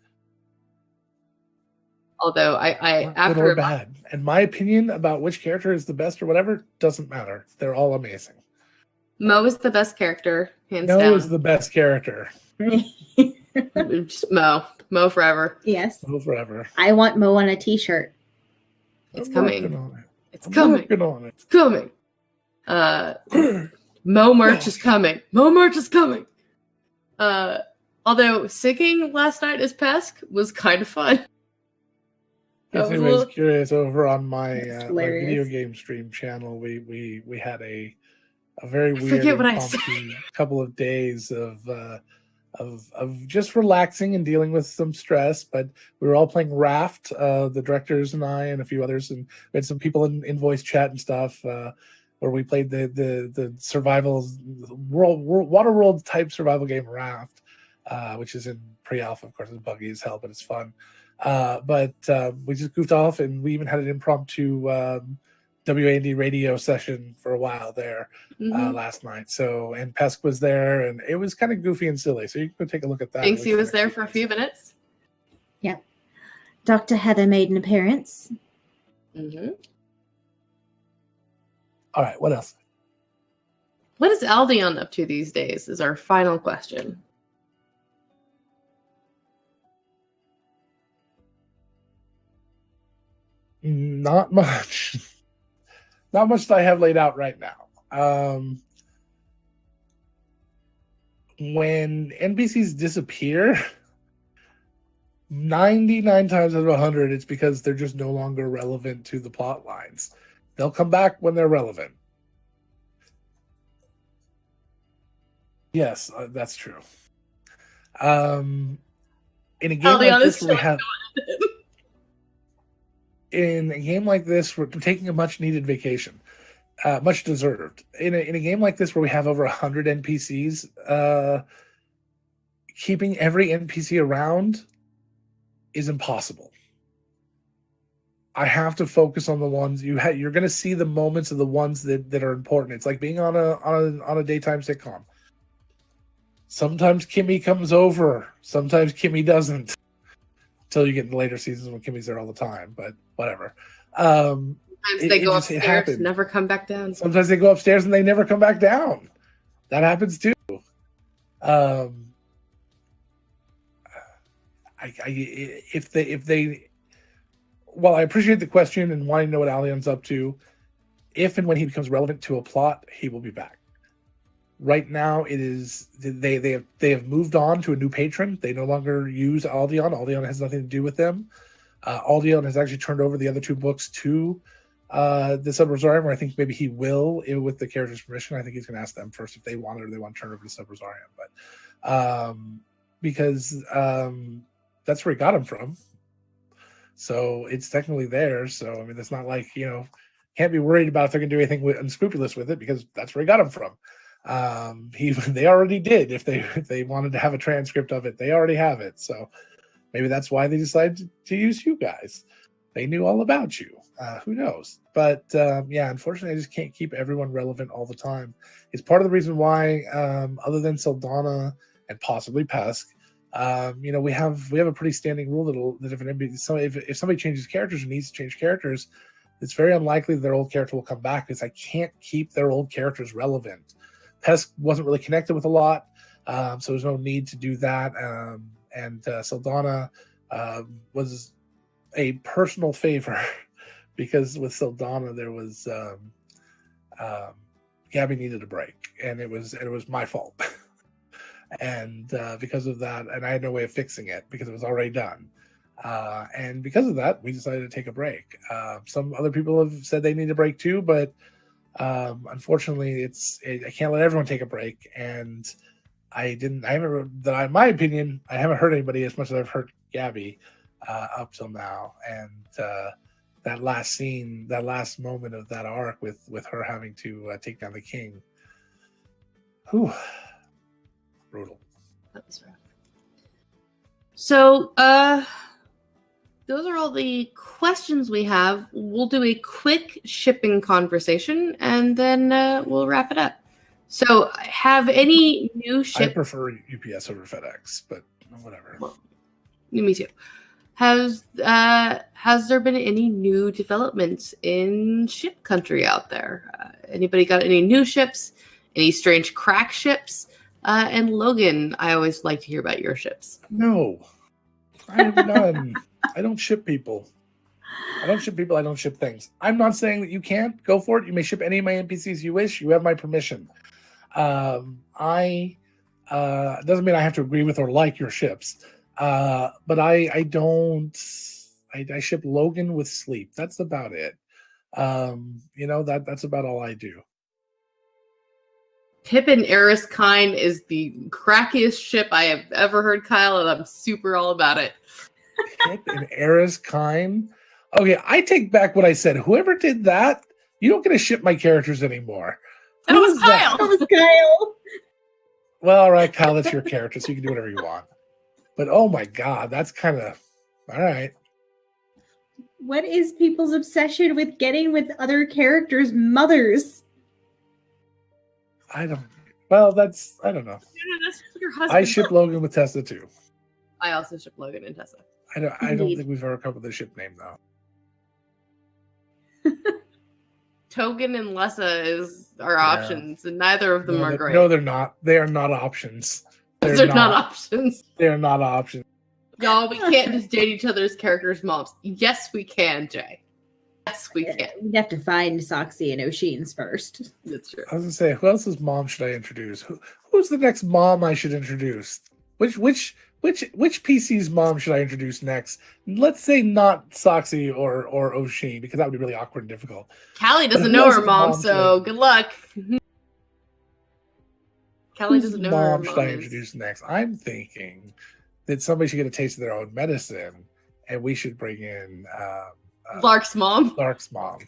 Although I after good or bad, and my opinion about which character is the best or whatever doesn't matter. They're all amazing. Mo is the best character, hands down. Mo is the best character. Just Mo forever. Yes, Mo forever. I want Mo on a T-shirt. It's coming. It's coming. Mo merch is coming. Mo merch is coming. Although singing last night as Pesk was kind of fun. If anybody's curious, over on my video game stream channel, we had a very weird impromptu couple of days of just relaxing and dealing with some stress. But we were all playing Raft, the directors and I and a few others, and we had some people in voice chat and stuff where we played the survival water world type survival game Raft, which is in pre-alpha. Of course, it's buggy as hell, but it's fun. But we just goofed off, and we even had an impromptu WAND radio session for a while there last night. So, and Pesk was there, and it was kind of goofy and silly. So you can go take a look at that. Thanks, he was there for a few minutes. Yep. Dr. Heather made an appearance. Mm-hmm. All right, what else? What is Aldion up to these days is our final question. Not much. Not much that I have laid out right now. When NPCs disappear, 99 times out of 100, it's because they're just no longer relevant to the plot lines. They'll come back when they're relevant. Yes, that's true. In a game like this where we have... In a game like this, we're taking a much-needed vacation. Much deserved. In a game like this where we have over 100 NPCs, keeping every NPC around is impossible. I have to focus on the ones you're going to see the moments of the ones that are important. It's like being on a daytime sitcom. Sometimes Kimmy comes over, sometimes Kimmy doesn't. Until you get in the later seasons when Kimmy's there all the time, but whatever. Sometimes they go upstairs, never come back down. Sometimes they go upstairs and they never come back down. That happens too. Well, I appreciate the question and wanting to know what Alion's up to. If and when he becomes relevant to a plot, he will be back. Right now, it is they have moved on to a new patron. They no longer use Aldion. Aldion has nothing to do with them. Aldion has actually turned over the other two books to the Sub-Rosarium, where I think maybe he will, with the character's permission. I think he's going to ask them first if they want it or they want to turn over to Sub-Rosarium. But because that's where he got him from. So it's technically theirs. So, I mean, it's not like, can't be worried about if they're going to do anything unscrupulous with it, because that's where he got him from. They already did. If they wanted to have a transcript of it, they already have it. So maybe that's why they decided to use you guys. They knew all about you. Who knows? But yeah, unfortunately, I just can't keep everyone relevant all the time. It's part of the reason why, other than Saldana and possibly Pesk, we have a pretty standing rule that if somebody changes characters or needs to change characters, it's very unlikely that their old character will come back, because I can't keep their old characters relevant. Pesk wasn't really connected with a lot, so there's no need to do that. And Saldana was a personal favor, because with Saldana there was Gabby needed a break, and it was my fault. And because of that, and I had no way of fixing it because it was already done. And because of that, we decided to take a break. Some other people have said they need a break too, but unfortunately, I can't let everyone take a break. And in my opinion, I haven't hurt anybody as much as I've hurt Gabby up till now. And that last scene, that last moment of that arc with her having to take down the king. Whew. Brutal. That was rough. So, those are all the questions we have. We'll do a quick shipping conversation, and then we'll wrap it up. So, have any new I prefer UPS over FedEx, but whatever. Well, me too. Has there been any new developments in ship country out there? Anybody got any new ships? Any strange crack ships? And Logan, I always like to hear about your ships. No, I have none. I don't ship people. I don't ship things. I'm not saying that you can't. Go for it. You may ship any of my NPCs you wish. You have my permission. Doesn't mean I have to agree with or like your ships. But I don't. I ship Logan with sleep. That's about it. That's about all I do. Pippin Eriskine is the crackiest ship I have ever heard, Kyle, and I'm super all about it. Pippin Eriskine? Okay, I take back what I said. Whoever did that, you don't get to ship my characters anymore. That was Kyle. That was Kyle. Well, all right, Kyle, that's your character, so you can do whatever you want. But oh my God, that's kind of all right. What is people's obsession with getting with other characters' mothers? I don't know. No, that's your husband. I ship Logan with Tessa too. I also ship Logan and Tessa. I don't think we've ever come up with a ship name though. Togan and Lessa are options, and neither of them are great. No, they're not. They are not options. They're not options. They are not options. No, we can't just date each other's characters' moms. Yes, we can, Jay. Yes, we can. We'd have to find Soxy and O'Sheen's first. That's true. I was gonna say, who else's mom should I introduce? Who's the next mom I should introduce? Which Which PC's mom should I introduce next? Let's say not Soxy or O'Sheen, because that would be really awkward and difficult. Callie doesn't know her mom, so good luck. Callie doesn't know her mom. Should I introduce next? I'm thinking that somebody should get a taste of their own medicine, and we should bring in Lark's mom. Lark's mom.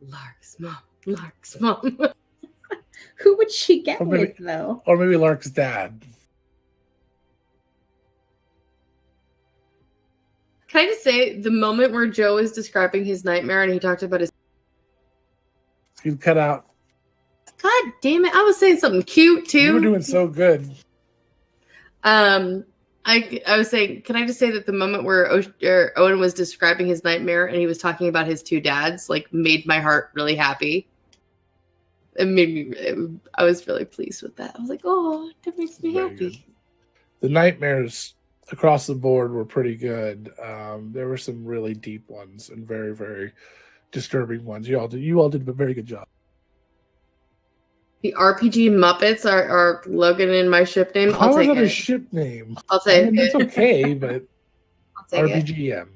Lark's mom. Lark's mom. Who would she get with, though? Or maybe Lark's dad. Can I just say, the moment where Joe is describing his nightmare and he talked about his... You cut out. God damn it. I was saying something cute, too. You were doing so good. I was saying, can I just say that the moment where Owen was describing his nightmare and he was talking about his two dads, like, made my heart really happy. It made me... I was really pleased with that. I was like, oh, that makes me happy. Good. The nightmares across the board were pretty good. There were some really deep ones and very, very disturbing ones. You all did a very good job. The RPG Muppets are Logan in my ship name. How I'll take is that it. a ship name? I'll take it. It's okay, but I'll take RPGM.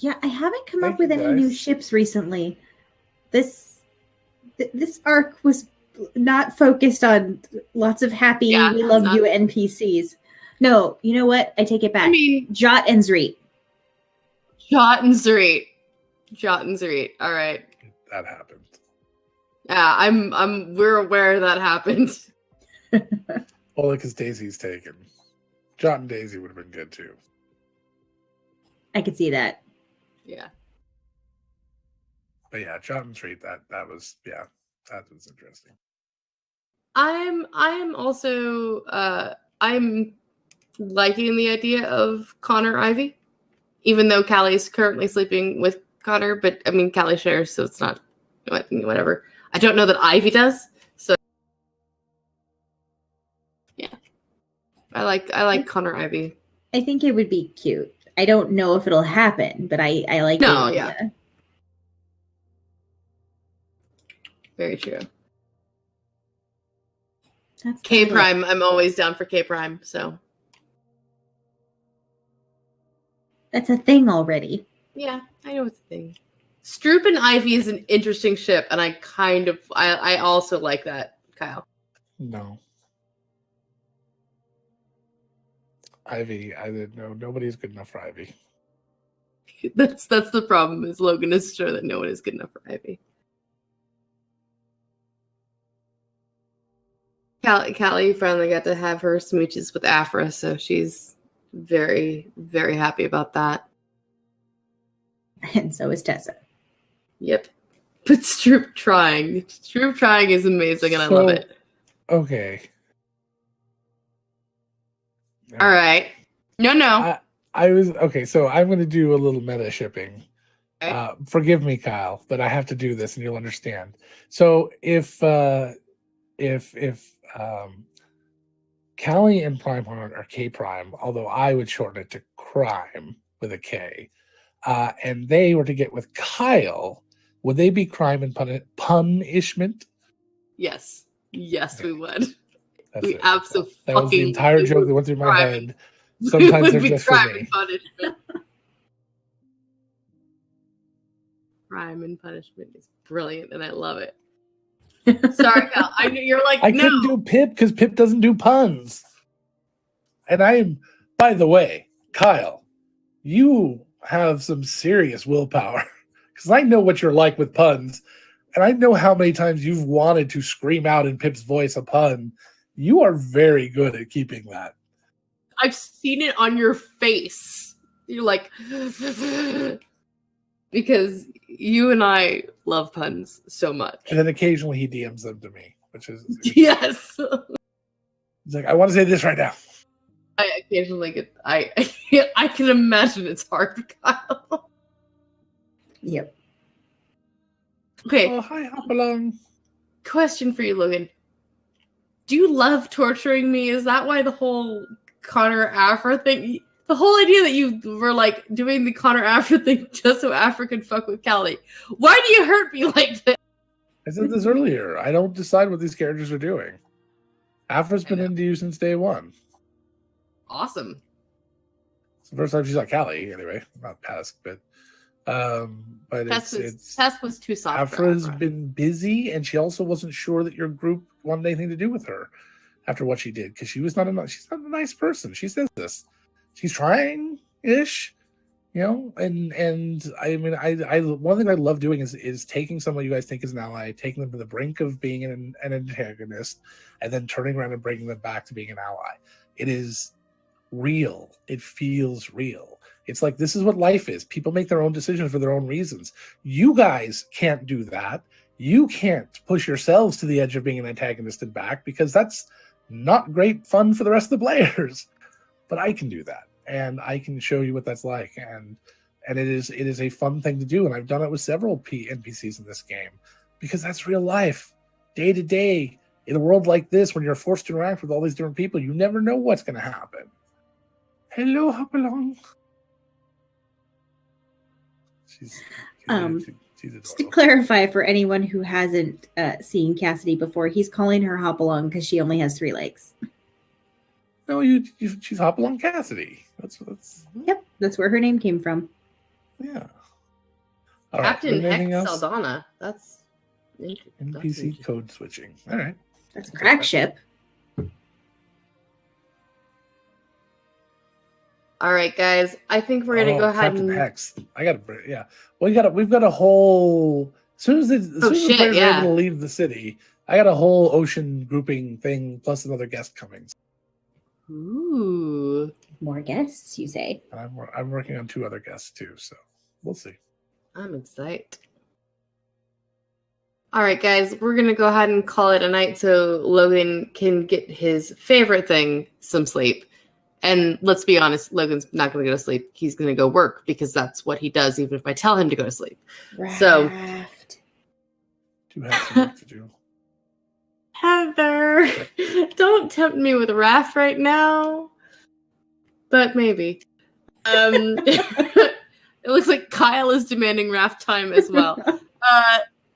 Yeah, I haven't come up with any new ships recently. This arc was not focused on lots of happy, we love you NPCs. No, you know what? I take it back. I mean, Jot and Zreet. Jot and Zreet. All right. That happened. Yeah, we're aware that happened. Only because Daisy's taken. Jot and Daisy would have been good too. I could see that. Yeah. But yeah, Jot and Zreet, that was interesting. I'm also I'm liking the idea of Connor Ivy, even though Callie's currently sleeping with Connor, but I mean Callie shares, so it's not whatever. I don't know that Ivy does, so yeah. I like Connor Ivy. I think it would be cute. I don't know if it'll happen, but I like no, the idea. Yeah. Very true. That's K Prime, I'm always down for K Prime, so. That's a thing already. Yeah, I know it's a thing. Stroop and Ivy is an interesting ship, and I also like that, Kyle. No. Ivy, nobody's good enough for Ivy. That's the problem, is Logan is sure that no one is good enough for Ivy. Callie finally got to have her smooches with Afra, so she's very, very happy about that. And so is Tessa. Yep. But Stroop trying is amazing, and I love it. Okay. All right. No. I was okay. So I'm going to do a little meta shipping. Okay. Forgive me, Kyle, but I have to do this, and you'll understand. So if Callie and Prime Heart are K Prime, although I would shorten it to Crime with a K, and they were to get with Kyle, would they be Crime and Punishment? Yes, we would. That's we it. Absolutely. That was the entire joke that went through my head. Sometimes they're just for me. Crime and Punishment is brilliant, and I love it. Sorry, Cal. I knew you're like, I couldn't do Pip because Pip doesn't do puns. And I am, by the way, Kyle, you have some serious willpower because I know what you're like with puns, and I know how many times you've wanted to scream out in Pip's voice a pun. You are very good at keeping that. I've seen it on your face. You're like, because you and I love puns so much. And then occasionally he DMs them to me, which is yes. He's like, I want to say this right now. I occasionally get. I can imagine it's hard, Kyle. Yep. Okay. Oh, hi, Hopalong. Question for you, Logan. Do you love torturing me? Is that why the whole Connor Afra thing? The whole idea that you were like doing the Connor Afra thing just so Afra could fuck with Callie. Why do you hurt me like that? I said this earlier. I don't decide what these characters are doing. Afra's been into you since day one. Awesome. It's the first time she's like Callie, anyway. Not Pesk, but Pesk was too soft. Afra's been busy, and she also wasn't sure that your group wanted anything to do with her after what she did, because she's not a nice person. She says this. She's trying-ish, and I mean, I one thing I love doing is taking someone you guys think is an ally, taking them to the brink of being an antagonist, and then turning around and bringing them back to being an ally. It is real. It feels real. It's like, this is what life is. People make their own decisions for their own reasons. You guys can't do that. You can't push yourselves to the edge of being an antagonist and back, because that's not great fun for the rest of the players. But I can do that, and I can show you what that's like, and it is a fun thing to do, and I've done it with several NPCs in this game, because that's real life, day to day. In a world like this, when you're forced to interact with all these different people, you never know what's going to happen. Hello, Hopalong. She's just to clarify for anyone who hasn't seen Cassidy before, he's calling her Hopalong because she only has 3 legs. No, she's Hopalong Cassidy. That's Yep, that's where her name came from. Yeah. All Captain Hex Saldana. That's NPC code switching. All right. That's a crack ship. All right, guys. I think we're gonna go ahead Captain Hex. We've got a whole. As soon as the players are able to leave the city, I got a whole ocean grouping thing plus another guest coming. Ooh, more guests, you say? I'm working on 2 other guests too, so we'll see. I'm excited. All right, guys, we're gonna go ahead and call it a night so Logan can get his favorite thing, some sleep. And let's be honest, Logan's not gonna go to sleep. He's gonna go work, because that's what he does, even if I tell him to go to sleep. Raft. So, do have some work to do. Heather, don't tempt me with Raph right now. But maybe. It looks like Kyle is demanding Raph time as well.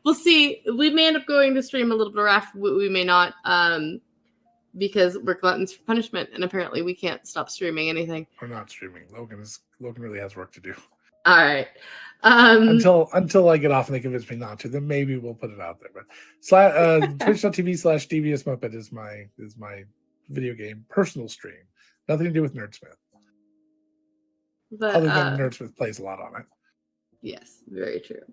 We'll see. We may end up going to stream a little bit of Raph. We may not, because we're gluttons for punishment, and apparently we can't stop streaming anything. We're not streaming. Logan really has work to do. All right. Until I get off and they convince me not to, then maybe we'll put it out there. But twitch.tv/DVSMuppet is my video game personal stream. Nothing to do with NerdSmith. But, other than NerdSmith plays a lot on it. Yes, very true.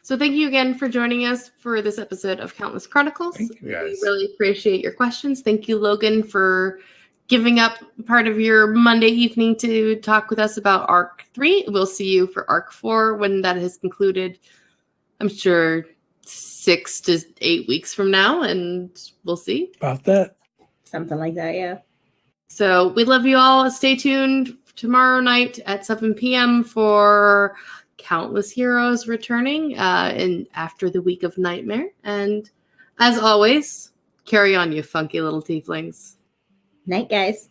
So thank you again for joining us for this episode of Countless Chronicles. Thank you, guys. We really appreciate your questions. Thank you, Logan, for giving up part of your Monday evening to talk with us about Arc 3. We'll see you for Arc 4 when that has concluded, I'm sure 6 to 8 weeks from now, and we'll see. About that. Something like that, yeah. So we love you all. Stay tuned tomorrow night at 7 p.m. for Countless Heroes returning and after the week of Nightmare. And as always, carry on, you funky little tieflings. Night, guys.